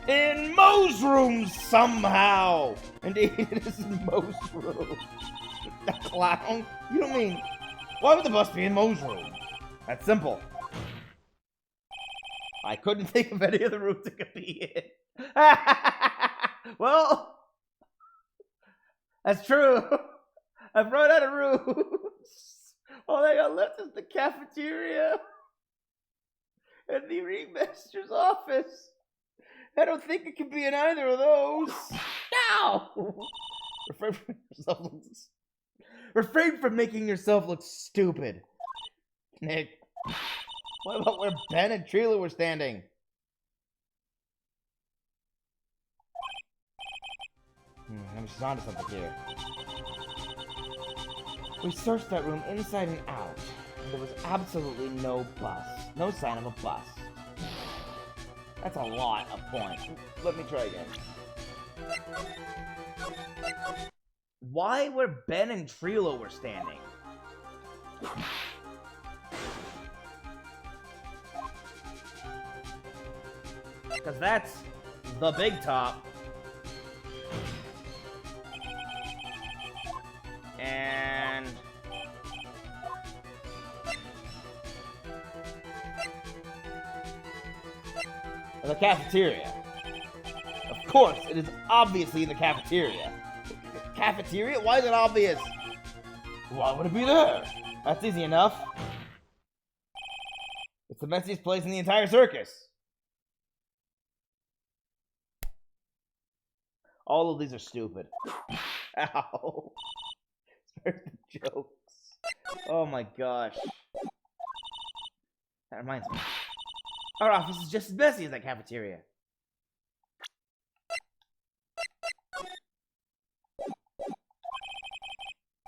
in Moe's room somehow. Indeed, it is in Moe's room. The clown? You don't mean... Why would the bus be in Moe's room? That's simple. I couldn't think of any other rooms it could be in. Well, that's true. I've run out of rooms. All I got left is the cafeteria and the ringmaster's office. I don't think it could be in either of those. No! Refrain from making yourself look stupid. Nick, what about where Ben and Trila were standing? I'm just onto something here. We searched that room inside and out, and there was absolutely no bus. No sign of a bus. That's a lot of points. Let me try again. Why where Ben and Trilo were standing? Because that's the big top. And... the cafeteria. Of course, it is obviously in the cafeteria. Cafeteria? Why is it obvious? Why would it be there? That's easy enough. It's the messiest place in the entire circus. All of these are stupid. Ow. Spare the jokes. Oh my gosh. That reminds me. Our office is just as messy as that cafeteria.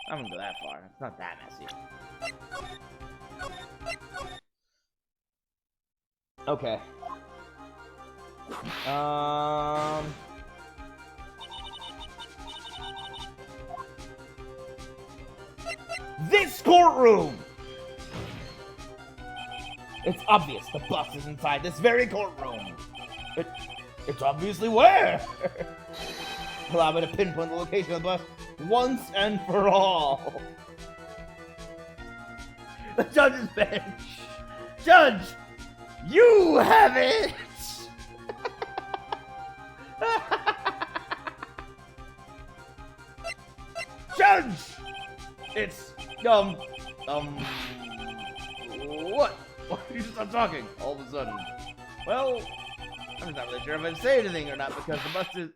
I wouldn't go that far. It's not that messy. Okay. This courtroom! It's obvious the bus is inside this very courtroom. It's obviously where? Allow me to pinpoint the location of the bus once and for all. The judge's bench. Judge, you have it! Judge! It's, what? Why did you stop talking all of a sudden? Well, I'm not really sure if I'd say anything or not because the bus is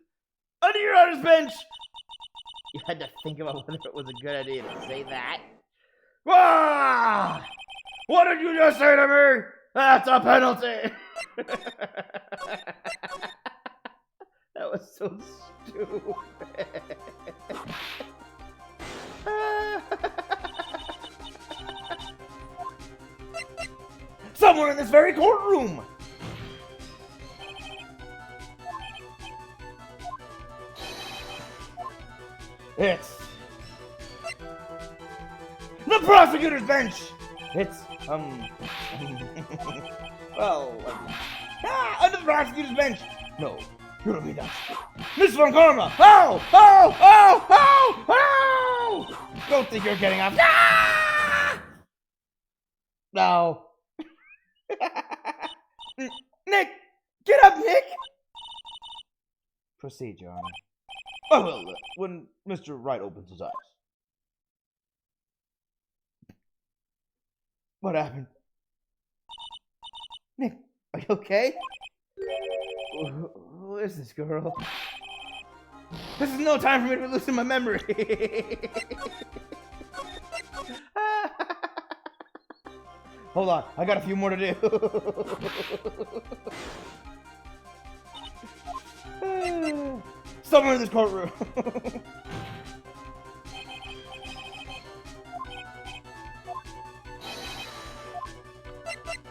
under your honor's bench! You had to think about whether it was a good idea to say that. Ah! What did you just say to me? That's a penalty! That was so stupid. Somewhere in this very courtroom! It's the prosecutor's bench! It's, well, under the prosecutor's bench! No, you don't mean that. Miss Von Karma! Oh! Oh! Oh! Oh! Oh! Don't think you're getting off. Ah! No. Nick! Get up, Nick! Proceed, Your Honor. Oh, well, when Mr. Wright opens his eyes. What happened? Nick, are you okay? Who is this girl? This is no time for me to be losing my memory. Hold on, I got a few more to do. Somewhere in this courtroom.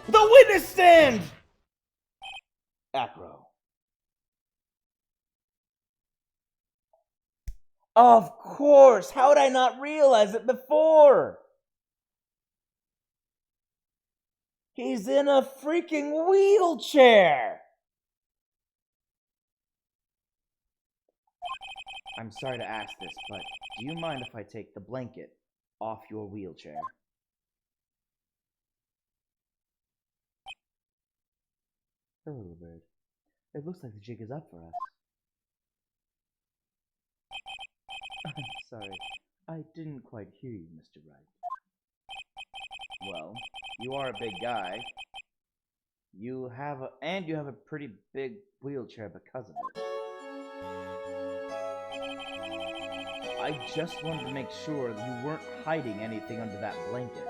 The witness stand! Acro. Of course! How would I not realize it before? He's in a freaking wheelchair! I'm sorry to ask this, but do you mind if I take the blanket off your wheelchair? Hello, little bird. It looks like the jig is up for us. I'm sorry. I didn't quite hear you, Mr. Wright. Well, you are a big guy. You have a pretty big wheelchair because of it. I just wanted to make sure that you weren't hiding anything under that blanket.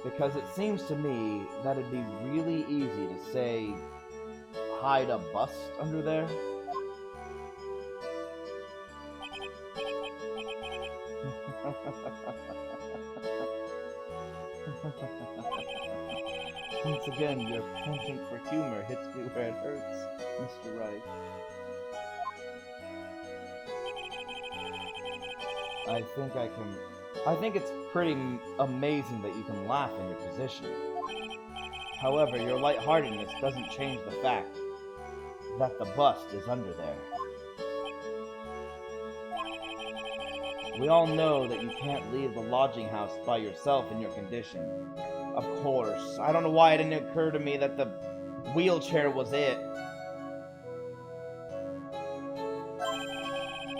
Because it seems to me that it'd be really easy to say, hide a bust under there. Once again, your penchant for humor hits me where it hurts, Mr. Wright. I think it's pretty amazing that you can laugh in your position. However, your lightheartedness doesn't change the fact that the bust is under there. We all know that you can't leave the lodging house by yourself in your condition. Of course. I don't know why it didn't occur to me that the wheelchair was it.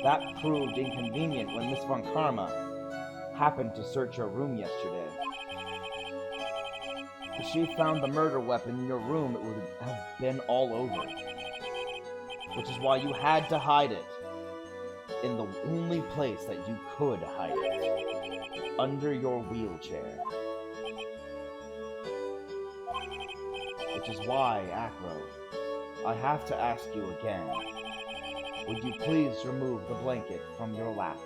That proved inconvenient when Miss Von Karma happened to search your room yesterday. If she found the murder weapon in your room, it would have been all over. Which is why you had to hide it in the only place that you could hide it, under your wheelchair. Which is why, Acro, I have to ask you again, would you please remove the blanket from your lap?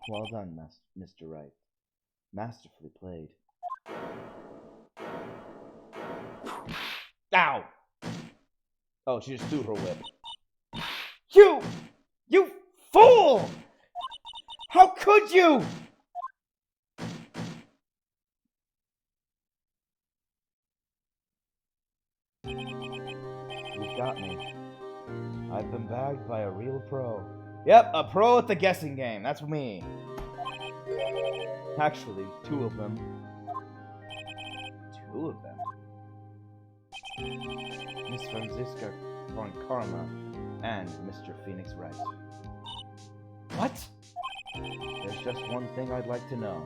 Well done, Mr. Wright. Masterfully played. Ow! Oh, she just threw her whip. You fool! How could you? You've got me. I've been bagged by a real pro. Yep, a pro at the guessing game. That's me. Actually, two of them. Two of them? Miss Franziska Von Karma and Mr. Phoenix Wright. What? There's just one thing I'd like to know.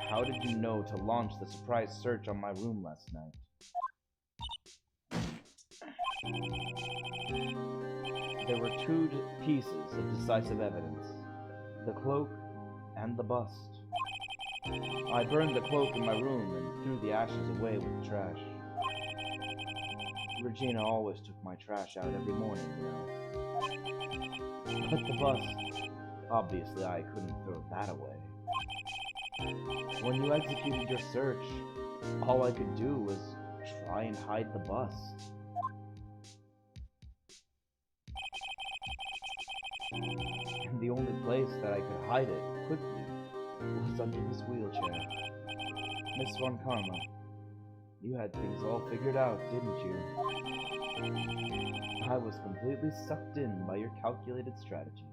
How did you know to launch the surprise search on my room last night? There were two pieces of decisive evidence. The cloak and the bust. I burned the cloak in my room and threw the ashes away with the trash. Regina always took my trash out every morning, you know. But the bust, obviously I couldn't throw that away. When you executed your search, all I could do was try and hide the bust. And the only place that I could hide it quickly was under this wheelchair. Miss Von Karma, you had things all figured out, didn't you? I was completely sucked in by your calculated strategy.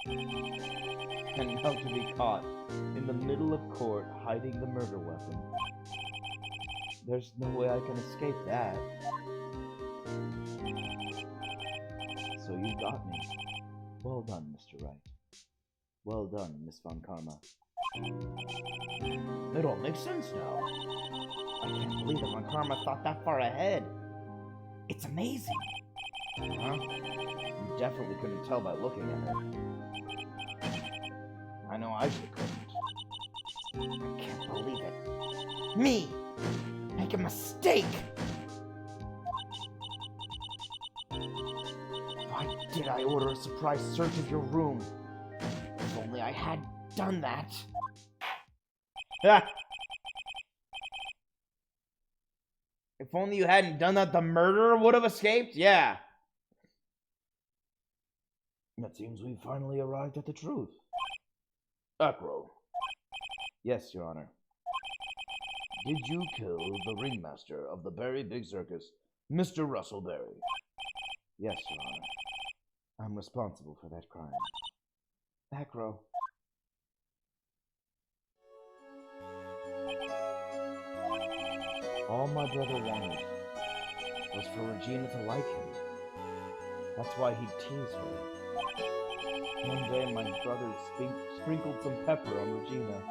And now to be caught in the middle of court hiding the murder weapon. There's no way I can escape that. So you got me. Well done, Mr. Wright. Well done, Miss Von Karma. It all makes sense now. I can't believe that Von Karma thought that far ahead. It's amazing. Huh? You definitely couldn't tell by looking at her. I know I sure couldn't. I can't believe it. Me! Make a mistake! Why did I order a surprise search of your room? If only I had done that. Ah! If only you hadn't done that, the murderer would have escaped? Yeah. It seems we've finally arrived at the truth. Acro, Yes, Your Honor. did you kill the ringmaster of the Berry Big Circus, Mr. Russell Berry? Yes, Your Honor. I'm responsible for that crime. Acro. All my brother wanted was for Regina to like him. That's why he'd tease her. One day, my brother sprinkled some pepper on Regina.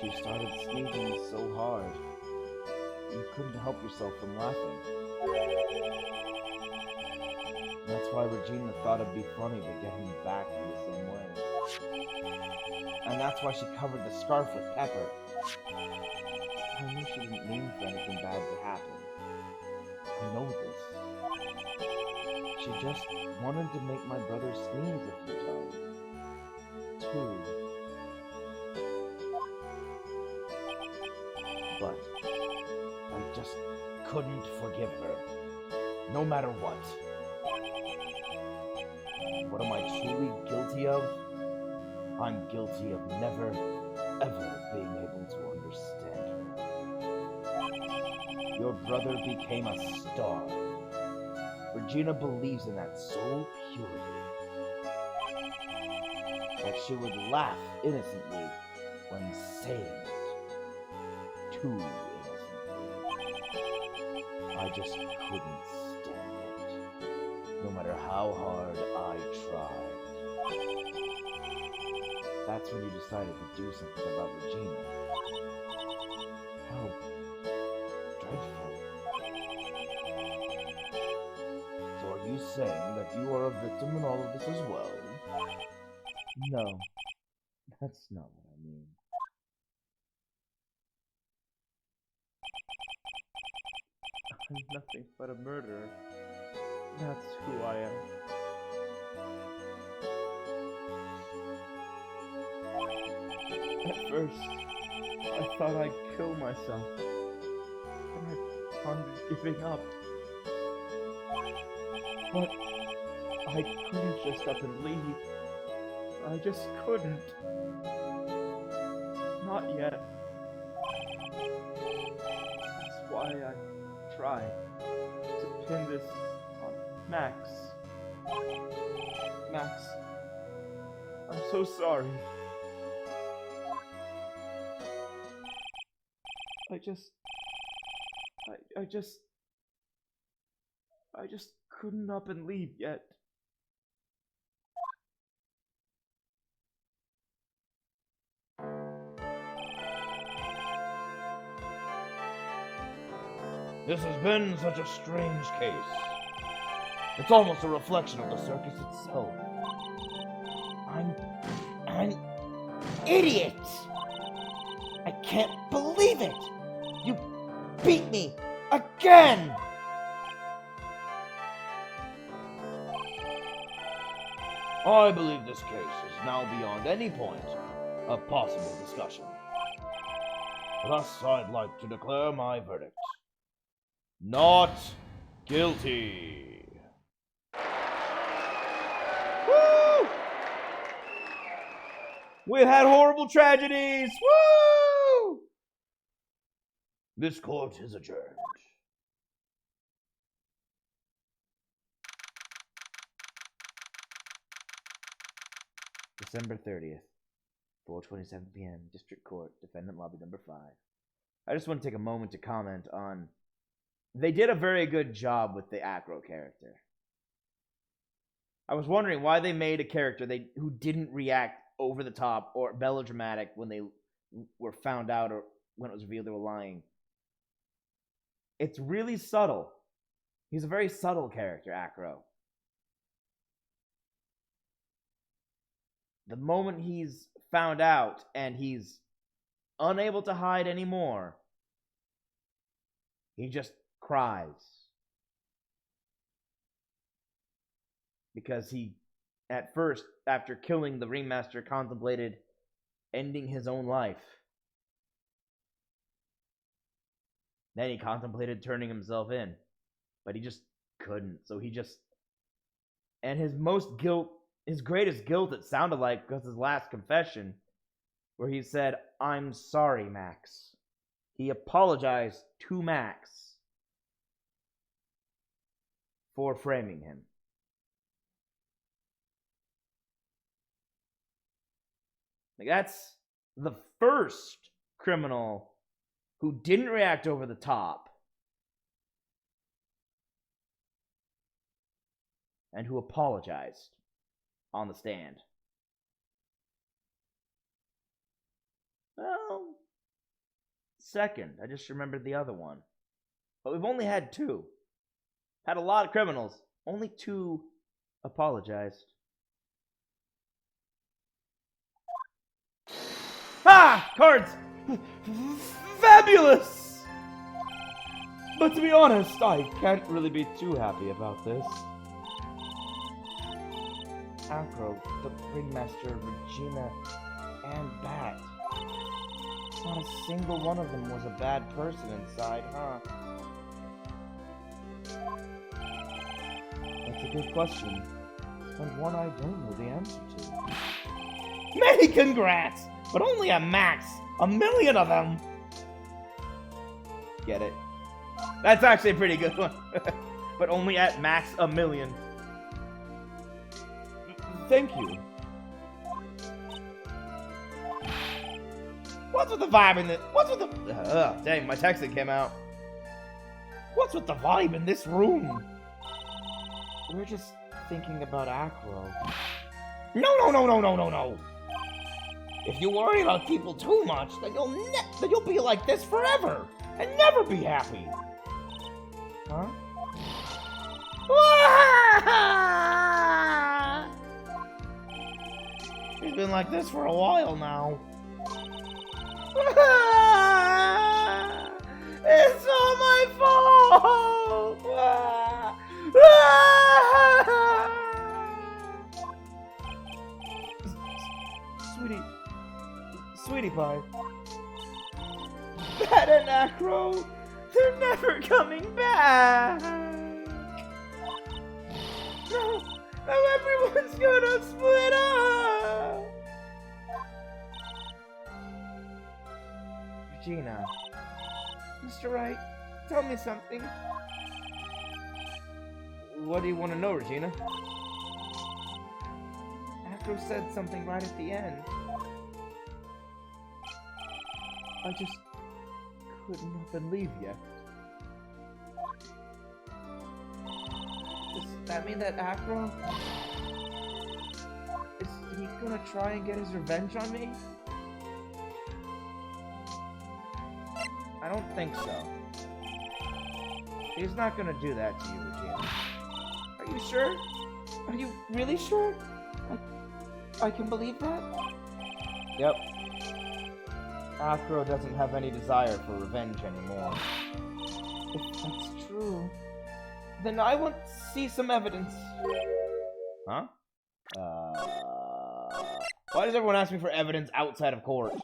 She started sneezing so hard, you couldn't help yourself from laughing. That's why Regina thought it'd be funny to get him back in the same way. And that's why she covered the scarf with pepper. I knew she didn't mean for anything bad to happen. I know this. She just wanted to make my brother sneeze a few times. Too. But I just couldn't forgive her. No matter what. What am I truly guilty of? I'm guilty of never, ever being able to understand her. Your brother became a star. Regina believes in that so purely that she would laugh innocently when saying it. Too innocently. I just couldn't stand it. No matter how hard I tried. That's when you decided to do something about Regina. How dreadful. So are you saying that you are a victim in all of this as well? No, that's not what I mean. I'm nothing but a murderer. That's who I am. At first, I thought I'd kill myself. And I pondered giving up. But I couldn't just up and leave. I just couldn't. Not yet. That's why I tried to pin this on Max. Max, I'm so sorry. I just couldn't up and leave yet. This has been such a strange case. It's almost a reflection of the circus itself. I'm an idiot! I can't believe it! You beat me again! I believe this case is now beyond any point of possible discussion. Thus, I'd like to declare my verdict. Not guilty. Woo! We've had horrible tragedies! Woo! This court is adjourned. December 30th, 4:27 p.m., District Court, Defendant Lobby Number 5. I just want to take a moment to comment on... They did a very good job with the Acro character. I was wondering why they made a character who didn't react over the top or melodramatic when they were found out or when it was revealed they were lying. It's really subtle. He's a very subtle character, Acro. The moment he's found out and he's unable to hide anymore, he just cries. Because he, at first, after killing the ringmaster, contemplated ending his own life. Then he contemplated turning himself in, but he just couldn't. So he just, and his greatest guilt, it sounded like, was his last confession, where he said, "I'm sorry, Max." He apologized to Max for framing him. Like, that's the first criminal who didn't react over the top and who apologized on the stand. Well, second. I just remembered the other one. But we've only had two. Had a lot of criminals. Only two apologized. Ah! Cards! Fabulous! But to be honest, I can't really be too happy about this. Acro, the ringmaster, Regina, and Bat. Not a single one of them was a bad person inside, huh? That's a good question, and one I don't know the answer to. Many congrats! But only a max! 1,000,000 of them! Get it? That's actually a pretty good one. But only at max 1,000,000. Thank you. What's with the vibe in this? What's with the... dang, my texting came out. What's with the vibe in this room? We're just thinking about Acro. No. If you worry about people too much, then you'll be like this forever and never be happy. Huh? He's been like this for a while now. It's all my fault! Sweetie pie. Bat and Acro, they're never coming back! No, everyone's gonna split up! Regina. Mr. Wright, tell me something. What do you want to know, Regina? Acro said something right at the end. I just couldn't up and leave yet. Does that mean that Acro... is he gonna try and get his revenge on me? I don't think so. He's not gonna do that to you, Regina. Are you sure? Are you really sure? I can believe that? Yep. Acro doesn't have any desire for revenge anymore. If that's true, then I want to see some evidence. Huh? Why does everyone ask me for evidence outside of court?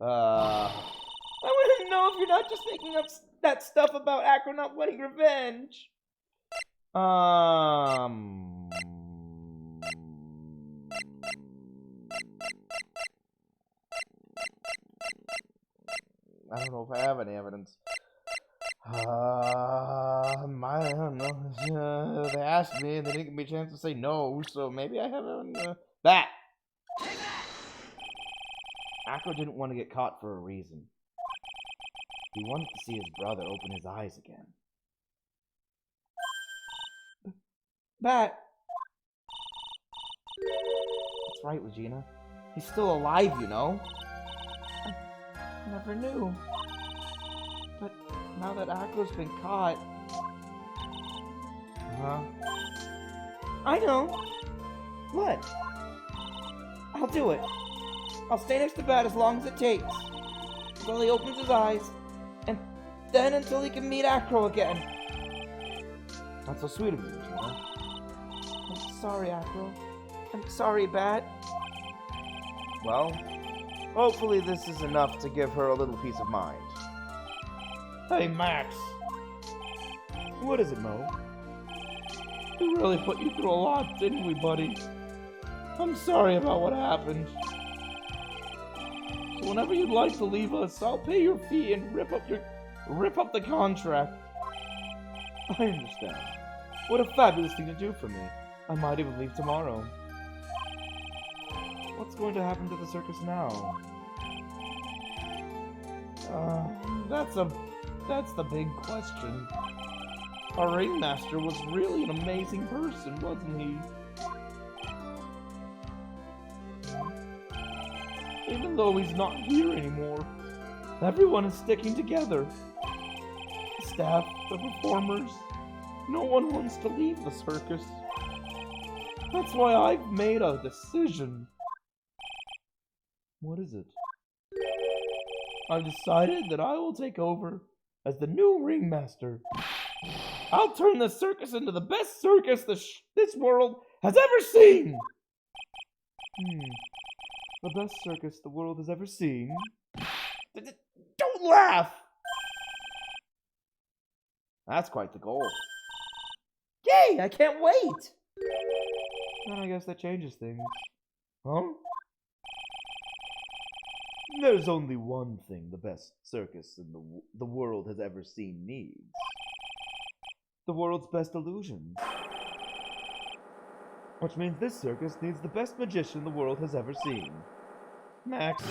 I want to know if you're not just making up that stuff about Acro not wanting revenge. I don't know if I have any evidence. I don't know. They asked me and they didn't give me a chance to say no, so maybe I haven't. That! Acro didn't want to get caught for a reason. He wanted to see his brother open his eyes again. Bat! That's right, Regina. He's still alive, you know? I never knew. But now that Acro's been caught... I know! What? I'll do it. I'll stay next to Bat as long as it takes. Until he opens his eyes. And then until he can meet Acro again. That's so sweet of you, Regina. sorry, Acro. I'm sorry, Bat. Well, hopefully this is enough to give her a little peace of mind. Hey, Max. What is it, Mo? We really put you through a lot, didn't we, buddy? I'm sorry about what happened. So whenever you'd like to leave us, I'll pay your fee and rip up the contract. I understand. What a fabulous thing to do for me. I might even leave tomorrow. What's going to happen to the circus now? That's the big question. Our ringmaster was really an amazing person, wasn't he? Even though he's not here anymore, everyone is sticking together. The staff, the performers, no one wants to leave the circus. That's why I've made a decision. What is it? I've decided that I will take over as the new ringmaster. I'll turn the circus into the best circus this world has ever seen! The best circus the world has ever seen? Don't laugh! That's quite the goal. Yay! I can't wait! Then I guess that changes things. Huh? There's only one thing the best circus in the world has ever seen needs. The world's best illusions. Which means this circus needs the best magician the world has ever seen. Max.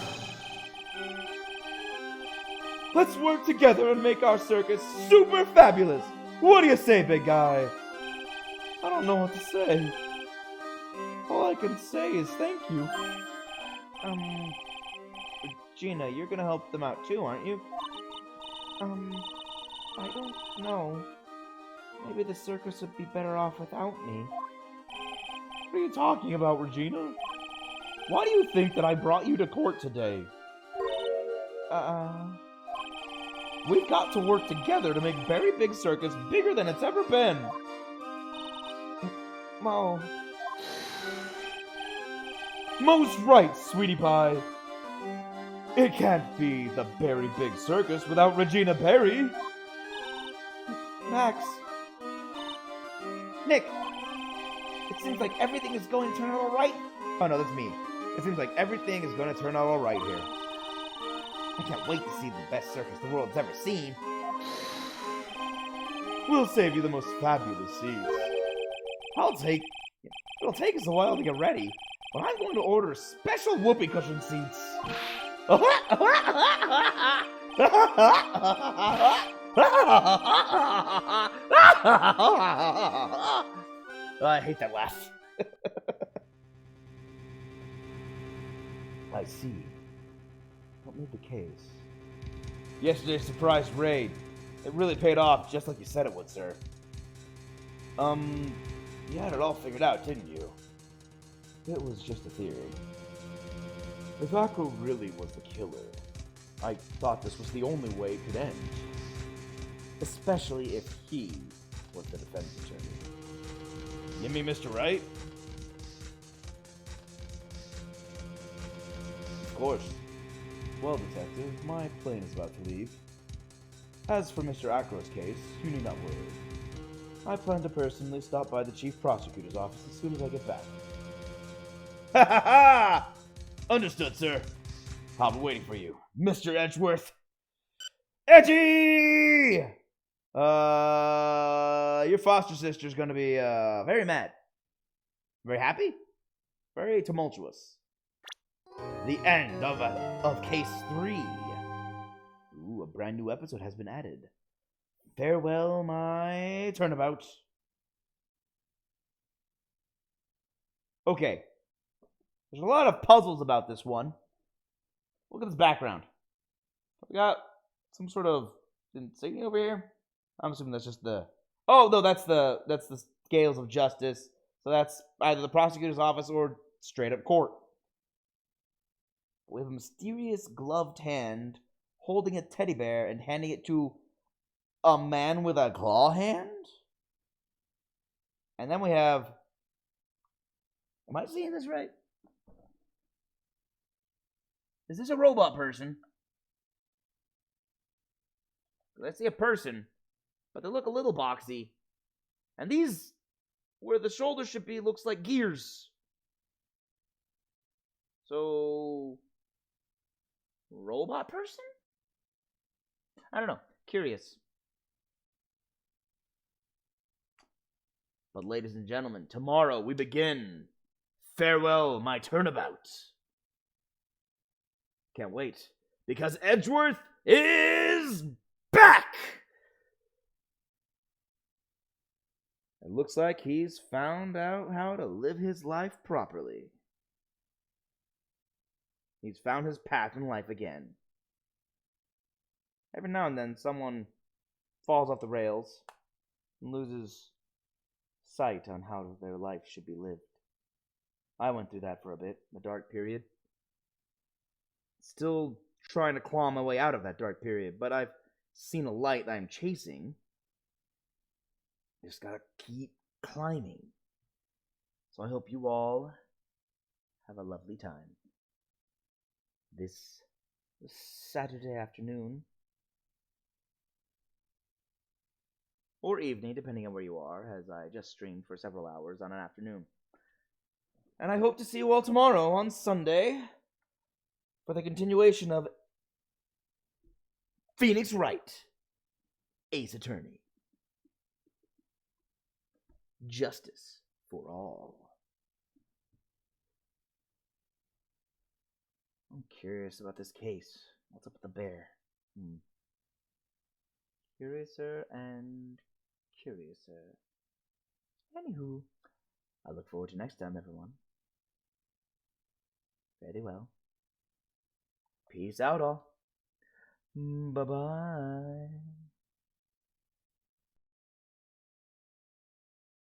Let's work together and make our circus super fabulous! What do you say, big guy? I don't know what to say. All I can say is thank you. Gina, you're gonna help them out too, aren't you? I don't know. Maybe the circus would be better off without me. What are you talking about, Regina? Why do you think that I brought you to court today? We've got to work together to make Berry Big Circus bigger than it's ever been. Mo. Mo's right, sweetie pie. It can't be the Berry Big Circus without Regina Berry. Max. Nick, it seems like everything is going to turn out all right. Oh no, that's me. It seems like everything is going to turn out all right here. I can't wait to see the best circus the world's ever seen. We'll save you the most fabulous seats. It'll take us a while to get ready, but I'm going to order special whoopee cushion seats. I hate that laugh. I see. What made the case? Yesterday's surprise raid. It really paid off, just like you said it would, sir. You had it all figured out, didn't you? It was just a theory. If Akko really was the killer, I thought this was the only way it could end. Especially if he was the defense attorney. You mean Mr. Wright? Of course. Well, Detective, my plane is about to leave. As for Mr. Akro's case, you need not worry. I plan to personally stop by the Chief Prosecutor's office as soon as I get back. Ha ha ha! Understood, sir. I'll be waiting for you, Mr. Edgeworth. Edgy! Your foster sister's gonna be, very mad. Very happy? Very tumultuous. The end of Case 3. Ooh, a brand new episode has been added. Farewell, my turnabout. Okay. There's a lot of puzzles about this one. Look at this background. We got some sort of insignia over here. I'm assuming that's just the... Oh, no, that's the scales of justice. So that's either the prosecutor's office or straight up court. We have a mysterious gloved hand holding a teddy bear and handing it to a man with a claw hand. And then we have Am I seeing this right? Is this a robot person? I see a person, but they look a little boxy. And these, where the shoulders should be, looks like gears. So, robot person? I don't know. Curious. But ladies and gentlemen, tomorrow we begin. Farewell, my turnabout. Can't wait. Because Edgeworth is back! It looks like he's found out how to live his life properly. He's found his path in life again. Every now and then, someone falls off the rails and loses sight on how their life should be lived. I went through that for a bit, the dark period. Still trying to claw my way out of that dark period, but I've seen a light I'm chasing. Just gotta keep climbing. So I hope you all have a lovely time this Saturday afternoon. Or evening, depending on where you are, as I just streamed for several hours on an afternoon. And I hope to see you all tomorrow on Sunday for the continuation of Phoenix Wright, Ace Attorney. Justice for all. I'm curious about this case. What's up with the bear? Curiouser and curiouser. Anywho, I look forward to next time, everyone. Very well. Peace out, all. Bye-bye.